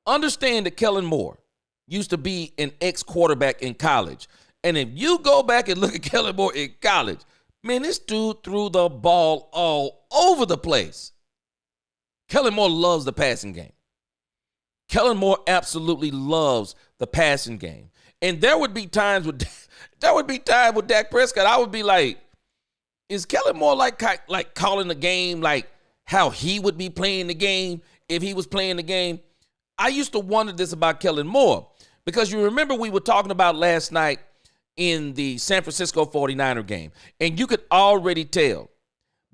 Understand that Kellen Moore used to be an ex-quarterback in college. And if you go back and look at Kellen Moore in college, man, this dude threw the ball all over the place. Kellen Moore loves the passing game. Kellen Moore absolutely loves the passing game. And there would be times with Dak Prescott, I would be like, is Kellen Moore like calling the game like how he would be playing the game if he was playing the game? I used to wonder this about Kellen Moore because you remember we were talking about last night in the San Francisco 49er game, and you could already tell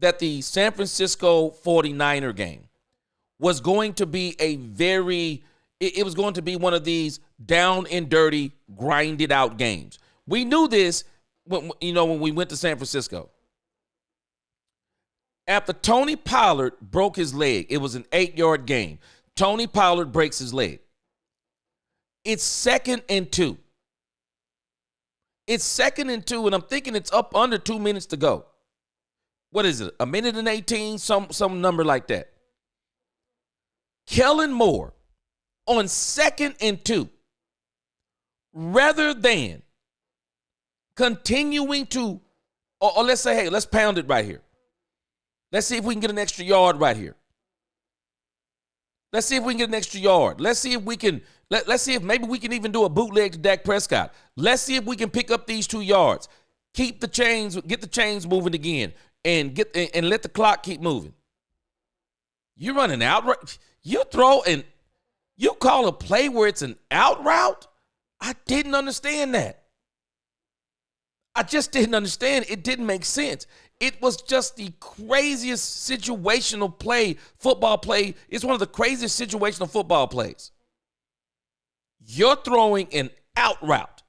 that the San Francisco 49er game was going to be it was going to be one of these down and dirty, grinded out games. We knew this when we went to San Francisco. After Tony Pollard broke his leg, it was an 8-yard game. Tony Pollard breaks his leg. It's 2nd and 2. It's 2nd and 2, and I'm thinking it's up under 2 minutes to go. What is it? 1 minute and 18? Some number like that. Kellen Moore on 2nd and 2, rather than continuing to, or let's say, hey, let's pound it right here. Let's see if we can get an extra yard right here. Let's see if we can get an extra yard. Let's see if we can, let's see if maybe we can even do a bootleg to Dak Prescott. Let's see if we can pick up these 2 yards. Keep the chains, get the chains moving again, and let the clock keep moving. You're running out. You throw and you call a play where it's an out route? I didn't understand that. I just didn't understand. It didn't make sense. It was just the craziest situational play, football play. It's one of the craziest situational football plays. You're throwing an out route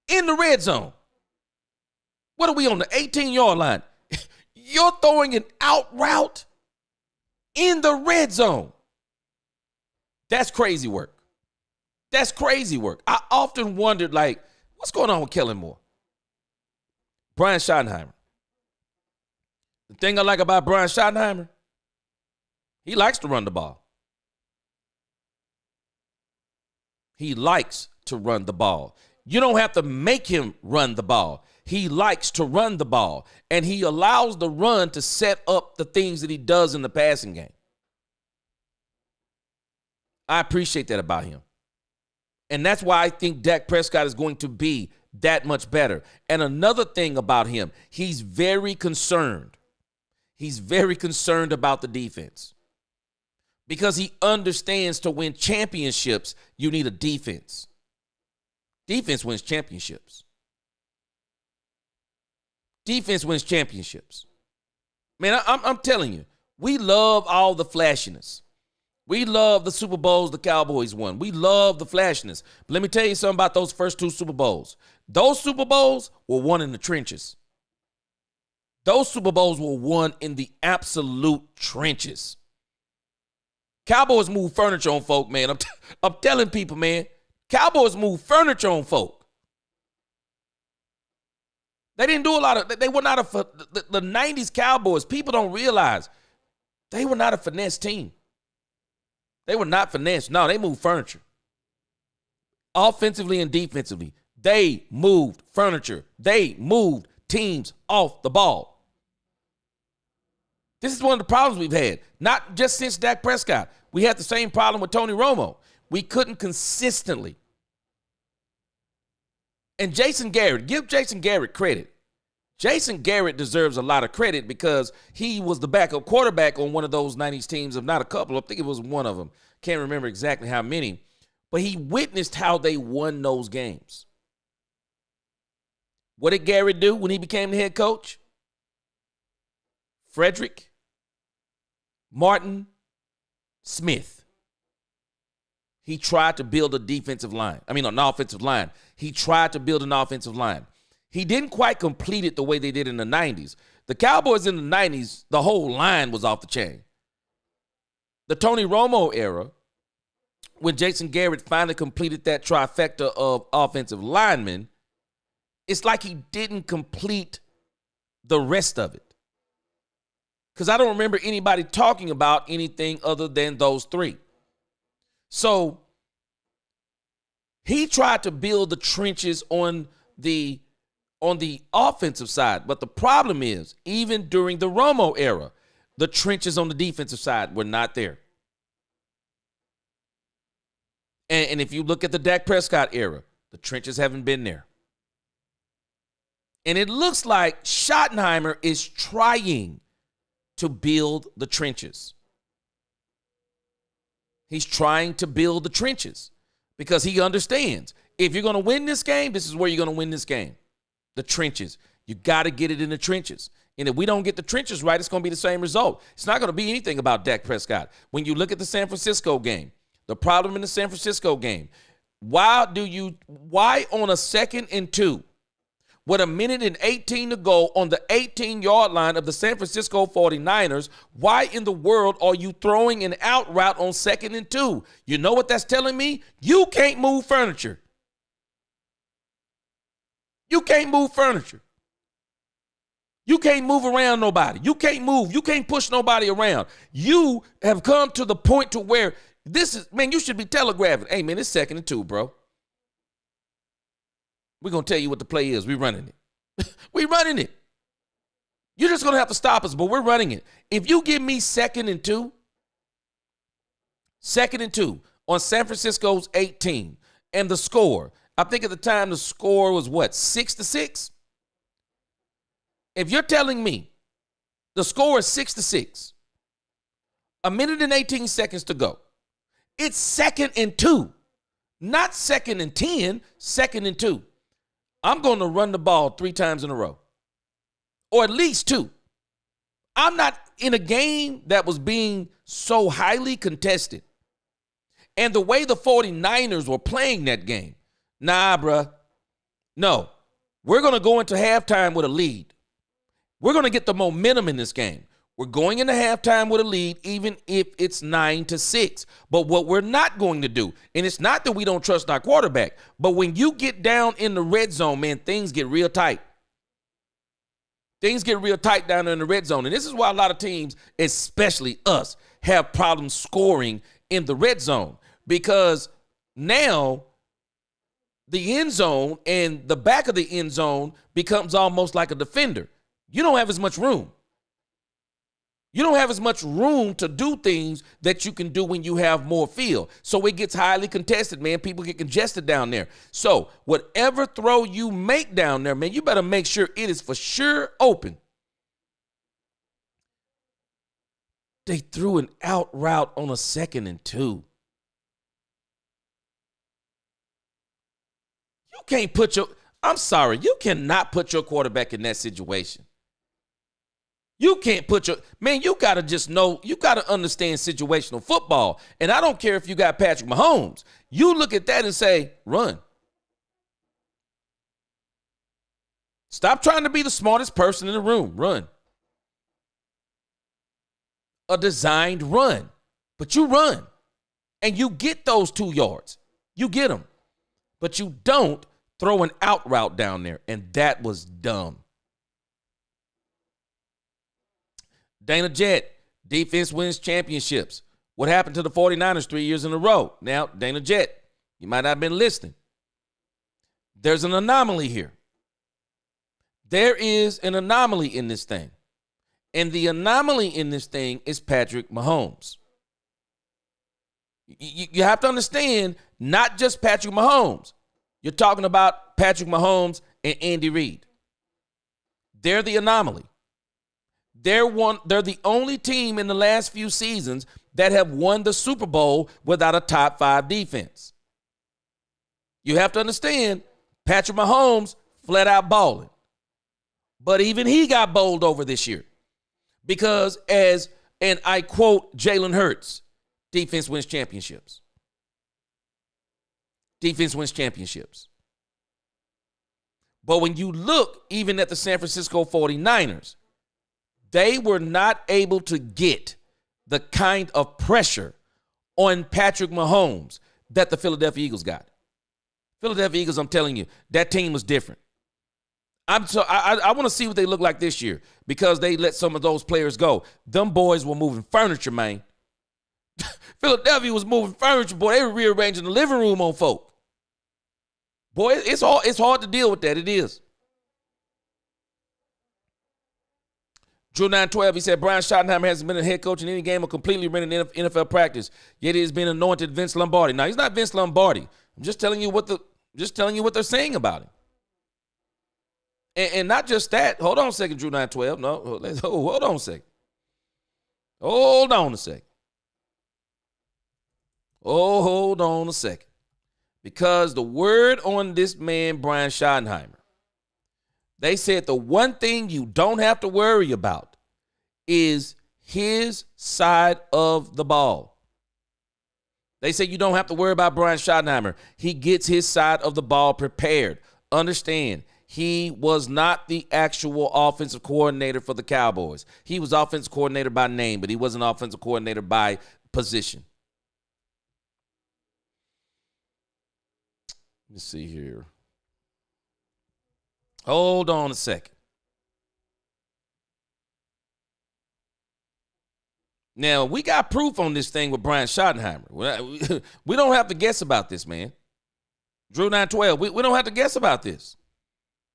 in the red zone. What are we on the 18-yard line? You're throwing an out route in the red zone. That's crazy work. That's crazy work. I often wondered, like, what's going on with Kellen Moore? Brian Schottenheimer. The thing I like about Brian Schottenheimer, he likes to run the ball. He likes to run the ball. You don't have to make him run the ball. He likes to run the ball, and he allows the run to set up the things that he does in the passing game. I appreciate that about him. And that's why I think Dak Prescott is going to be that much better. And another thing about him, he's very concerned. He's very concerned about the defense because he understands to win championships, you need a defense. Defense wins championships. Defense wins championships. Man, I'm telling you, we love all the flashiness. We love the Super Bowls the Cowboys won. We love the flashiness. But let me tell you something about those first 2 Super Bowls. Those Super Bowls were won in the trenches. Those Super Bowls were won in the absolute trenches. Cowboys move furniture on folk, man. I'm telling people, man. Cowboys move furniture on folk. They didn't do a lot of, they were not the 90s Cowboys, people don't realize, they were not a finesse team. They were not finesse. No, they moved furniture. Offensively and defensively, they moved furniture. They moved teams off the ball. This is one of the problems we've had, not just since Dak Prescott. We had the same problem with Tony Romo. We couldn't consistently. And Jason Garrett, give Jason Garrett credit. Jason Garrett deserves a lot of credit because he was the backup quarterback on one of those 90s teams, if not a couple. I think it was one of them. Can't remember exactly how many. But he witnessed how they won those games. What did Garrett do when he became the head coach? Frederick Martin Smith. He tried to build a defensive line. An offensive line. He tried to build an offensive line. He didn't quite complete it the way they did in the 90s. The Cowboys in the 90s, the whole line was off the chain. The Tony Romo era, when Jason Garrett finally completed that trifecta of offensive linemen, it's like he didn't complete the rest of it. Because I don't remember anybody talking about anything other than those 3. So he tried to build the trenches on the offensive side. But the problem is, even during the Romo era, the trenches on the defensive side were not there. And if you look at the Dak Prescott era, the trenches haven't been there. And it looks like Schottenheimer is trying to build the trenches. He's trying to build the trenches because he understands if you're going to win this game, this is where you're going to win this game. The trenches. You got to get it in the trenches. And if we don't get the trenches right, it's going to be the same result. It's not going to be anything about Dak Prescott. When you look at the San Francisco game, the problem in the San Francisco game, why on a 2nd and 2, with 1:18 to go on the 18-yard line of the San Francisco 49ers, why in the world are you throwing an out route on 2nd and 2? You know what that's telling me? You can't move furniture. You can't move furniture. You can't move around nobody. You can't move. You can't push nobody around. You have come to the point to where this is, man, you should be telegraphing. Hey, man, it's 2nd and 2, bro. We're going to tell you what the play is. We're running it. We're running it. You're just going to have to stop us, but we're running it. If you give me 2nd and 2 on San Francisco's 18, and the score, I think at the time the score was what, 6-6? If you're telling me the score is 6-6, a minute and 18 seconds to go, it's 2nd and 2, not 2nd and 10, 2nd and 2. I'm going to run the ball 3 times in a row, or at least 2. I'm not in a game that was being so highly contested. And the way the 49ers were playing that game, nah, bruh. No, we're going to go into halftime with a lead. We're going to get the momentum in this game. We're going into halftime with a lead, even if it's 9-6. But what we're not going to do, and it's not that we don't trust our quarterback, but when you get down in the red zone, man, things get real tight. Things get real tight down there in the red zone. And this is why a lot of teams, especially us, have problems scoring in the red zone. Because now the end zone and the back of the end zone becomes almost like a defender. You don't have as much room. You don't have as much room to do things that you can do when you have more field. So it gets highly contested, man. People get congested down there. So whatever throw you make down there, man, you better make sure it is for sure open. They threw an out route on a 2nd and 2. You can't put I'm sorry, you cannot put your quarterback in that situation. You can't put man, you got to just know, you got to understand situational football. And I don't care if you got Patrick Mahomes. You look at that and say, run. Stop trying to be the smartest person in the room. Run. A designed run. But you run. And you get those 2 yards. You get them. But you don't throw an out route down there. And that was dumb. Dana Jett, defense wins championships. What happened to the 49ers 3 years in a row? Now, Dana Jett, you might not have been listening. There's an anomaly here. There is an anomaly in this thing. And the anomaly in this thing is Patrick Mahomes. You have to understand, not just Patrick Mahomes. You're talking about Patrick Mahomes and Andy Reid. They're the anomaly. They're the only team in the last few seasons that have won the Super Bowl without a top 5 defense. You have to understand, Patrick Mahomes flat out balling. But even he got bowled over this year. Because and I quote Jalen Hurts, defense wins championships. Defense wins championships. But when you look even at the San Francisco 49ers, they were not able to get the kind of pressure on Patrick Mahomes that the Philadelphia Eagles got. Philadelphia Eagles, I'm telling you, that team was different. I want to see what they look like this year because they let some of those players go. Them boys were moving furniture, man. Philadelphia was moving furniture, boy. They were rearranging the living room on folk. Boy, it's hard to deal with that. It is. Drew 912, he said, Brian Schottenheimer hasn't been a head coach in any game or completely ran an NFL practice, yet he has been anointed Vince Lombardi. Now, he's not Vince Lombardi. I'm just telling you what they're saying about him. And not just that. Hold on a second, Drew 912. No, hold on a second. Hold on a second. Oh, hold on a second. Because the word on this man, Brian Schottenheimer, they said the one thing you don't have to worry about is his side of the ball. They say you don't have to worry about Brian Schottenheimer. He gets his side of the ball prepared. Understand, he was not the actual offensive coordinator for the Cowboys. He was offensive coordinator by name, but he wasn't offensive coordinator by position. Let me see here. Hold on a second. Now, we got proof on this thing with Brian Schottenheimer. We don't have to guess about this, man. Drew 912, we don't have to guess about this.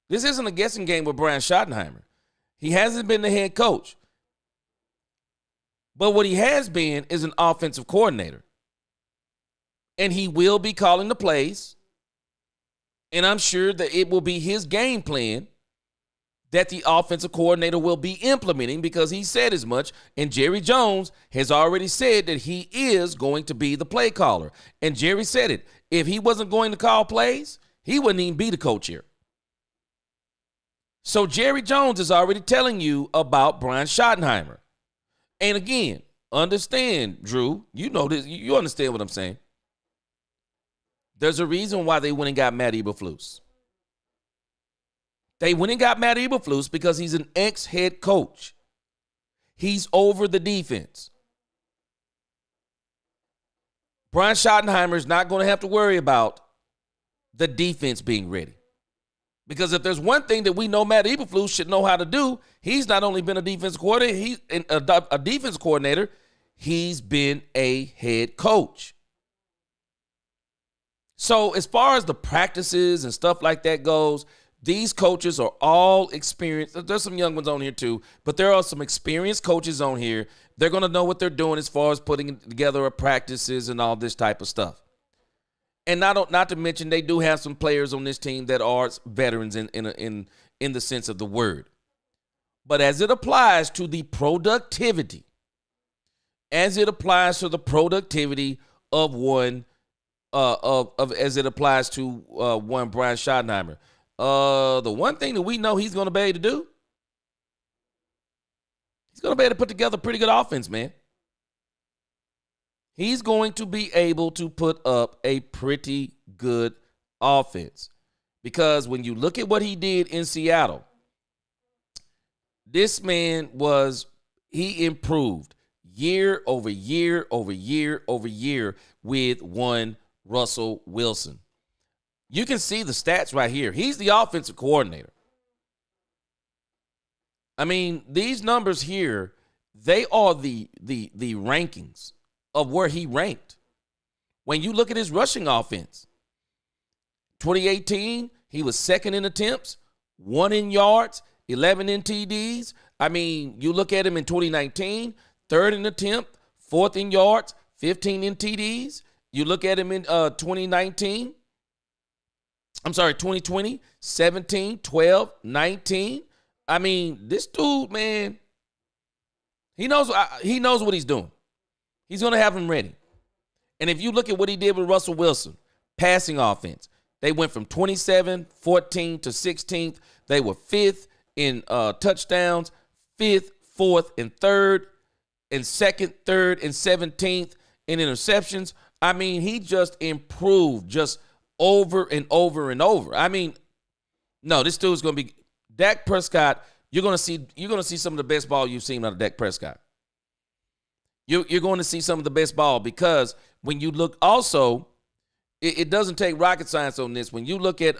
This isn't a guessing game with Brian Schottenheimer. He hasn't been the head coach. But what he has been is an offensive coordinator. And he will be calling the plays. And I'm sure that it will be his game plan that the offensive coordinator will be implementing, because he said as much. And Jerry Jones has already said that he is going to be the play caller. And Jerry said it. If he wasn't going to call plays, he wouldn't even be the coach here. So Jerry Jones is already telling you about Brian Schottenheimer. And again, understand, Drew, you know this, you understand what I'm saying. There's a reason why they went and got Matt Eberflus. They went and got Matt Eberflus because he's an ex-head coach. He's over the defense. Brian Schottenheimer is not going to have to worry about the defense being ready. Because if there's one thing that we know Matt Eberflus should know how to do, he's not only been a defense coordinator, he's a defense coordinator, he's been a head coach. So as far as the practices and stuff like that goes, these coaches are all experienced. There's some young ones on here too, but there are some experienced coaches on here. They're going to know what they're doing as far as putting together practices and all this type of stuff. And not to mention, they do have some players on this team that are veterans in the sense of the word. But as it applies to the productivity, as it applies to one Brian Schottenheimer, the one thing that we know he's going to be able to do, he's going to be able to put together a pretty good offense, man. He's going to be able to put up a pretty good offense. Because when you look at what he did in Seattle, this man he improved year over year over year over year with one Russell Wilson. You can see the stats right here. He's the offensive coordinator. I mean, these numbers here, they are the rankings of where he ranked. When you look at his rushing offense, 2018, he was second in attempts, 1 in yards, 11 in TDs. I mean, you look at him in 2019, third in attempt, fourth in yards, 15 in TDs. You look at him in 2020, 17, 12, 19. I mean, this dude, man, he knows what he's doing. He's going to have him ready. And if you look at what he did with Russell Wilson, passing offense, they went from 27, 14 to 16th. They were 5th in touchdowns, 5th, 4th, and 3rd, and 2nd, 3rd, and 17th in interceptions. I mean, he just improved just over and over and over. I mean, no, this dude's going to be Dak Prescott. You're going to see some of the best ball you've seen out of Dak Prescott. You're going to see some of the best ball, because when you look also, it doesn't take rocket science on this. When you look at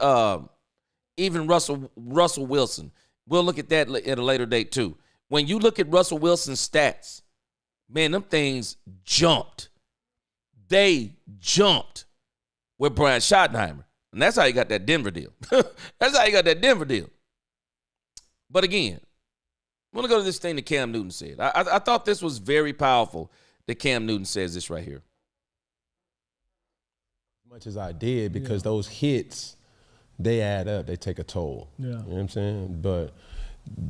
even Russell Wilson, we'll look at that at a later date too. When you look at Russell Wilson's stats, man, them things jumped. They jumped with Brian Schottenheimer. And that's how he got that Denver deal. But again, I want to go to this thing that Cam Newton said. I thought this was very powerful that Cam Newton says this right here. As much as I did, because those hits, they add up. They take a toll. Yeah. You know what I'm saying? But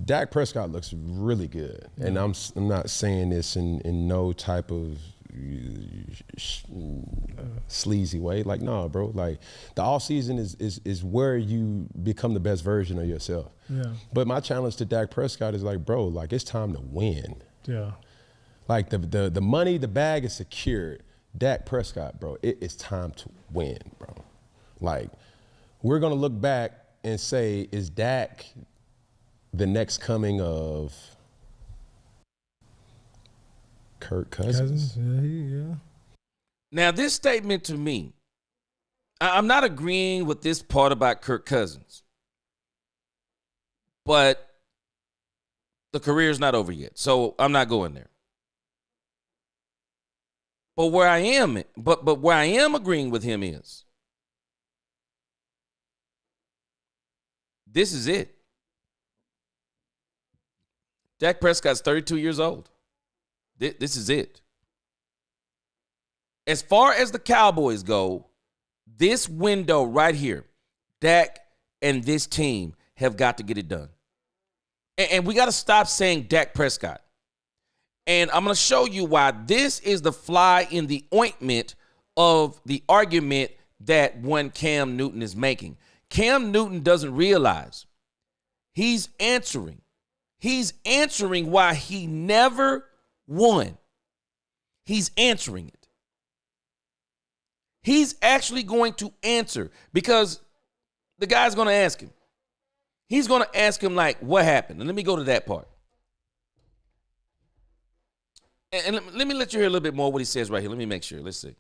Dak Prescott looks really good. Yeah. And I'm not saying this in no type of sleazy way. Like, no, bro. Like, the off season is where you become the best version of yourself. Yeah. But my challenge to Dak Prescott is like, bro, like, it's time to win. Yeah. Like, the money, the bag is secured. Dak Prescott, bro, it's time to win, bro. Like, we're gonna look back and say, is Dak the next coming of Kirk Cousins? Yeah. Now, this statement to me, I'm not agreeing with this part about Kirk Cousins, but the career's not over yet, so I'm not going there. But where I am agreeing with him is this is it. Dak Prescott's 32 years old. This is it. As far as the Cowboys go, this window right here, Dak and this team have got to get it done. And we got to stop saying Dak Prescott. And I'm going to show you why this is the fly in the ointment of the argument that one Cam Newton is making. Cam Newton doesn't realize he's answering. He's answering why he never won. He's answering it. He's actually going to answer because the guy's going to ask him. He's going to ask him, like, what happened? And let me go to that part. And let me let you hear a little bit more what he says right here. Let me make sure. Let's see.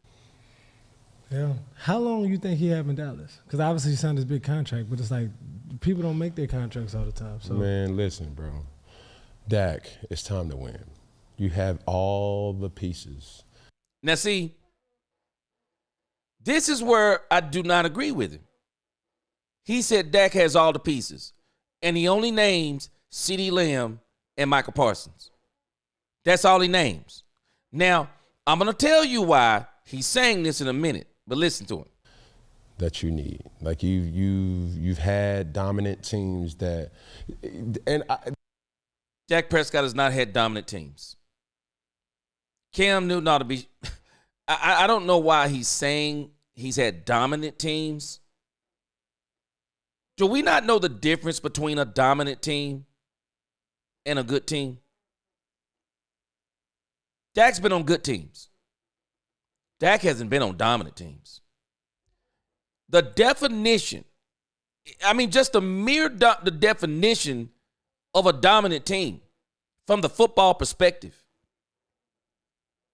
Yeah. How long do you think he have in Dallas? Because obviously he signed this big contract, but it's like people don't make their contracts all the time. So Man, listen, bro. Dak, it's time to win. You have all the pieces. Now, see, this is where I do not agree with him. He said Dak has all the pieces, and he only names CeeDee Lamb and Michael Parsons. That's all he names. Now, I'm going to tell you why he's saying this in a minute, but listen to him. That you need. Like you've had dominant teams that, and Dak Prescott has not had dominant teams. Cam Newton ought to be, I don't know why he's saying he's had dominant teams. Do we not know the difference between a dominant team and a good team? Dak's been on good teams. Dak hasn't been on dominant teams. The definition, just the mere the definition of a dominant team from the football perspective.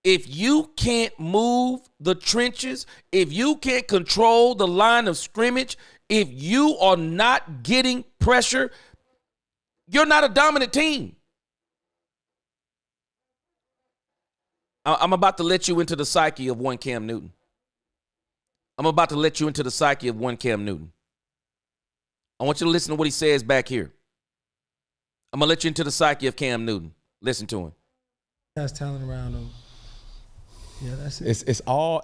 If you can't move the trenches, if you can't control the line of scrimmage, if you are not getting pressure, you're not a dominant team. I'm about to let you into the psyche of one Cam Newton. I want you to listen to what he says back here. I'm going to let you into the psyche of Cam Newton. Listen to him. Has talent around him. Yeah, that's it. It's all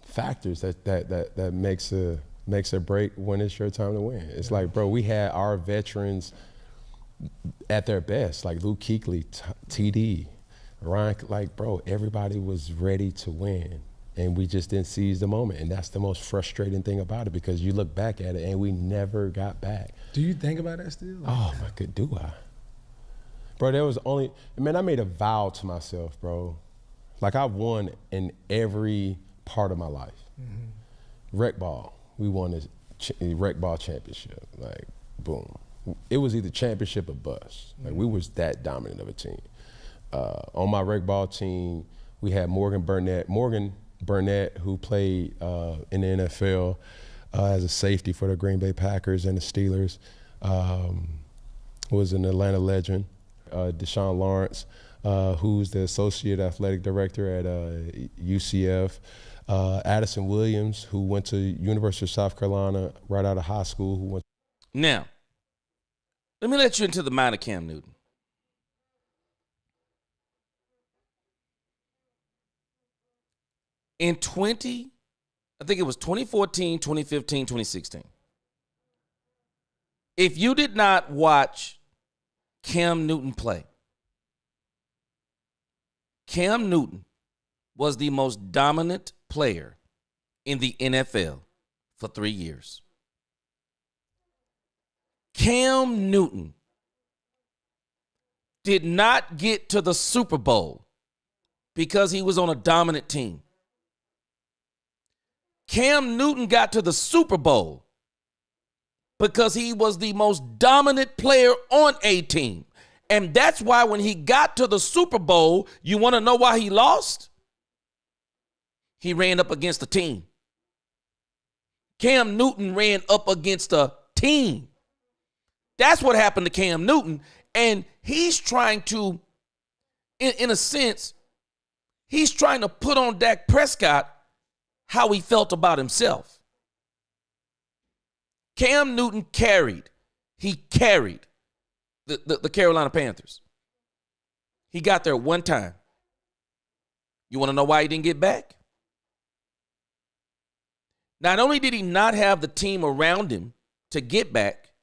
factors that makes a break when it's your time to win. It's like, bro, we had our veterans at their best, like Luke Kuechly, TD, Ryan. Like, bro, everybody was ready to win, and we just didn't seize the moment. And that's the most frustrating thing about it, because you look back at it and we never got back. Do you think about that still? Oh my God, do I? Bro, I made a vow to myself, bro. Like, I won in every part of my life. Mm-hmm. Rec ball, we won this rec ball championship. Like, boom. It was either championship or bust. Like, we was that dominant of a team. On my rec ball team, we had Morgan Burnett, who played in the NFL as a safety for the Green Bay Packers and the Steelers, was an Atlanta legend. Deshaun Lawrence, who's the associate athletic director at UCF. Addison Williams, who went to University of South Carolina right out of high school. Now, let me let you into the mind of Cam Newton. In 2014, 2015, 2016. If you did not watch Cam Newton play, Cam Newton was the most dominant player in the NFL for 3 years. Cam Newton did not get to the Super Bowl because he was on a dominant team. Cam Newton got to the Super Bowl because he was the most dominant player on a team. And that's why when he got to the Super Bowl, you want to know why he lost? He ran up against a team. Cam Newton ran up against a team. That's what happened to Cam Newton. And he's trying to, in a sense, He's trying to put on Dak Prescott how he felt about himself. Cam Newton carried the Carolina Panthers. He got there one time. You want to know why he didn't get back? Not only did he not have the team around him to get back,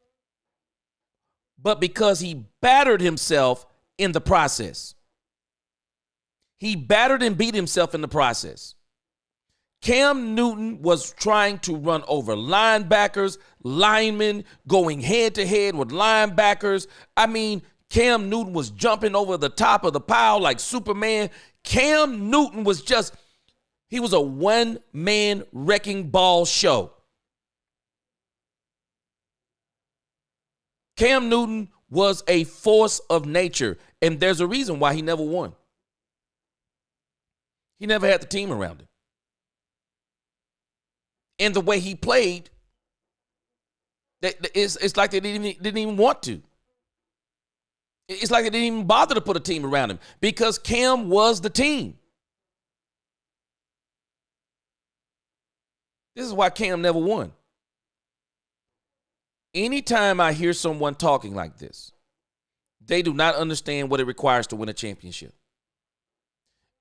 but because he battered himself in the process. He battered and beat himself in the process. Cam Newton was trying to run over linebackers, linemen, going head-to-head with linebackers. I mean, Cam Newton was jumping over the top of the pile like Superman. Cam Newton was he was a one-man wrecking ball show. Cam Newton was a force of nature, and there's a reason why he never won. He never had the team around him. And the way he played, it's like they didn't even want to. It's like they didn't even bother to put a team around him because Cam was the team. This is why Cam never won. Anytime I hear someone talking like this, they do not understand what it requires to win a championship.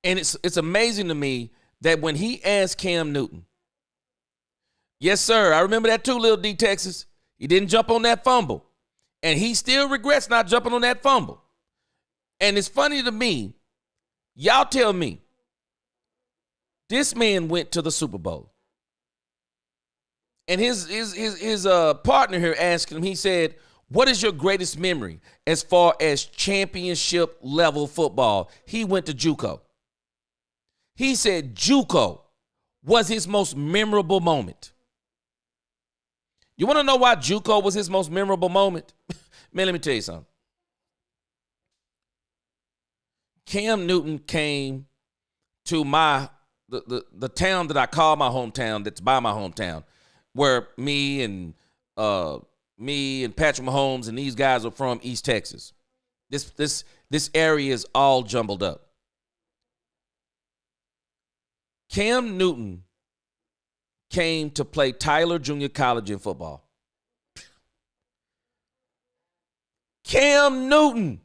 And it's amazing to me that when he asked Cam Newton, yes, sir, I remember that too, Lil D, Texas. He didn't jump on that fumble. And he still regrets not jumping on that fumble. And it's funny to me, y'all tell me, this man went to the Super Bowl. And his partner here asked him, he said, what is your greatest memory as far as championship level football? He went to JUCO. He said JUCO was his most memorable moment. You want to know why JUCO was his most memorable moment? Man, let me tell you something. Cam Newton came to the town that I call my hometown, that's by my hometown, where me and Patrick Mahomes and these guys are from, East Texas. This area is all jumbled up. Cam Newton came to play Tyler Junior College in football. Cam Newton.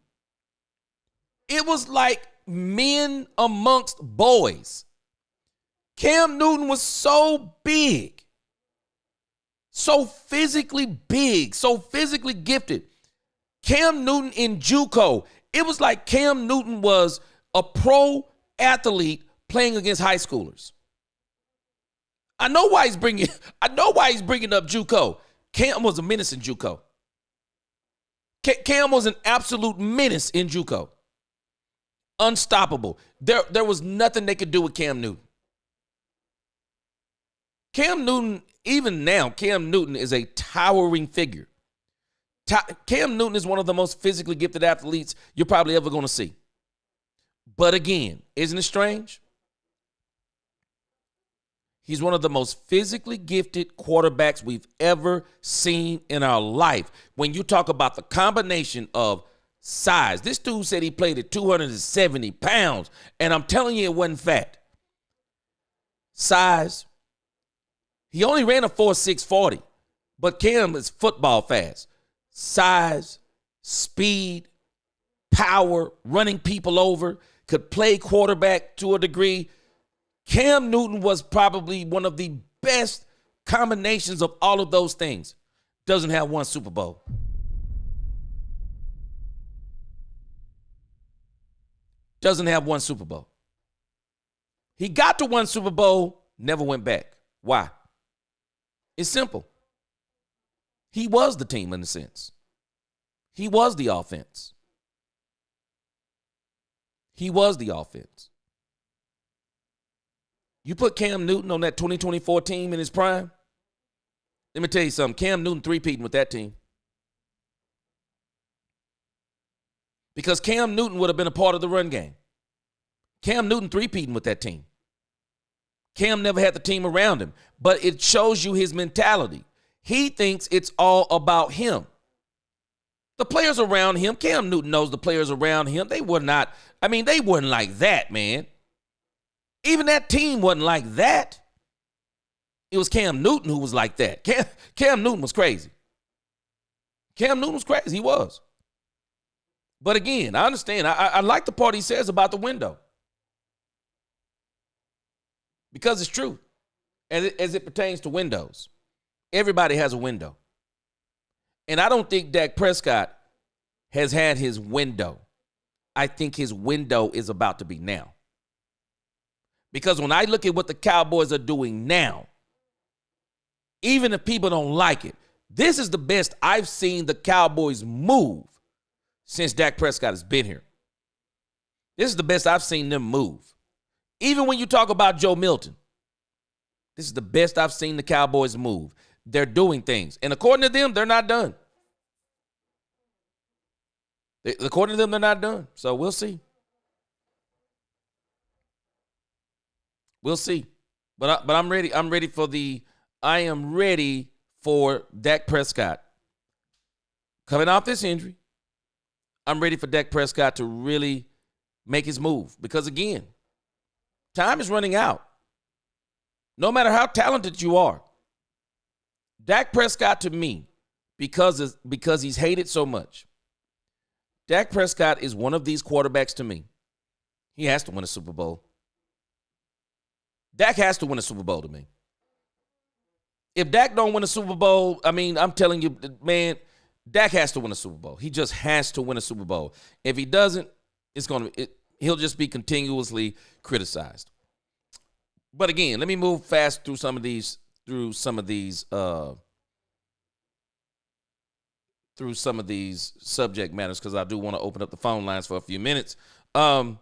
It was like men amongst boys. Cam Newton was so big, so physically big, so physically gifted. Cam Newton in JUCO, it was like Cam Newton was a pro athlete playing against high schoolers. I know why he's bringing up JUCO. Cam was a menace in JUCO. Cam was an absolute menace in JUCO. Unstoppable. There was nothing they could do with Cam Newton. Cam Newton, even now, Cam Newton is a towering figure. Cam Newton is one of the most physically gifted athletes you're probably ever going to see. But again, isn't it strange? He's one of the most physically gifted quarterbacks we've ever seen in our life. When you talk about the combination of size, this dude said he played at 270 pounds, and I'm telling you it wasn't fat. Size. He only ran a 4.6 40, but Cam is football fast. Size, speed, power, running people over, could play quarterback to a degree. Cam Newton was probably one of the best combinations of all of those things. Doesn't have one Super Bowl. Doesn't have one Super Bowl. He got to one Super Bowl, never went back. Why? It's simple. He was the team in a sense. He was the offense. He was the offense. You put Cam Newton on that 2024 team in his prime, let me tell you something. Cam Newton three-peating with that team. Because Cam Newton would have been a part of the run game. Cam Newton three-peating with that team. Cam never had the team around him, but it shows you his mentality. He thinks it's all about him. The players around him, Cam Newton knows the players around him, they weren't like that, man. Even that team wasn't like that. It was Cam Newton who was like that. Cam Newton was crazy. Cam Newton was crazy. He was. But again, I understand. I like the part he says about the window. Because it's true. As it pertains to windows. Everybody has a window. And I don't think Dak Prescott has had his window. I think his window is about to be now. Because when I look at what the Cowboys are doing now, even if people don't like it, this is the best I've seen the Cowboys move since Dak Prescott has been here. This is the best I've seen them move. Even when you talk about Joe Milton, this is the best I've seen the Cowboys move. They're doing things. And according to them, they're not done. According to them, they're not done. So we'll see. We'll see. But I'm ready. I am ready for Dak Prescott. Coming off this injury, I'm ready for Dak Prescott to really make his move. Because again, time is running out. No matter how talented you are, Dak Prescott to me, because he's hated so much, Dak Prescott is one of these quarterbacks to me. He has to win a Super Bowl. Dak has to win a Super Bowl to me. If Dak don't win a Super Bowl, I mean, I'm telling you, man, Dak has to win a Super Bowl. He just has to win a Super Bowl. If he doesn't, he'll just be continuously criticized. But again, let me move fast through some of these subject matters because I do want to open up the phone lines for a few minutes. One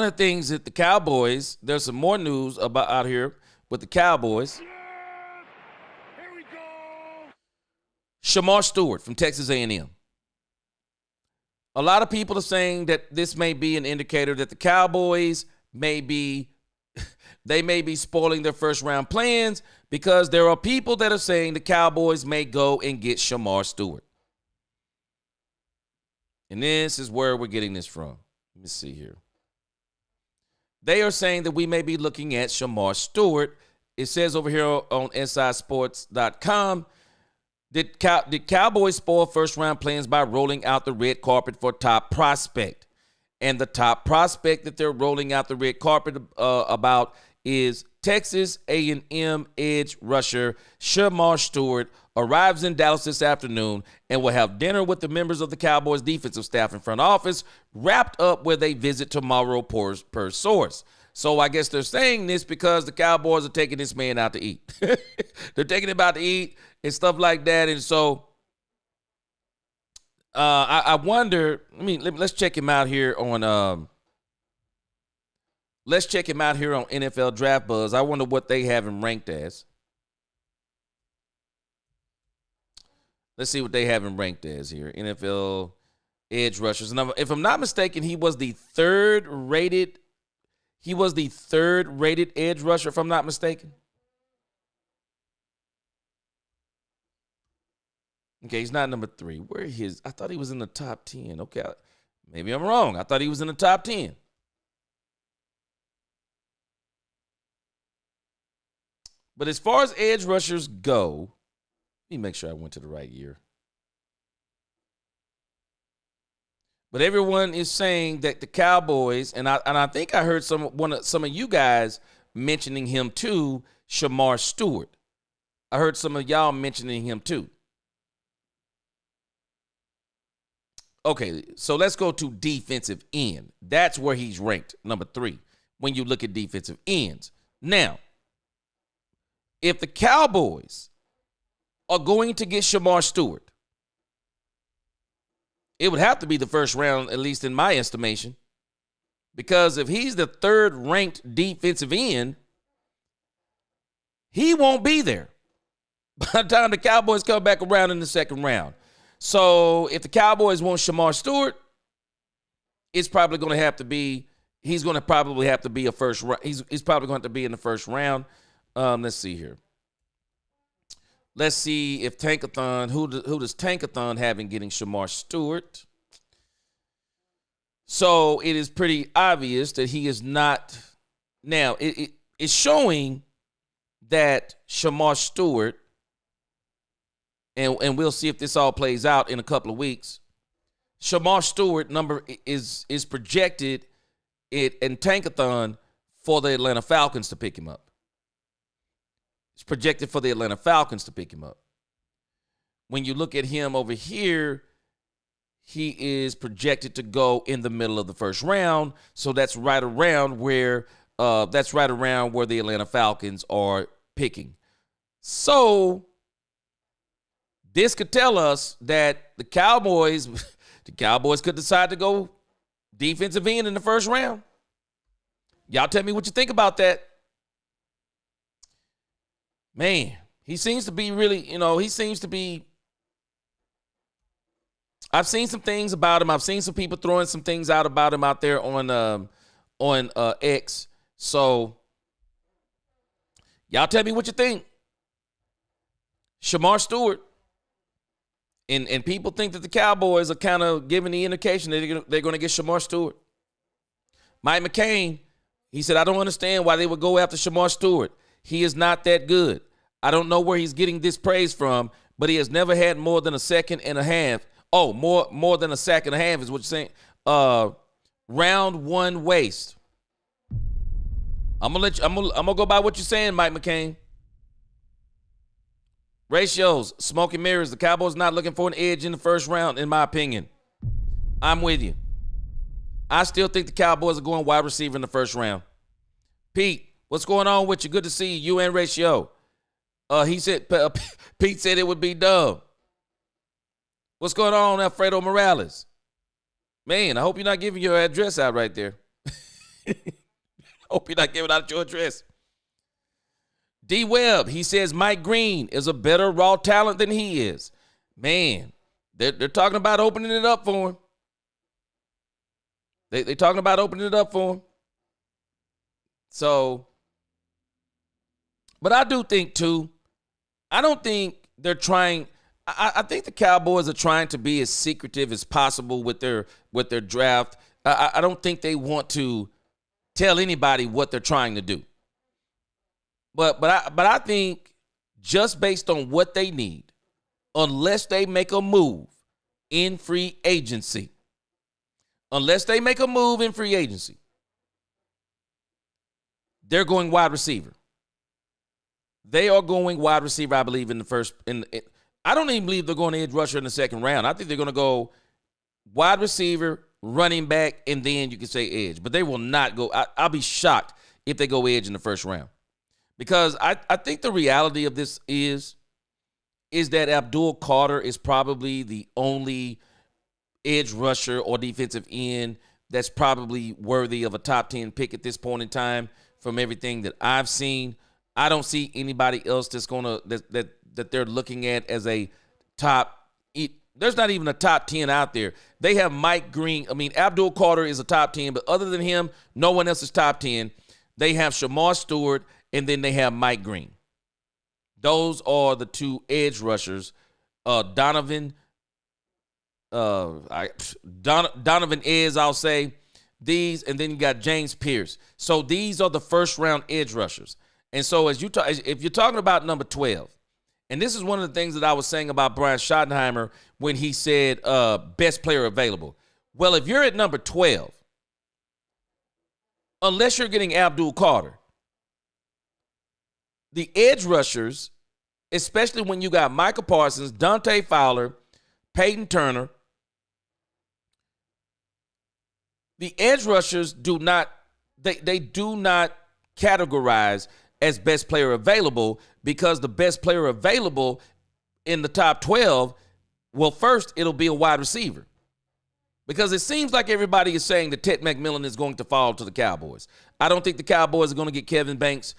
of the things that the Cowboys, there's some more news about out here with the Cowboys. Here we go. Shamar Stewart from Texas A&M. A lot of people are saying that this may be an indicator that the Cowboys may be spoiling their first round plans because there are people that are saying the Cowboys may go and get Shamar Stewart. And this is where we're getting this from. Let me see here. They are saying that we may be looking at Shamar Stewart. It says over here on InsideSports.com, did Cowboys spoil first-round plans by rolling out the red carpet for top prospect? And the top prospect that they're rolling out the red carpet about is Texas A&M edge rusher Shamar Stewart. Arrives in Dallas this afternoon and will have dinner with the members of the Cowboys defensive staff and front office, wrapped up where they visit tomorrow per source. So I guess they're saying this because the Cowboys are taking this man out to eat. They're taking him out to eat and stuff like that. And so I wonder, let's check him out here on NFL Draft Buzz. I wonder what they have him ranked as. Let's see what they have him ranked as here. NFL edge rushers. And if I'm not mistaken, he was the third rated edge rusher, if I'm not mistaken. Okay, he's not number 3. I thought he was in the top 10. Okay, maybe I'm wrong. I thought he was in the top 10. But as far as edge rushers go, let me make sure I went to the right year. But everyone is saying that the Cowboys, and I think I heard some of you guys mentioning him too, Shamar Stewart. I heard some of y'all mentioning him too. Okay, so let's go to defensive end. That's where he's ranked, number 3, when you look at defensive ends. Now, if the Cowboys are going to get Shamar Stewart, it would have to be the first round, at least in my estimation, because if he's the 3rd ranked defensive end, he won't be there by the time the Cowboys come back around in the 2nd round. So if the Cowboys want Shamar Stewart, it's probably going to have to be, he's going to probably have to be a first round. He's probably going to have to be in the 1st round. Let's see here. Let's see if Tankathon, who does Tankathon have in getting Shamar Stewart? So it is pretty obvious that he is not Now, it's showing that Shamar Stewart, and we'll see if this all plays out in a couple of weeks. Shamar Stewart number is projected in Tankathon for the Atlanta Falcons to pick him up. It's projected for the Atlanta Falcons to pick him up. When you look at him over here, he is projected to go in the middle of the first round. So that's right around where the Atlanta Falcons are picking. So this could tell us that the Cowboys could decide to go defensive end in the first round. Y'all tell me what you think about that. Man, he seems to be really, I've seen some things about him. I've seen some people throwing some things out about him out there on X. So y'all tell me what you think. Shamar Stewart. And people think that the Cowboys are kind of giving the indication that they're going to get Shamar Stewart. Mike McCain, he said, I don't understand why they would go after Shamar Stewart. He is not that good. I don't know where he's getting this praise from, but he has never had more than a second and a half. Oh, more than a sack and a half is what you're saying. Round one waste. I'm gonna go by what you're saying, Mike McCain. Ratios, smoke and mirrors. The Cowboys not looking for an edge in the first round, in my opinion. I'm with you. I still think the Cowboys are going wide receiver in the first round. Pete, what's going on with you? Good to see you and Ratio. He said Pete said it would be dumb. What's going on, Alfredo Morales? Man, I hope you're not giving your address out right there. Hope you're not giving out your address. D Webb, he says Mike Green is a better raw talent than he is. Man, they're talking about opening it up for him. They're talking about opening it up for him. So, but I do think too, I don't think they're trying. I think the Cowboys are trying to be as secretive as possible with their draft. I don't think they want to tell anybody what they're trying to do. But I think just based on what they need, unless they make a move in free agency, they're going wide receiver. They are going wide receiver, I believe, in the first. I don't even believe they're going edge rusher in the second round. I think they're going to go wide receiver, running back, and then you can say edge. But they will not go. I'll be shocked if they go edge in the first round. Because I think the reality of this is that Abdul Carter is probably the only edge rusher or defensive end that's probably worthy of a top 10 pick at this point in time from everything that I've seen. I don't see anybody else that's going to that they're looking at as a top. There's not even a top 10 out there. They have Mike Green. I mean, Abdul Carter is a top 10, but other than him, no one else is top 10. They have Shamar Stewart, and then they have Mike Green. Those are the two edge rushers. Donovan is, I'll say. These, and then you got James Pierce. So these are the first round edge rushers. And so if you're talking about number 12, and this is one of the things that I was saying about Brian Schottenheimer when he said best player available. Well, if you're at number 12, unless you're getting Abdul Carter, the edge rushers, especially when you got Michael Parsons, Dante Fowler, Peyton Turner, the edge rushers do not categorize as best player available, because the best player available in the top 12, well, first it'll be a wide receiver. Because it seems like everybody is saying that Ted McMillan is going to fall to the Cowboys. I don't think the Cowboys are going to get Kelvin Banks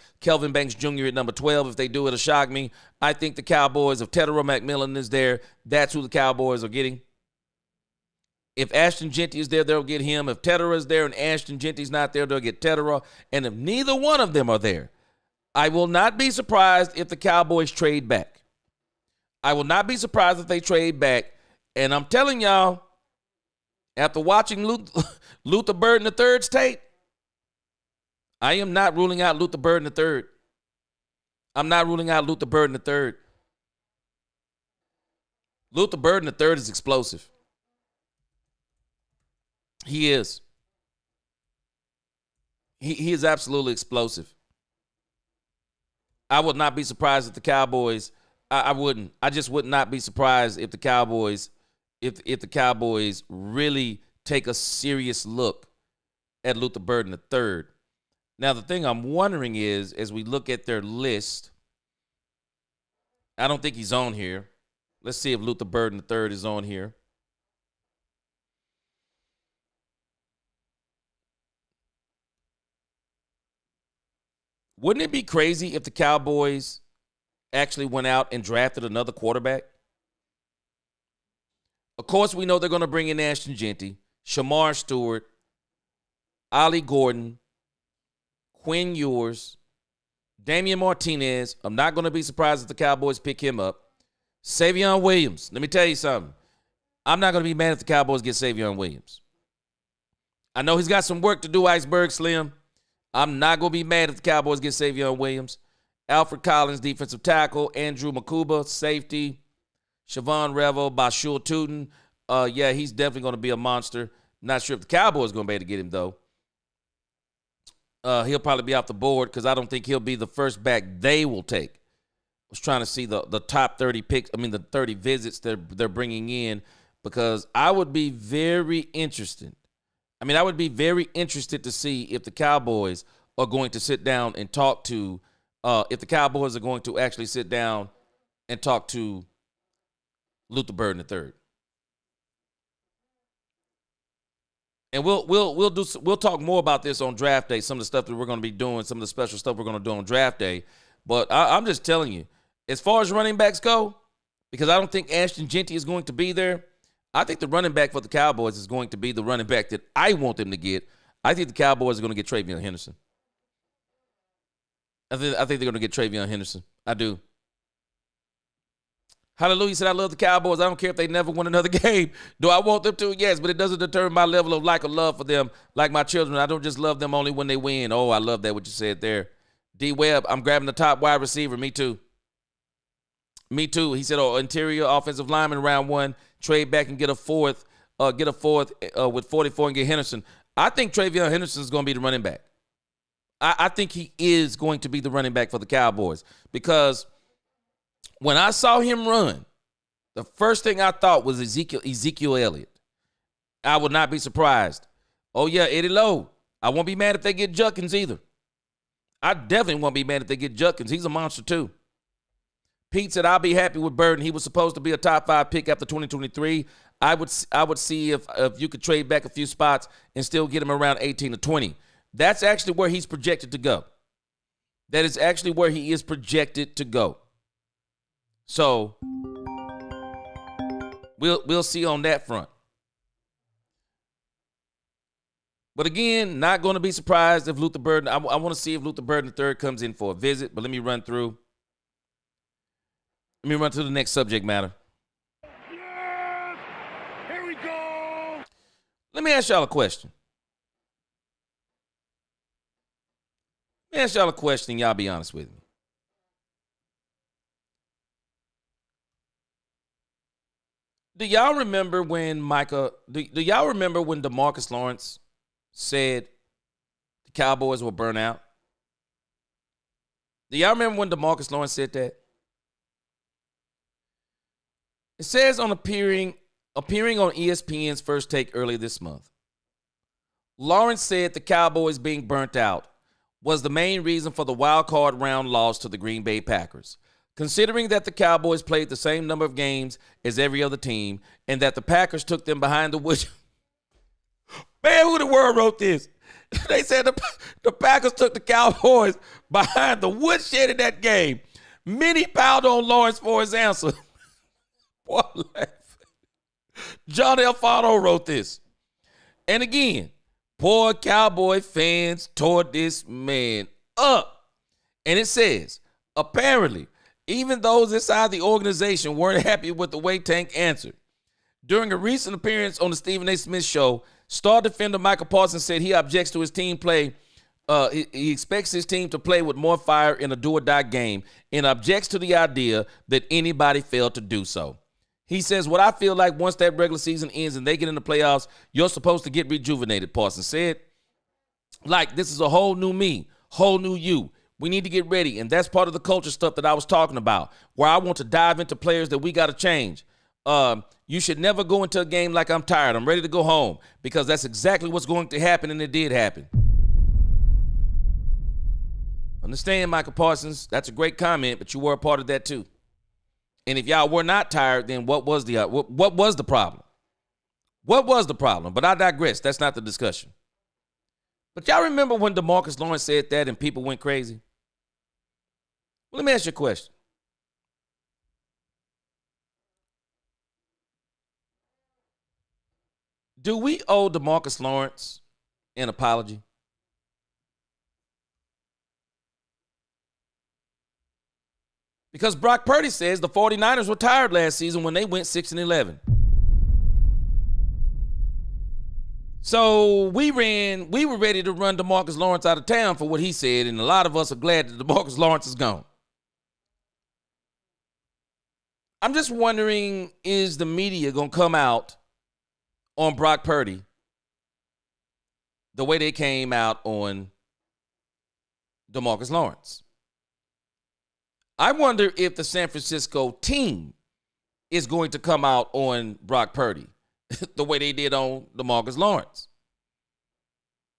Jr. at number 12. If they do, it'll shock me. I think the Cowboys, if Tedera McMillan is there, that's who the Cowboys are getting. If Ashton Genty is there, they'll get him. If Tedera is there and Ashton Genty's not there, they'll get Tedera. And if neither one of them are there, I will not be surprised if the Cowboys trade back. I will not be surprised if they trade back. And I'm telling y'all, after watching Luther Burden III's tape, I am not ruling out Luther Burden III. I'm not ruling out Luther Burden III. Luther Burden III is explosive. He is. He is absolutely explosive. I would not be surprised if the Cowboys, I wouldn't. I just would not be surprised if the Cowboys, if the Cowboys really take a serious look at Luther Burden III. Now, the thing I'm wondering is, as we look at their list, I don't think he's on here. Let's see if Luther Burden III is on here. Wouldn't it be crazy if the Cowboys actually went out and drafted another quarterback? Of course, we know they're going to bring in Ashton Jeanty, Shamar Stewart, Ollie Gordon, Quinn Ewers, Damian Martinez. I'm not going to be surprised if the Cowboys pick him up. Savion Williams. Let me tell you something. I'm not going to be mad if the Cowboys get Savion Williams. I know he's got some work to do, Iceberg Slim. I'm not going to be mad if the Cowboys get Savion Williams. Alfred Collins, defensive tackle. Andrew Makuba, safety. Siobhan Revel, Bashul Tootin. Yeah, he's definitely going to be a monster. Not sure if the Cowboys are going to be able to get him, though. He'll probably be off the board because I don't think he'll be the first back they will take. I was trying to see the top 30 picks, the 30 visits they're bringing in, because I would be very interested. I would be very interested to see if the Cowboys are going to sit down and talk to, if the Cowboys are going to actually sit down and talk to Luther Burden III. And we'll talk more about this on draft day, some of the stuff that we're going to be doing, some of the special stuff we're going to do on draft day. But I'm just telling you, as far as running backs go, because I don't think Ashton Jeanty is going to be there, I think the running back for the Cowboys is going to be the running back that I want them to get. I think the Cowboys are going to get Travion Henderson. I think they're going to get Travion Henderson. I do. Hallelujah said, I love the Cowboys. I don't care if they never win another game. Do I want them to? Yes, but it doesn't determine my level of like or love for them like my children. I don't just love them only when they win. Oh, I love that, what you said there. D. Webb, I'm grabbing the top wide receiver. Me too. Me too. He said, interior offensive lineman round one, trade back and get a fourth with 44 and get Henderson. I think Travion Henderson is going to be the running back. I think he is going to be the running back for the Cowboys, because when I saw him run, the first thing I thought was Ezekiel Elliott. I would not be surprised. Oh, yeah, Eddie Lowe. I won't be mad if they get Judkins either. I definitely won't be mad if they get Judkins. He's a monster too. Pete said, I'll be happy with Burden. He was supposed to be a top 5 pick after 2023. I would see if you could trade back a few spots and still get him around 18 to 20. That's actually where he's projected to go. That is actually where he is projected to go. So we'll see on that front. But again, not going to be surprised if Luther Burden, I want to see if Luther Burden III comes in for a visit, but let me run through the next subject matter. Yes! Here we go! Let me ask y'all a question. Y'all be honest with me. Do y'all remember when do y'all remember when DeMarcus Lawrence said the Cowboys will burn out? Do y'all remember when DeMarcus Lawrence said that? It says on appearing on ESPN's First Take earlier this month, Lawrence said the Cowboys being burnt out was the main reason for the wild card round loss to the Green Bay Packers. Considering that the Cowboys played the same number of games as every other team and that the Packers took them behind the woods. Man, who in the world wrote this? They said the Packers took the Cowboys behind the woodshed in that game. Many piled on Lawrence for his answer. Boy, I'm laughing. John Alfaro wrote this. And again, poor Cowboy fans tore this man up. And it says, apparently, even those inside the organization weren't happy with the way Tank answered. During a recent appearance on the Stephen A. Smith Show, star defender Michael Parsons said he objects to his team play He expects his team to play with more fire in a do-or-die game and objects to the idea that anybody failed to do so. He says, what I feel like once that regular season ends and they get in the playoffs, you're supposed to get rejuvenated, Parsons said. Like, this is a whole new me, whole new you. We need to get ready, and that's part of the culture stuff that I was talking about, where I want to dive into players that we got to change. You should never go into a game like I'm tired, I'm ready to go home, because that's exactly what's going to happen, and it did happen. Understand, Michael Parsons, that's a great comment, but you were a part of that too. And if y'all were not tired, then what was the problem? What was the problem? But I digress. That's not the discussion. But y'all remember when DeMarcus Lawrence said that and people went crazy? Well, let me ask you a question. Do we owe DeMarcus Lawrence an apology? Because Brock Purdy says the 49ers were tired last season when they went 6-11. So we were ready to run DeMarcus Lawrence out of town for what he said, and a lot of us are glad that DeMarcus Lawrence is gone. I'm just wondering, is the media going to come out on Brock Purdy the way they came out on DeMarcus Lawrence? I wonder if the San Francisco team is going to come out on Brock Purdy the way they did on DeMarcus Lawrence.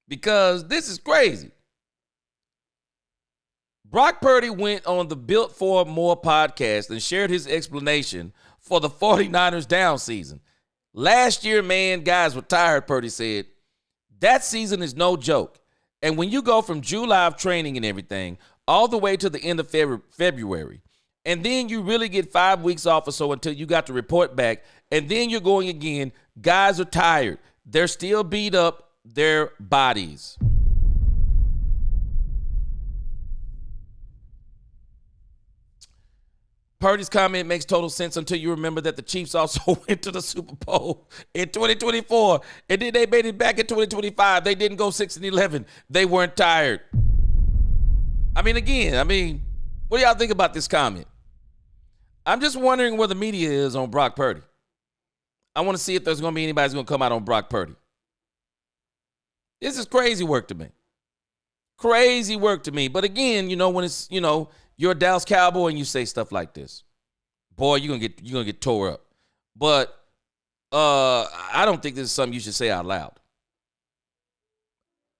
Because this is crazy. Brock Purdy went on the Built for More podcast and shared his explanation for the 49ers down season. Last year, man, guys were tired, Purdy said. That season is no joke. And when you go from July of training and everything all the way to the end of February, and then you really get 5 weeks off or so until you got to report back, and then you're going again, guys are tired. They're still beat up their bodies. Purdy's comment makes total sense until you remember that the Chiefs also went to the Super Bowl in 2024, and then they made it back in 2025. They didn't go 6-11. They weren't tired. What do y'all think about this comment? I'm just wondering where the media is on Brock Purdy. I want to see if there's going to be anybody who's going to come out on Brock Purdy. This is crazy work to me. Crazy work to me. But again, when it's, you're a Dallas Cowboy and you say stuff like this, boy, you're gonna get tore up. But I don't think this is something you should say out loud.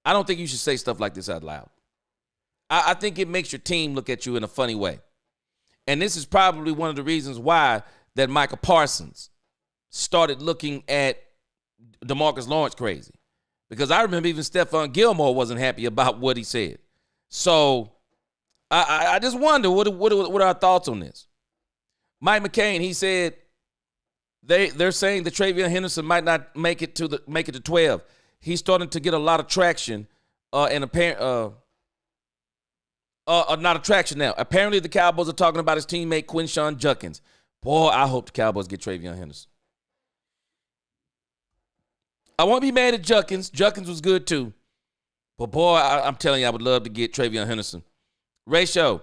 I don't think you should say stuff like this out loud. I think it makes your team look at you in a funny way. And this is probably one of the reasons why that Michael Parsons started looking at DeMarcus Lawrence crazy. Because I remember even Stephon Gilmore wasn't happy about what he said. So I just wonder, what are our thoughts on this? Mike McCain, he said they're saying that Travion Henderson might not make it to 12. He's starting to get a lot of traction not a traction now. Apparently the Cowboys are talking about his teammate Quinshon Judkins. Boy, I hope the Cowboys get Travion Henderson. I won't be mad at Judkins. Judkins was good too. But boy, I'm telling you, I would love to get Travion Henderson. Ratio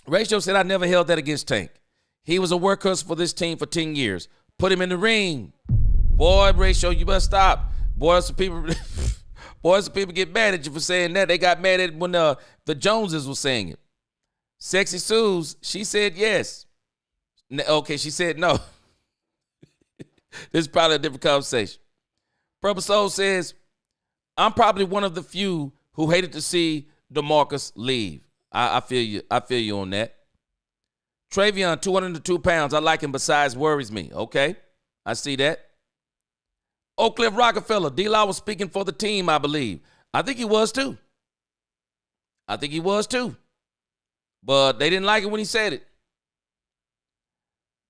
said, I never held that against Tank. He was a workhorse for this team for 10 years. Put him in the ring. Boy, Ratio, you better stop. Boy, some people get mad at you for saying that. They got mad at when the Joneses were saying it. Sexy Suze, she said yes. Okay, she said no. This is probably a different conversation. Purple Soul says, I'm probably one of the few who hated to see DeMarcus leave. I feel you. I feel you on that. Travion, 202 pounds. I like him besides worries me. Okay, I see that. Oak Cliff Rockefeller, D-Law was speaking for the team, I believe. I think he was too. But they didn't like it when he said it.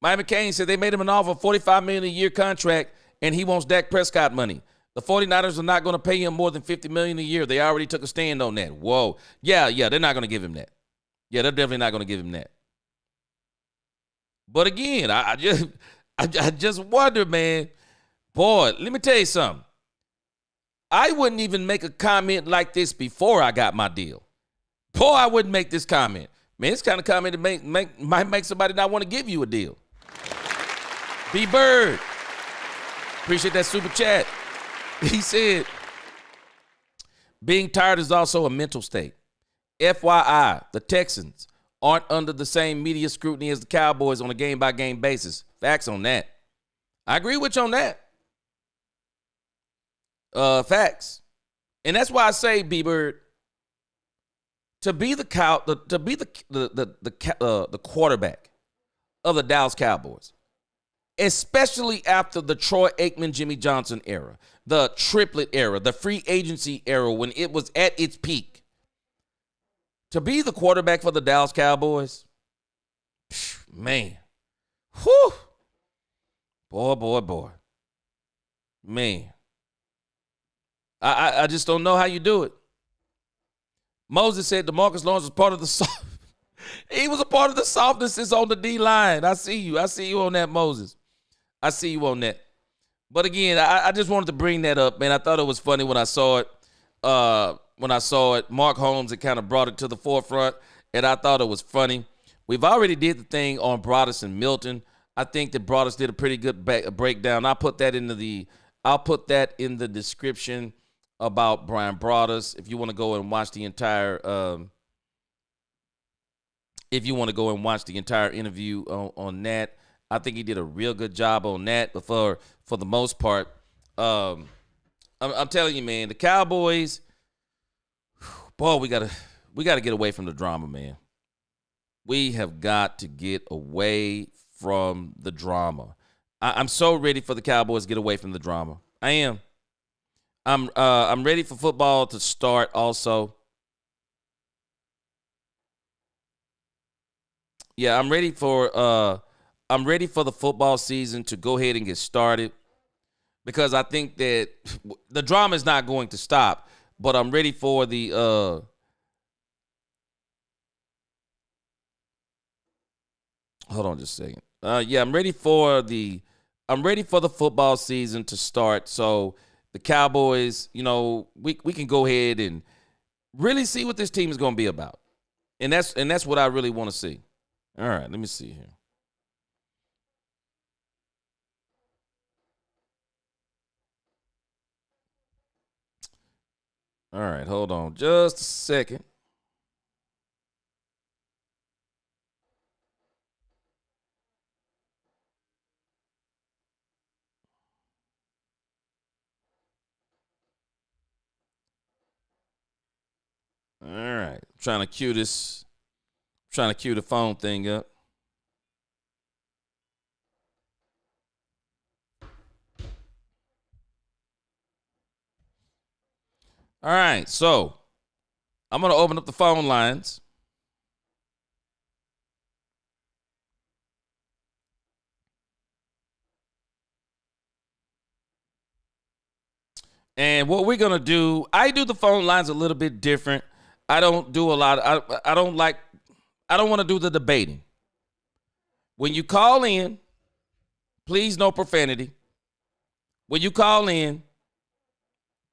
Mike McCain said they made him an offer of $45 million a year contract, and he wants Dak Prescott money. The 49ers are not going to pay him more than $50 million a year. They already took a stand on that. Whoa. Yeah, they're not going to give him that. Yeah, they're definitely not going to give him that. But again, I just wonder, man. Boy, let me tell you something. I wouldn't even make a comment like this before I got my deal. Boy, I wouldn't make this comment. Man, it's kind of comment that might make somebody not want to give you a deal. B Bird, appreciate that super chat. He said, being tired is also a mental state. FYI, the Texans aren't under the same media scrutiny as the Cowboys on a game-by-game basis. Facts on that. I agree with you on that. Facts. And that's why I say, B Bird, to be the quarterback of the Dallas Cowboys, especially after the Troy Aikman, Jimmy Johnson era, the triplet era, the free agency era when it was at its peak, to be the quarterback for the Dallas Cowboys, man, whew, boy, man, I just don't know how you do it. Moses said DeMarcus Lawrence was part of the he was a part of the softnesses on the D-line. I see you on that, Moses. I see you on that. But again, I just wanted to bring that up, man. I thought it was funny when I saw it. Mark Holmes had kind of brought it to the forefront, and I thought it was funny. We've already did the thing on Broadus and Milton. I think that Broadus did a pretty good breakdown. I'll put that in the description about Brian Broadus. If you want to go and watch the entire interview on that, I think he did a real good job on that. But for the most part, I'm telling you, man, the Cowboys, boy, we gotta get away from the drama, man. We have got to get away from the drama. I'm so ready for the Cowboys to get away from the drama. I am. I'm ready for football to start also. Yeah, I'm ready for the football season to go ahead and get started, because I think that the drama is not going to stop, but I'm ready for the hold on just a second. I'm ready for the football season to start, so the Cowboys, we can go ahead and really see what this team is going to be about. And that's what I really want to see. All right, let me see here. All right, hold on just a second. All right, trying to cue the phone thing up. All right, so I'm going to open up the phone lines. And what we're going to do, I do the phone lines a little bit different. I don't do a lot. I don't want to do the debating. When you call in, please no profanity. When you call in,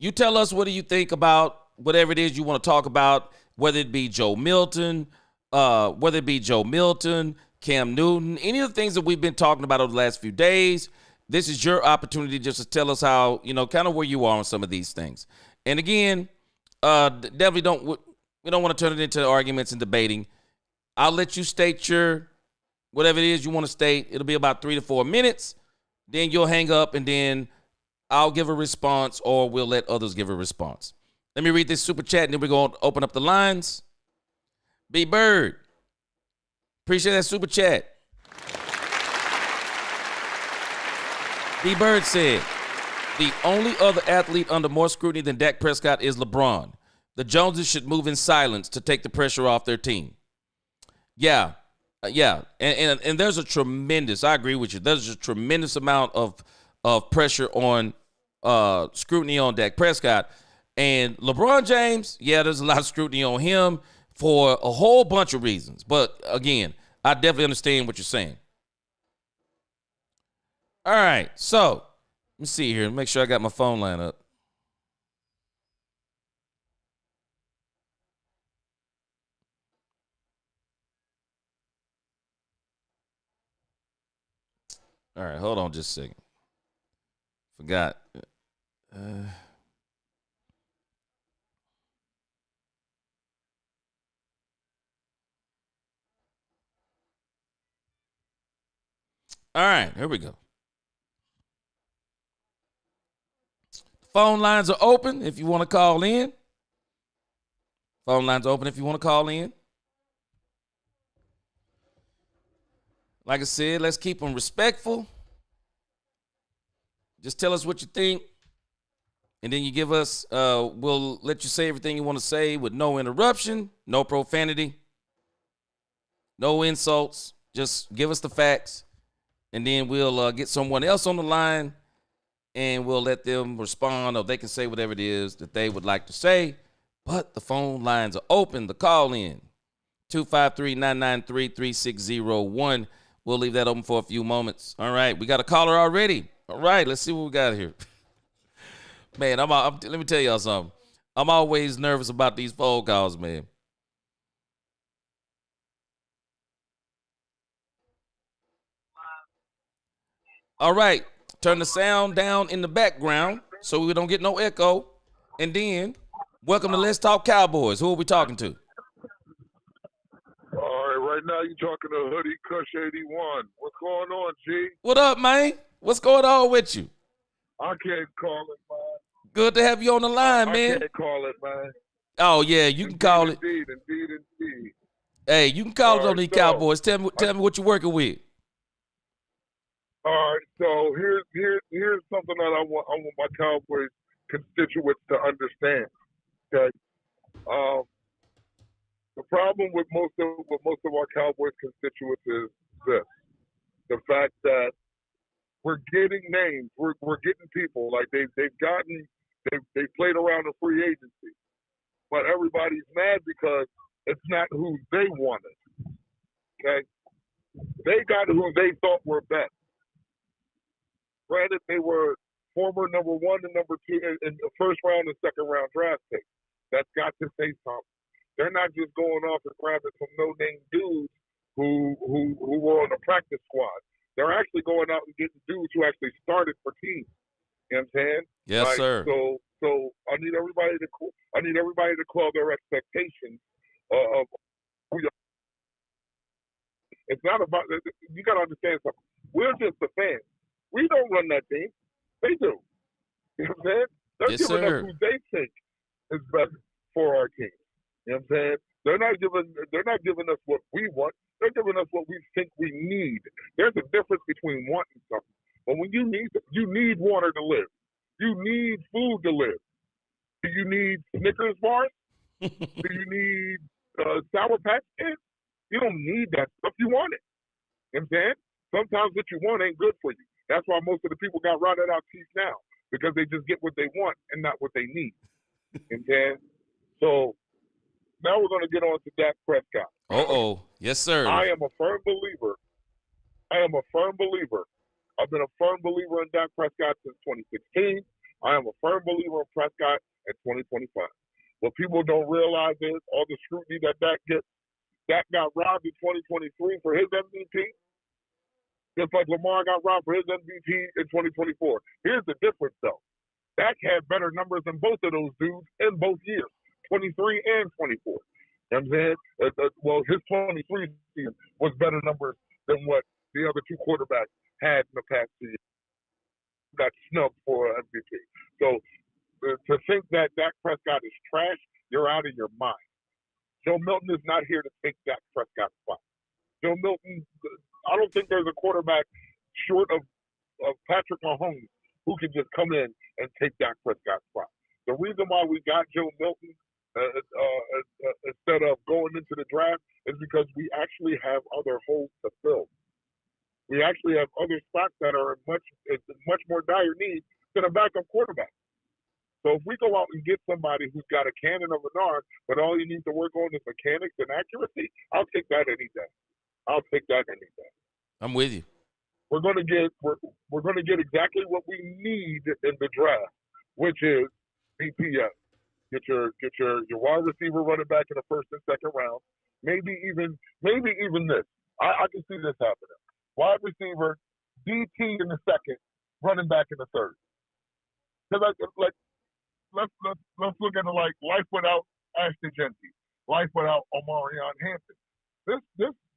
you tell us what do you think about whatever it is you want to talk about, whether it be Joe Milton, Cam Newton, any of the things that we've been talking about over the last few days. This is your opportunity just to tell us how, kind of where you are on some of these things. And again, definitely we don't want to turn it into arguments and debating. I'll let you state your whatever it is you want to state. It'll be about 3 to 4 minutes. Then you'll hang up, and then I'll give a response, or we'll let others give a response. Let me read this super chat, and then we're going to open up the lines. B Bird, appreciate that super chat. B Bird said, the only other athlete under more scrutiny than Dak Prescott is LeBron. The Joneses should move in silence to take the pressure off their team. Yeah. And there's a tremendous, I agree with you, there's a tremendous amount of pressure on scrutiny on Dak Prescott. And LeBron James, there's a lot of scrutiny on him for a whole bunch of reasons. But again, I definitely understand what you're saying. All right, so let me see here. Make sure I got my phone line up. All right, hold on just a second. Forgot. All right, here we go. Phone lines are open if you want to call in. Phone lines are open if you want to call in. Like I said, let's keep them respectful. Just tell us what you think. And then you give us, we'll let you say everything you want to say with no interruption, no profanity, no insults. Just give us the facts. And then we'll get someone else on the line and we'll let them respond, or they can say whatever it is that they would like to say. But the phone lines are open. The call in, 253-993-3601. We'll leave that open for a few moments. All right, we got a caller already. All right, let's see what we got here. Man, let me tell y'all something. I'm always nervous about these phone calls, man. All right, turn the sound down in the background so we don't get no echo. And then, welcome to Let's Talk Cowboys. Who are we talking to? All right, right now you're talking to Hoodie Kush 81. What's going on, G? What up, man? What's going on with you? I can't call it, man. Good to have you on the line, man. I can't call it, man. Oh, yeah, you can call it. Indeed. Hey, you can call it on these Cowboys. Tell me what you're working with. All right, so here's something that I want my Cowboys constituents to understand. Okay, the problem with most of our Cowboys constituents is this: the fact that we're getting names, we're getting people like they've played around in free agency, but everybody's mad because it's not who they wanted. Okay, they got who they thought were best. Granted, they were former number 1 and number 2 in the first round and second round draft picks. That's got to say something. They're not just going off and grabbing some no-name dudes who were on the practice squad. They're actually going out and getting dudes who actually started for teams. You know what I'm saying? Yes, sir. So I need everybody to call their expectations of who you. It's not about. You got to understand something. We're just the fans. We don't run that team. They do. You know what I'm saying? They're giving us who they think is best for our team. You know what I'm saying? They're not giving us what we want. They're giving us what we think we need. There's a difference between wanting something. But when you need water to live. You need food to live. Do you need Snickers bars? Do you need Sour Patch Kids? You don't need that stuff. You want it. You know what I'm saying? Sometimes what you want ain't good for you. That's why most of the people got rotted out teeth now, because they just get what they want and not what they need. You know what I'm saying? So now we're going to get on to Dak Prescott. Yes, sir. I am a firm believer. I've been a firm believer in Dak Prescott since 2016. I am a firm believer in Prescott in 2025. What people don't realize is all the scrutiny that Dak gets. Dak got robbed in 2023 for his MVP. Just like Lamar got robbed for his MVP in 2024. Here's the difference, though. Dak had better numbers than both of those dudes in both years, 23 and 24. You know what I'm saying? Well, his 23 season was better numbers than what the other two quarterbacks had in the past 2 years. Got snubbed for an MVP. So to think that Dak Prescott is trash, you're out of your mind. Joe Milton is not here to take Dak Prescott's spot. Joe Milton, I don't think there's a quarterback short of Patrick Mahomes who can just come in and take Dak Prescott's spot. The reason why we got Joe Milton instead of going into the draft is because we actually have other holes to fill. We actually have other spots that are in much more dire need than a backup quarterback. So if we go out and get somebody who's got a cannon of an arm, but all you need to work on is mechanics and accuracy, I'll take that any day. I'm with you. We're going to get exactly what we need in the draft, which is BPS. Get your wide receiver running back in the first and second round. Maybe even this. I can see this happening. Wide receiver, DT in the second, running back in the third. Because let's look at it like life without Ashton Genty, life without Omarion Hampton.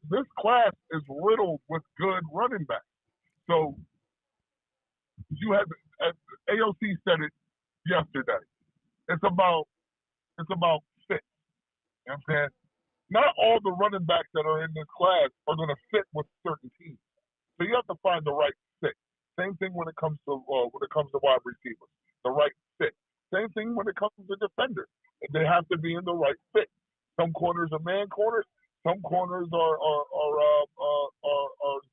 This class is riddled with good running backs. So you have, as AOC said it yesterday, it's about fit. You know what I'm saying? Not all the running backs that are in this class are going to fit with certain teams. So you have to find the right fit. Same thing when it comes to wide receivers, the right fit. Same thing when it comes to defenders. They have to be in the right fit. Some corners are man corners. Some corners are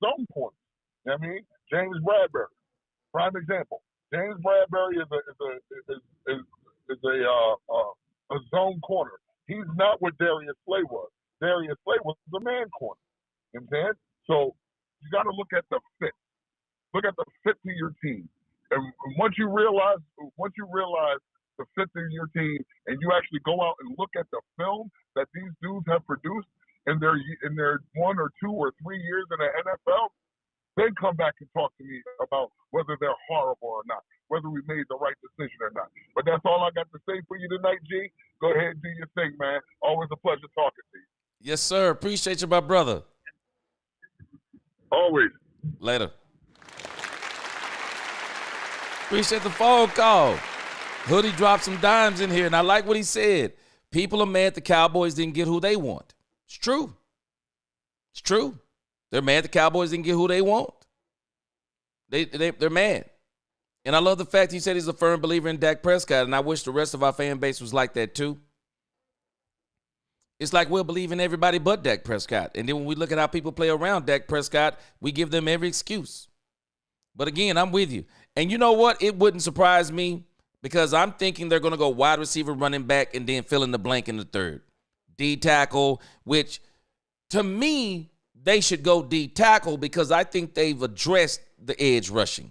zone corners. You know what I mean? James Bradbury, prime example. James Bradbury is a zone corner. He's not what Darius Slay was. Darius Slay was a man corner. You know what I'm saying? So you got to look at the fit. Look at the fit to your team. And once you realize the fit to your team, and you actually go out and look at the film that these dudes have produced in their 1 or 2 or 3 years in the NFL, then come back and talk to me about whether they're horrible or not, whether we made the right decision or not. But that's all I got to say for you tonight, G. Go ahead and do your thing, man. Always a pleasure talking to you. Yes, sir. Appreciate you, my brother. Always. Later. Appreciate the phone call. Hoodie dropped some dimes in here, and I like what he said. People are mad the Cowboys didn't get who they want. It's true. It's true. They're mad the Cowboys didn't get who they want. They're mad. And I love the fact he said he's a firm believer in Dak Prescott, and I wish the rest of our fan base was like that too. It's like we'll believe in everybody but Dak Prescott. And then when we look at how people play around Dak Prescott, we give them every excuse. But again, I'm with you. And you know what? It wouldn't surprise me because I'm thinking they're going to go wide receiver, running back, and then fill in the blank in the third. D tackle, which to me, they should go D tackle because I think they've addressed the edge rushing.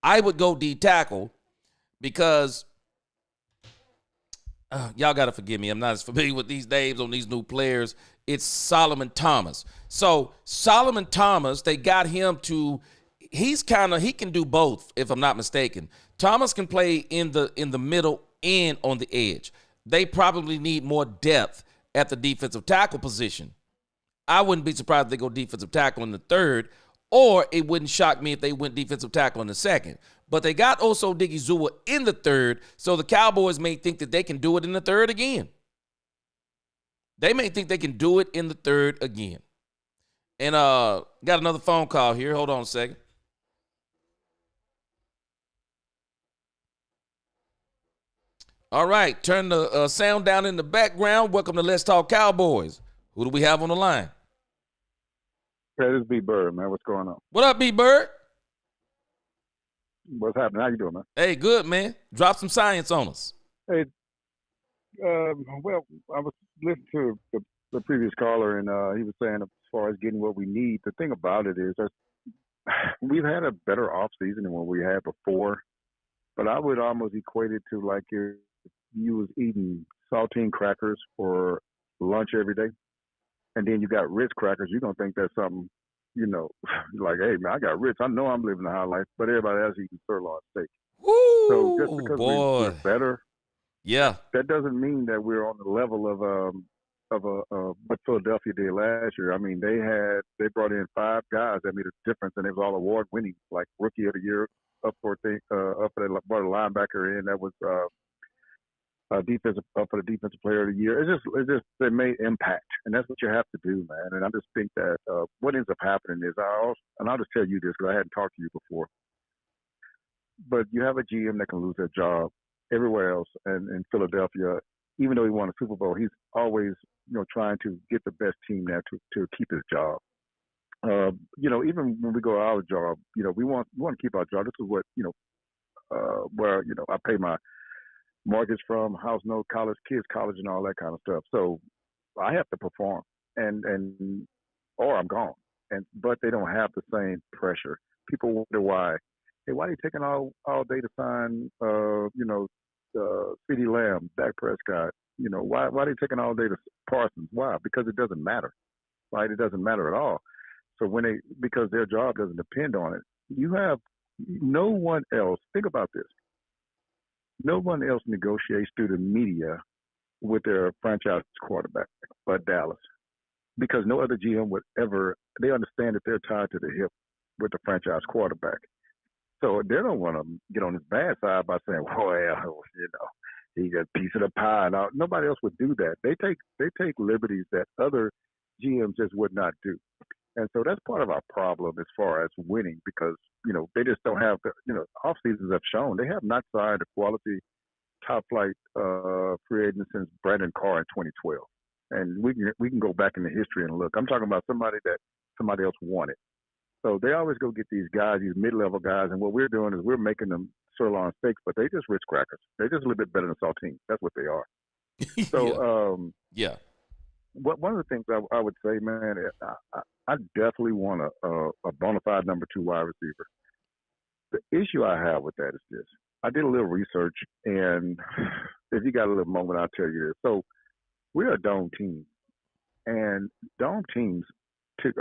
I would go D tackle because y'all got to forgive me. I'm not as familiar with these names on these new players. It's Solomon Thomas. So Solomon Thomas, they got him to, he can do both if I'm not mistaken. Thomas can play in the middle and on the edge. They probably need more depth at the defensive tackle position. I wouldn't be surprised if they go defensive tackle in the third, or it wouldn't shock me if they went defensive tackle in the second. But they got Oso Digizua in the third, so the Cowboys may think that they can do it in the third again. They may think they can do it in the third again. And got another phone call here. Hold on a second. All right, turn the sound down in the background. Welcome to Let's Talk Cowboys. Who do we have on the line? Hey, this is B Bird, man. What's going on? What up, B Bird? What's happening? How you doing, man? Hey, good, man. Drop some science on us. Hey, well, I was listening to the previous caller, and he was saying as far as getting what we need, the thing about it is that we've had a better offseason than what we had before, but I would almost equate it to like if you was eating saltine crackers for lunch every day, and then you got Ritz crackers, you're going to think that's something, like, hey, man, I got Ritz. I know I'm living a high life, but everybody else eating sirloin steak. Woo, so just because we're better, yeah, that doesn't mean that we're on the level of what Philadelphia did last year. I mean, they brought in 5 guys that made a difference, and it was all award winning, like Rookie of the Year up for the linebacker in that was for the defensive player of the year. It's just they made impact, and that's what you have to do, man. And I just think that what ends up happening is and I'll just tell you this because I hadn't talked to you before, but you have a GM that can lose their job everywhere else, and in Philadelphia, even though he won a Super Bowl, he's always trying to get the best team there to keep his job. Even when we go our job, we want to keep our job. This is what where I pay my mortgage from, house note, college, kids college, and all that kind of stuff. So I have to perform, or I'm gone. But they don't have the same pressure. People wonder why. Hey, why are you taking all day to sign? CeeDee Lamb, Dak Prescott. Why are they taking all day to Parsons? Why? Because it doesn't matter, right? It doesn't matter at all. So because their job doesn't depend on it. You have no one else. Think about this. No one else negotiates through the media with their franchise quarterback but Dallas, because no other GM would ever. They understand that they're tied to the hip with the franchise quarterback, so they don't want to get on his bad side by saying, "Well, he's a piece of the pie." Now, nobody else would do that. They take liberties that other GMs just would not do. And so that's part of our problem as far as winning, because, they just don't have off seasons have shown they have not signed a quality top flight free agent since Brandon Carr in 2012. And we can go back in the history and look. I'm talking about somebody that somebody else wanted. So they always go get these guys, these mid-level guys, and what we're doing is we're making them sirloin steaks, but they just Ritz crackers. They're just a little bit better than saltines. That's what they are. So yeah. One of the things I would say, man, I definitely want a bona fide number 2 wide receiver. The issue I have with that is this. I did a little research, and if you got a little moment, I'll tell you this. So we're a dome team, and dome teams,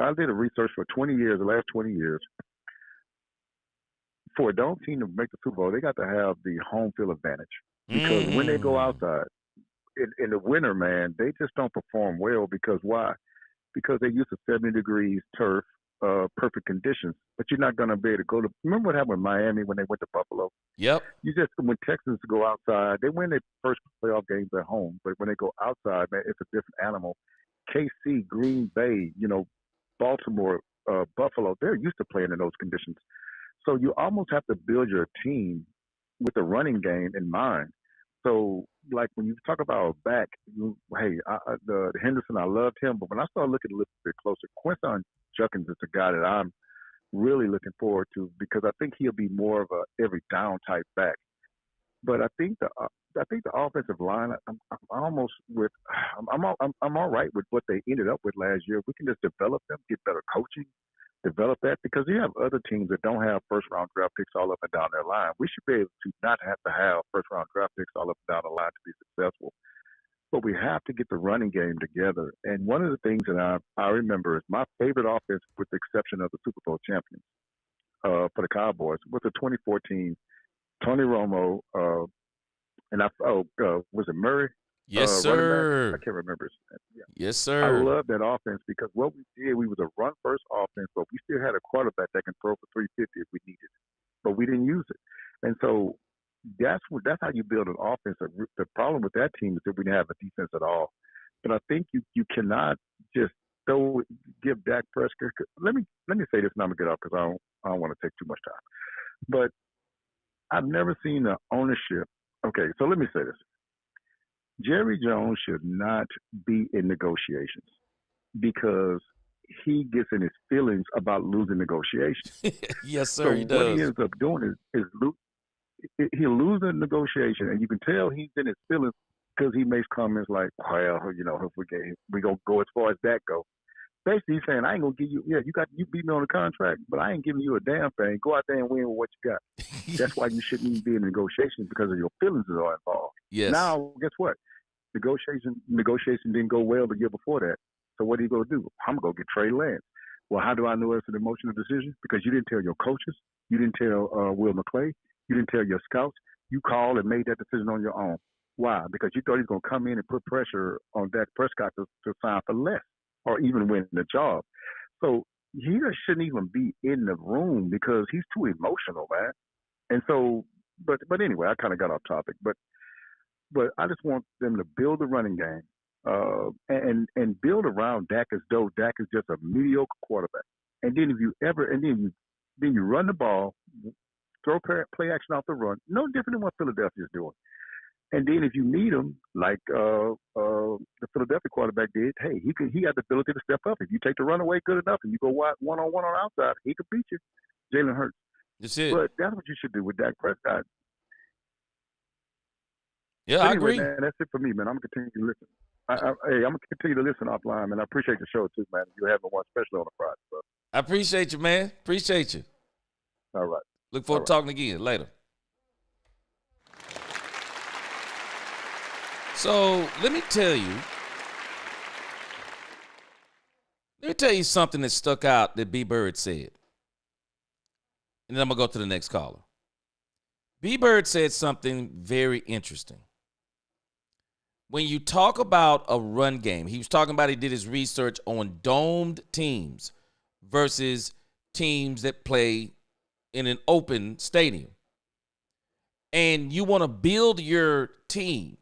I did a research for 20 years, the last 20 years. For a dome team to make the Super Bowl, they got to have the home field advantage, because when they go outside, in the winter, man, they just don't perform well. Because why? Because they're used to 70 degrees turf, perfect conditions. But you're not going to be able to go to. Remember what happened with Miami when they went to Buffalo? Yep. When Texans go outside, they win their first playoff games at home. But when they go outside, man, it's a different animal. KC, Green Bay, Baltimore, Buffalo, they're used to playing in those conditions. So you almost have to build your team with the running game in mind. So, like when you talk about back, the Henderson, I loved him, but when I started looking a little bit closer, Quinton Judkins is the guy that I'm really looking forward to, because I think he'll be more of a every down type back. But I think the offensive line, I'm all right with what they ended up with last year. We can just develop them, get better coaching, develop that, because you have other teams that don't have first-round draft picks all up and down their line. We should be able to not have to have first-round draft picks all up and down the line to be successful. But we have to get the running game together. And one of the things that I remember is my favorite offense, with the exception of the Super Bowl champions for the Cowboys, was the 2014 Tony Romo, was it Murray? Yes, sir. I can't remember his name. Yeah. Yes, sir. I love that offense, because what we did, we was a run-first offense, but we still had a quarterback that can throw for 350 if we needed it. But we didn't use it. And so that's how you build an offense. The problem with that team is that we didn't have a defense at all. But I think you cannot just give Dak Prescott. Let me say this, and I'm going to get off because I don't want to take too much time. But I've never seen the ownership. Okay, so let me say this. Jerry Jones should not be in negotiations, because he gets in his feelings about losing negotiations. Yes, sir, so he does. What he ends up doing is he'll lose the negotiation, and you can tell he's in his feelings, because he makes comments like, well, if we gonna go as far as that go. Basically, he's saying, I ain't gonna give you. Yeah, you beat me on the contract, but I ain't giving you a damn thing. Go out there and win with what you got. That's why you shouldn't even be in negotiations, because of your feelings that are involved. Yes. Now, guess what? Negotiation didn't go well the year before that. So what are you gonna do? I'm gonna get Trey Lance. Well, how do I know it's an emotional decision? Because you didn't tell your coaches, you didn't tell Will McClay, you didn't tell your scouts. You called and made that decision on your own. Why? Because you thought he was gonna come in and put pressure on Dak Prescott to sign for less, or even win the job. So he shouldn't even be in the room, because he's too emotional, man. And so, but anyway, I kind of got off topic. But I just want them to build the running game and build around Dak as though Dak is just a mediocre quarterback. And then then you run the ball, throw play action off the run, no different than what Philadelphia is doing. And then if you need him, like the Philadelphia quarterback did, hey, he got the ability to step up. If you take the run away good enough and you go one-on-one on the outside, he could beat you. Jalen Hurts. That's it. But that's what you should do with Dak Prescott. Yeah, anyway, I agree. Man, that's it for me, man. I'm going to continue to listen. I'm going to continue to listen offline, man. I appreciate the show, too, man. You're having one, especially on a Friday. So. I appreciate you, man. Appreciate you. All right. Look forward to talking again later. So let me tell you something that stuck out that B. Bird said. And then I'm going to go to the next caller. B-Bird said something very interesting. When you talk about a run game, he was talking about he did his research on domed teams versus teams that play in an open stadium. And you want to build your team.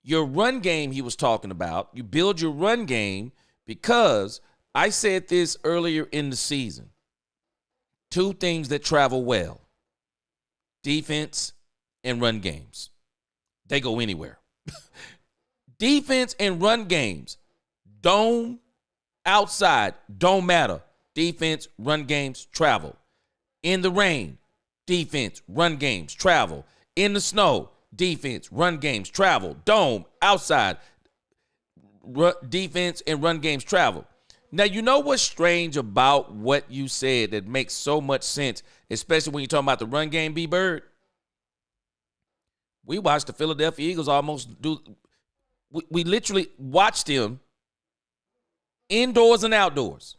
Your run game he was talking about, you build your run game because I said this earlier in the season. Two things that travel well. Defense and run games. They go anywhere. Defense and run games. Dome, outside, don't matter. Defense, run games, travel. In the rain, defense, run games, travel. In the snow, defense, run games, travel. Dome, outside, defense and run games, travel. Now, you know what's strange about what you said that makes so much sense, especially when you're talking about the run game, B-Bird? We watched the Philadelphia Eagles almost do – we literally watched them indoors and outdoors.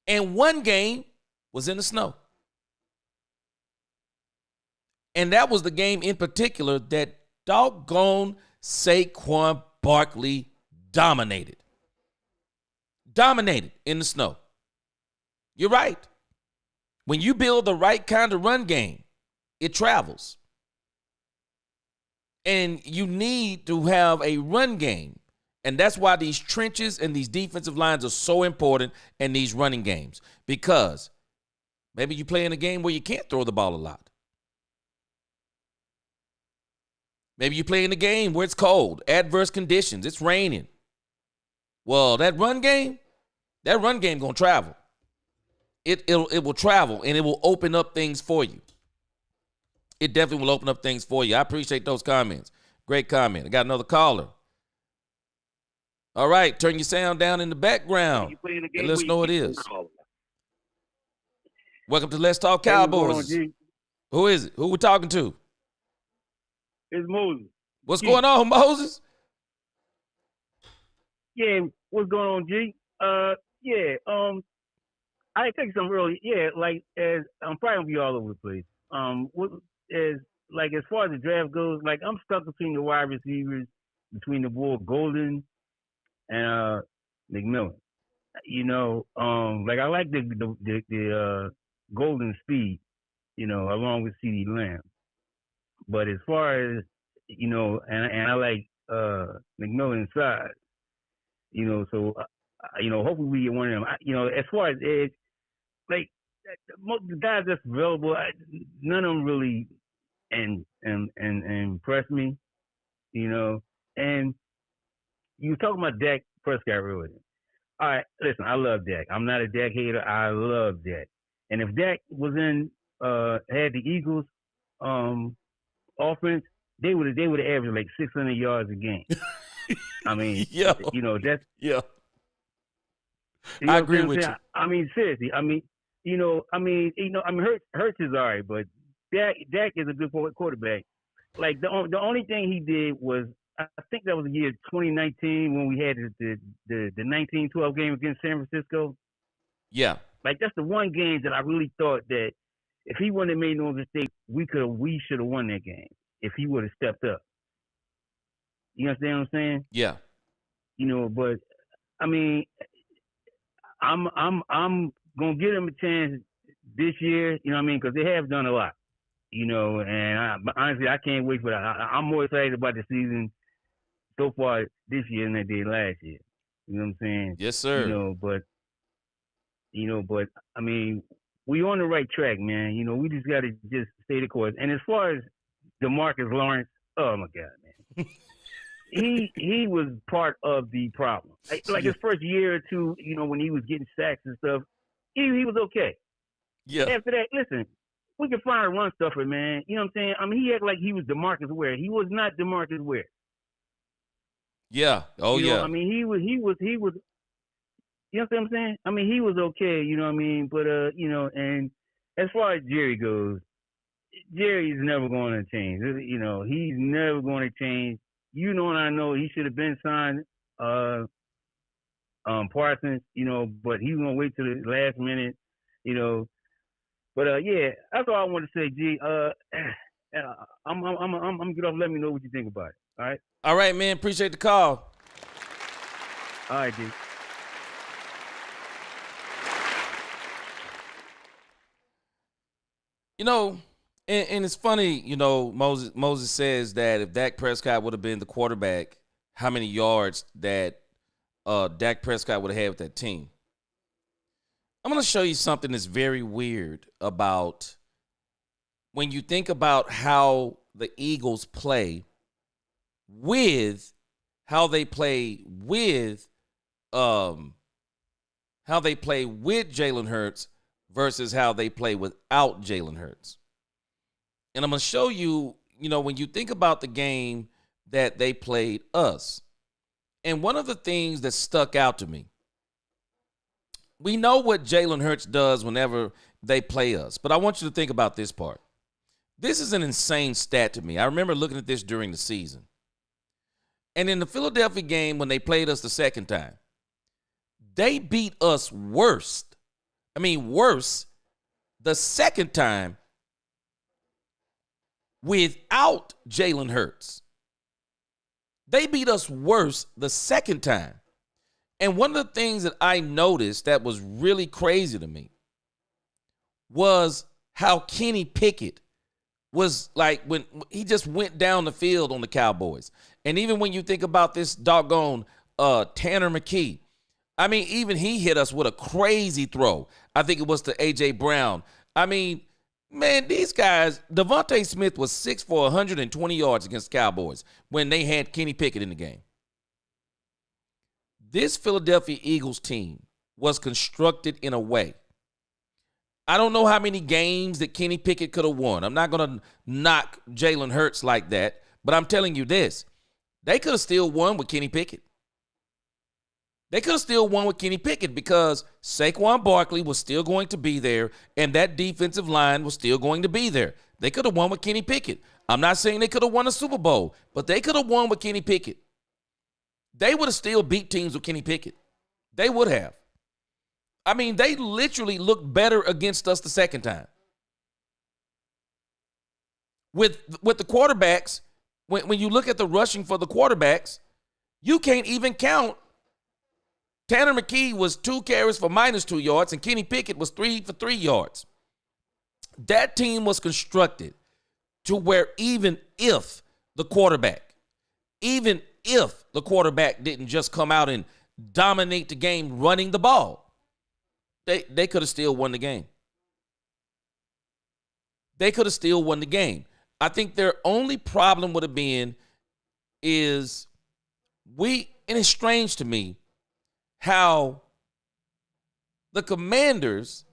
And one game was in the snow. And that was the game in particular that doggone Saquon Barkley dominated. Dominated in the snow. You're right. When you build the right kind of run game, it travels. And you need to have a run game. And that's why these trenches and these defensive lines are so important in these running games. Because maybe you play in a game where you can't throw the ball a lot. Maybe you play in a game where it's cold, adverse conditions, it's raining. Well, that run game gonna travel. It will travel, and it will open up things for you. It definitely will open up things for you. I appreciate those comments. Great comment. I got another caller. All right, turn your sound down in the background and let us know it is. Welcome to Let's Talk Cowboys. Who is it? Who we talking to? It's Moses. What's going on, Moses? Yeah, what's going on, G? I think some really, like as I'm probably gonna be all over the place. As far as the draft goes, like I'm stuck between the wide receivers, between the boy Golden and McMillan. Like I like the Golden speed, along with CeeDee Lamb. But as far as and I like McMillan's size, so hopefully we get one of them. As far as edge, like most of the guys that's available, none of them really and impress me, And you were talking about Dak Prescott earlier. All right, listen, I love Dak. I'm not a Dak hater. I love Dak. And if Dak was had the Eagles offense, they would have averaged like 600 yards a game. I mean, that's I agree with you. I mean, seriously. Hurts is all right, but Dak is a good quarterback. Like the only thing he did was, I think that was the year 2019 when we had the 19-12 game against San Francisco. Yeah. Like that's the one game that I really thought that if he wouldn't have made no mistake, we should have won that game if he would have stepped up. You understand what I'm saying? Yeah. But I mean, I'm gonna give them a chance this year. You know what I mean? Because they have done a lot. But honestly, I can't wait for that. I'm more excited about the season so far this year than I did last year. You know what I'm saying? Yes, sir. But I mean, we on the right track, man. We just got to just stay the course. And as far as DeMarcus Lawrence, oh my God, man, he was part of the problem. Like his first year or two, when he was getting sacks and stuff, he was okay. Yeah. After that, listen, we can find a run stuffer, man. You know what I'm saying? I mean, he acted like he was DeMarcus Ware. He was not DeMarcus Ware. Yeah. Oh, yeah. I mean, he was. You know what I'm saying? I mean, he was okay. You know what I mean? But and as far as Jerry goes, Jerry's never going to change. He's never going to change. And I know he should have been signed Parsons. But he's going to wait till the last minute. But yeah, that's all I want to say, G. I'm get off. Let me know what you think about it. All right. All right, man. Appreciate the call. All right, G. You know, and it's funny, you know, Moses says that if Dak Prescott would have been the quarterback, how many yards that Dak Prescott would have had with that team. I'm going to show you something that's very weird about when you think about how the Eagles play with how they play with Jalen Hurts versus how they play without Jalen Hurts. And I'm going to show you, you know, when you think about the game that they played us. And one of the things that stuck out to me, we know what Jalen Hurts does whenever they play us, but I want you to think about this part. This is an insane stat to me. I remember looking at this during the season. And in the Philadelphia game, when they played us the second time, they beat us worse the second time without Jalen Hurts. They beat us worse the second time. And one of the things that I noticed that was really crazy to me was how Kenny Pickett was like when he just went down the field on the Cowboys. And even when you think about this doggone Tanner McKee, I mean, even he hit us with a crazy throw. I think it was to A.J. Brown. I mean, man, these guys, Devontae Smith was 6 for 120 yards against Cowboys when they had Kenny Pickett in the game. This Philadelphia Eagles team was constructed in a way. I don't know how many games that Kenny Pickett could have won. I'm not going to knock Jalen Hurts like that, but I'm telling you this. They could have still won with Kenny Pickett. They could have still won with Kenny Pickett because Saquon Barkley was still going to be there and that defensive line was still going to be there. They could have won with Kenny Pickett. I'm not saying they could have won a Super Bowl, but they could have won with Kenny Pickett. They would have still beat teams with Kenny Pickett. They would have. I mean, they literally looked better against us the second time. With the quarterbacks, when you look at the rushing for the quarterbacks, you can't even count. Tanner McKee was 2 carries for -2 yards, and Kenny Pickett was 3 for 3 yards. That team was constructed to where even if the quarterback didn't just come out and dominate the game running the ball, they could have still won the game. They could have still won the game. I think their only problem would have been is and it's strange to me how the Commanders,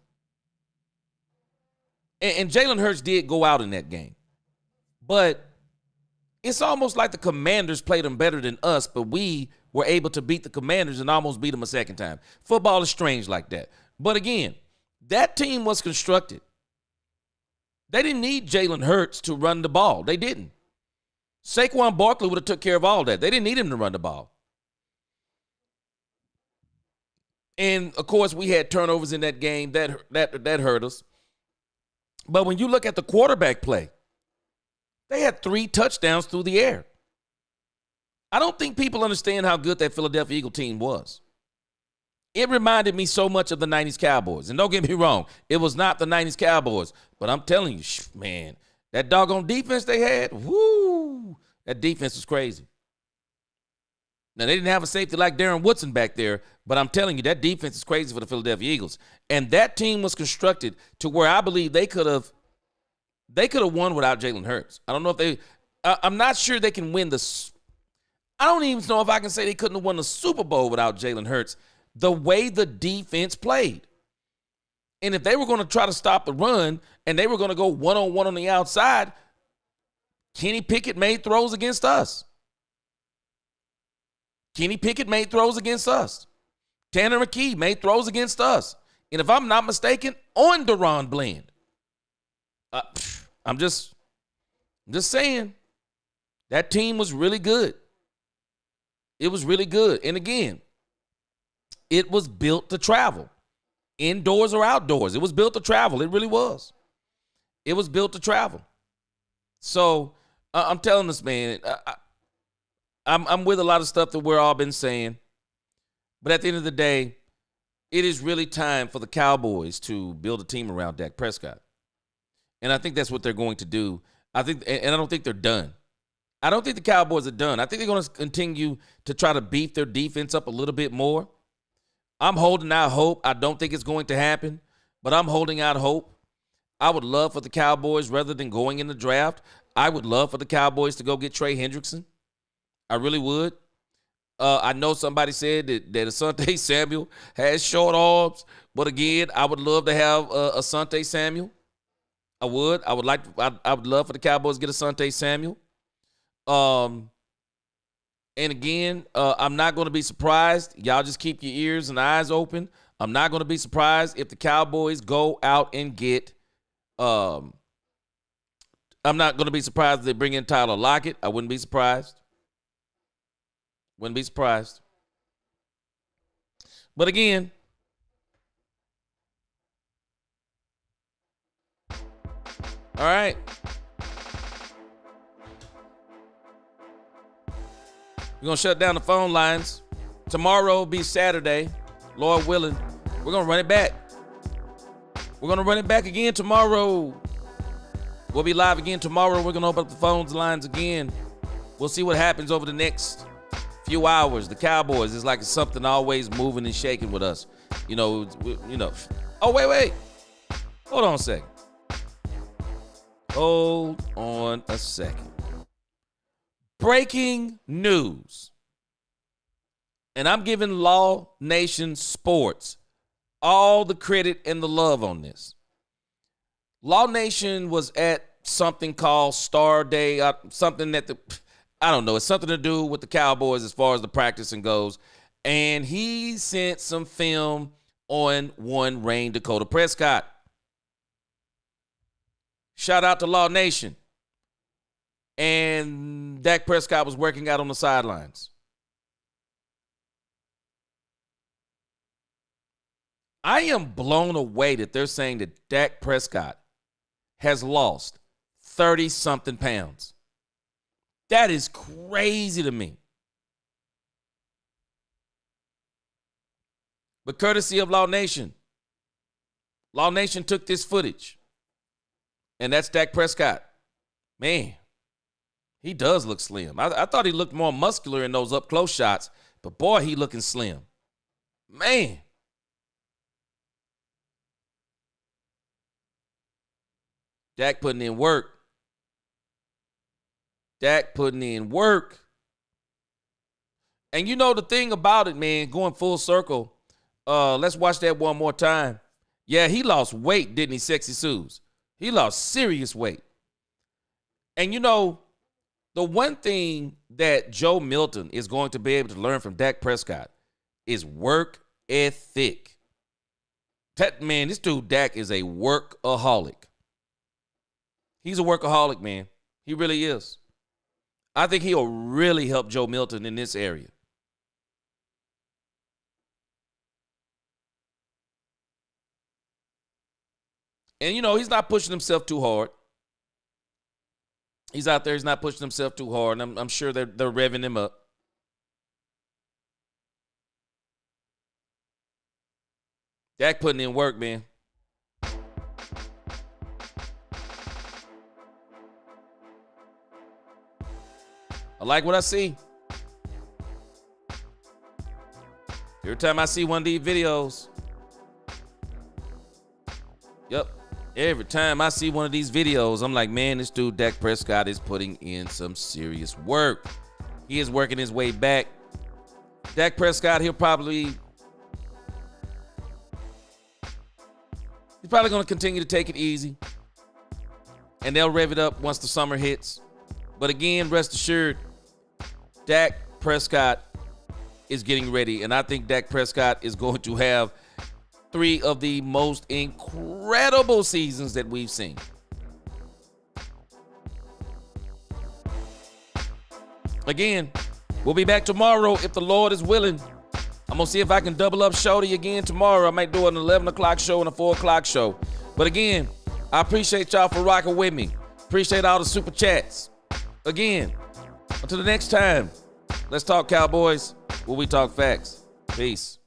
and Jalen Hurts did go out in that game, but it's almost like the Commanders played them better than us, but we were able to beat the Commanders and almost beat them a second time. Football is strange like that. But again, that team was constructed. They didn't need Jalen Hurts to run the ball. They didn't. Saquon Barkley would have took care of all that. They didn't need him to run the ball. And, of course, we had turnovers in that game. That hurt us. But when you look at the quarterback play, they had 3 touchdowns through the air. I don't think people understand how good that Philadelphia Eagle team was. It reminded me so much of the 90s Cowboys. And don't get me wrong, it was not the 90s Cowboys. But I'm telling you, man, that doggone defense they had, whoo, that defense was crazy. Now, they didn't have a safety like Darren Woodson back there, but I'm telling you, that defense is crazy for the Philadelphia Eagles. And that team was constructed to where I believe they could have won without Jalen Hurts. I don't know if I'm not sure they can win I don't even know if I can say they couldn't have won the Super Bowl without Jalen Hurts, the way the defense played. And if they were going to try to stop the run and they were going to go one-on-one on the outside, Kenny Pickett made throws against us. Kenny Pickett made throws against us. Tanner McKee made throws against us. And if I'm not mistaken, on Deron Bland. I'm just saying, that team was really good. It was really good. And again, it was built to travel. Indoors or outdoors. It was built to travel. It really was. It was built to travel. So I'm telling this, man, I'm with a lot of stuff that we're all been saying. But at the end of the day, it is really time for the Cowboys to build a team around Dak Prescott. And I think that's what they're going to do. I don't think they're done. I don't think the Cowboys are done. I think they're going to continue to try to beef their defense up a little bit more. I'm holding out hope. I don't think it's going to happen, but I'm holding out hope. I would love for the Cowboys, rather than going in the draft, I would love for the Cowboys to go get Trey Hendrickson. I really would. I know somebody said that Asante Samuel has short arms, but again, I would love to have Asante Samuel. I would. I would love for the Cowboys to get Asante Samuel. And again, I'm not going to be surprised. Y'all just keep your ears and eyes open. I'm not going to be surprised if the Cowboys go out and get I'm not going to be surprised if they bring in Tyler Lockett. I wouldn't be surprised. Wouldn't be surprised. But again, all right. We're going to shut down the phone lines. Tomorrow will be Saturday. Lord willing, we're going to run it back. We're going to run it back again tomorrow. We'll be live again tomorrow. We're going to open up the phones lines again. We'll see what happens over the next few hours. The Cowboys is like something always moving and shaking with us. You know. Oh, wait. Hold on a second. Hold on a second. Breaking news. And I'm giving Law Nation Sports all the credit and the love on this. Law Nation was at something called Star Day, something that I don't know. It's something to do with the Cowboys as far as the practicing goes. And he sent some film on one Rain Dakota Prescott. Shout out to Law Nation. And Dak Prescott was working out on the sidelines. I am blown away that they're saying that Dak Prescott has lost 30-something pounds. That is crazy to me. But courtesy of Law Nation took this footage. And that's Dak Prescott. Man, he does look slim. I thought he looked more muscular in those up-close shots, but boy, he looking slim. Man. Dak putting in work. And you know the thing about it, man, going full circle, let's watch that one more time. Yeah, he lost weight, didn't he, Sexy Suze? He lost serious weight. And you know, the one thing that Joe Milton is going to be able to learn from Dak Prescott is work ethic. Man, this dude Dak is a workaholic. He's a workaholic, man. He really is. I think he'll really help Joe Milton in this area. And, you know, he's not pushing himself too hard. He's out there. He's not pushing himself too hard. And I'm sure they're revving him up. Dak putting in work, man. I like what I see. Every time I see one of these videos. Yep. Every time I see one of these videos, I'm like, man, this dude Dak Prescott is putting in some serious work. He is working his way back. Dak Prescott, he's probably going to continue to take it easy. And they'll rev it up once the summer hits. But again, rest assured, Dak Prescott is getting ready. And I think Dak Prescott is going to have 3 of the most incredible seasons that we've seen. Again, we'll be back tomorrow if the Lord is willing. I'm going to see if I can double up Shorty again tomorrow. I might do an 11 o'clock show and a 4 o'clock show. But again, I appreciate y'all for rocking with me. Appreciate all the super chats. Again, until the next time, let's talk Cowboys where we talk facts. Peace.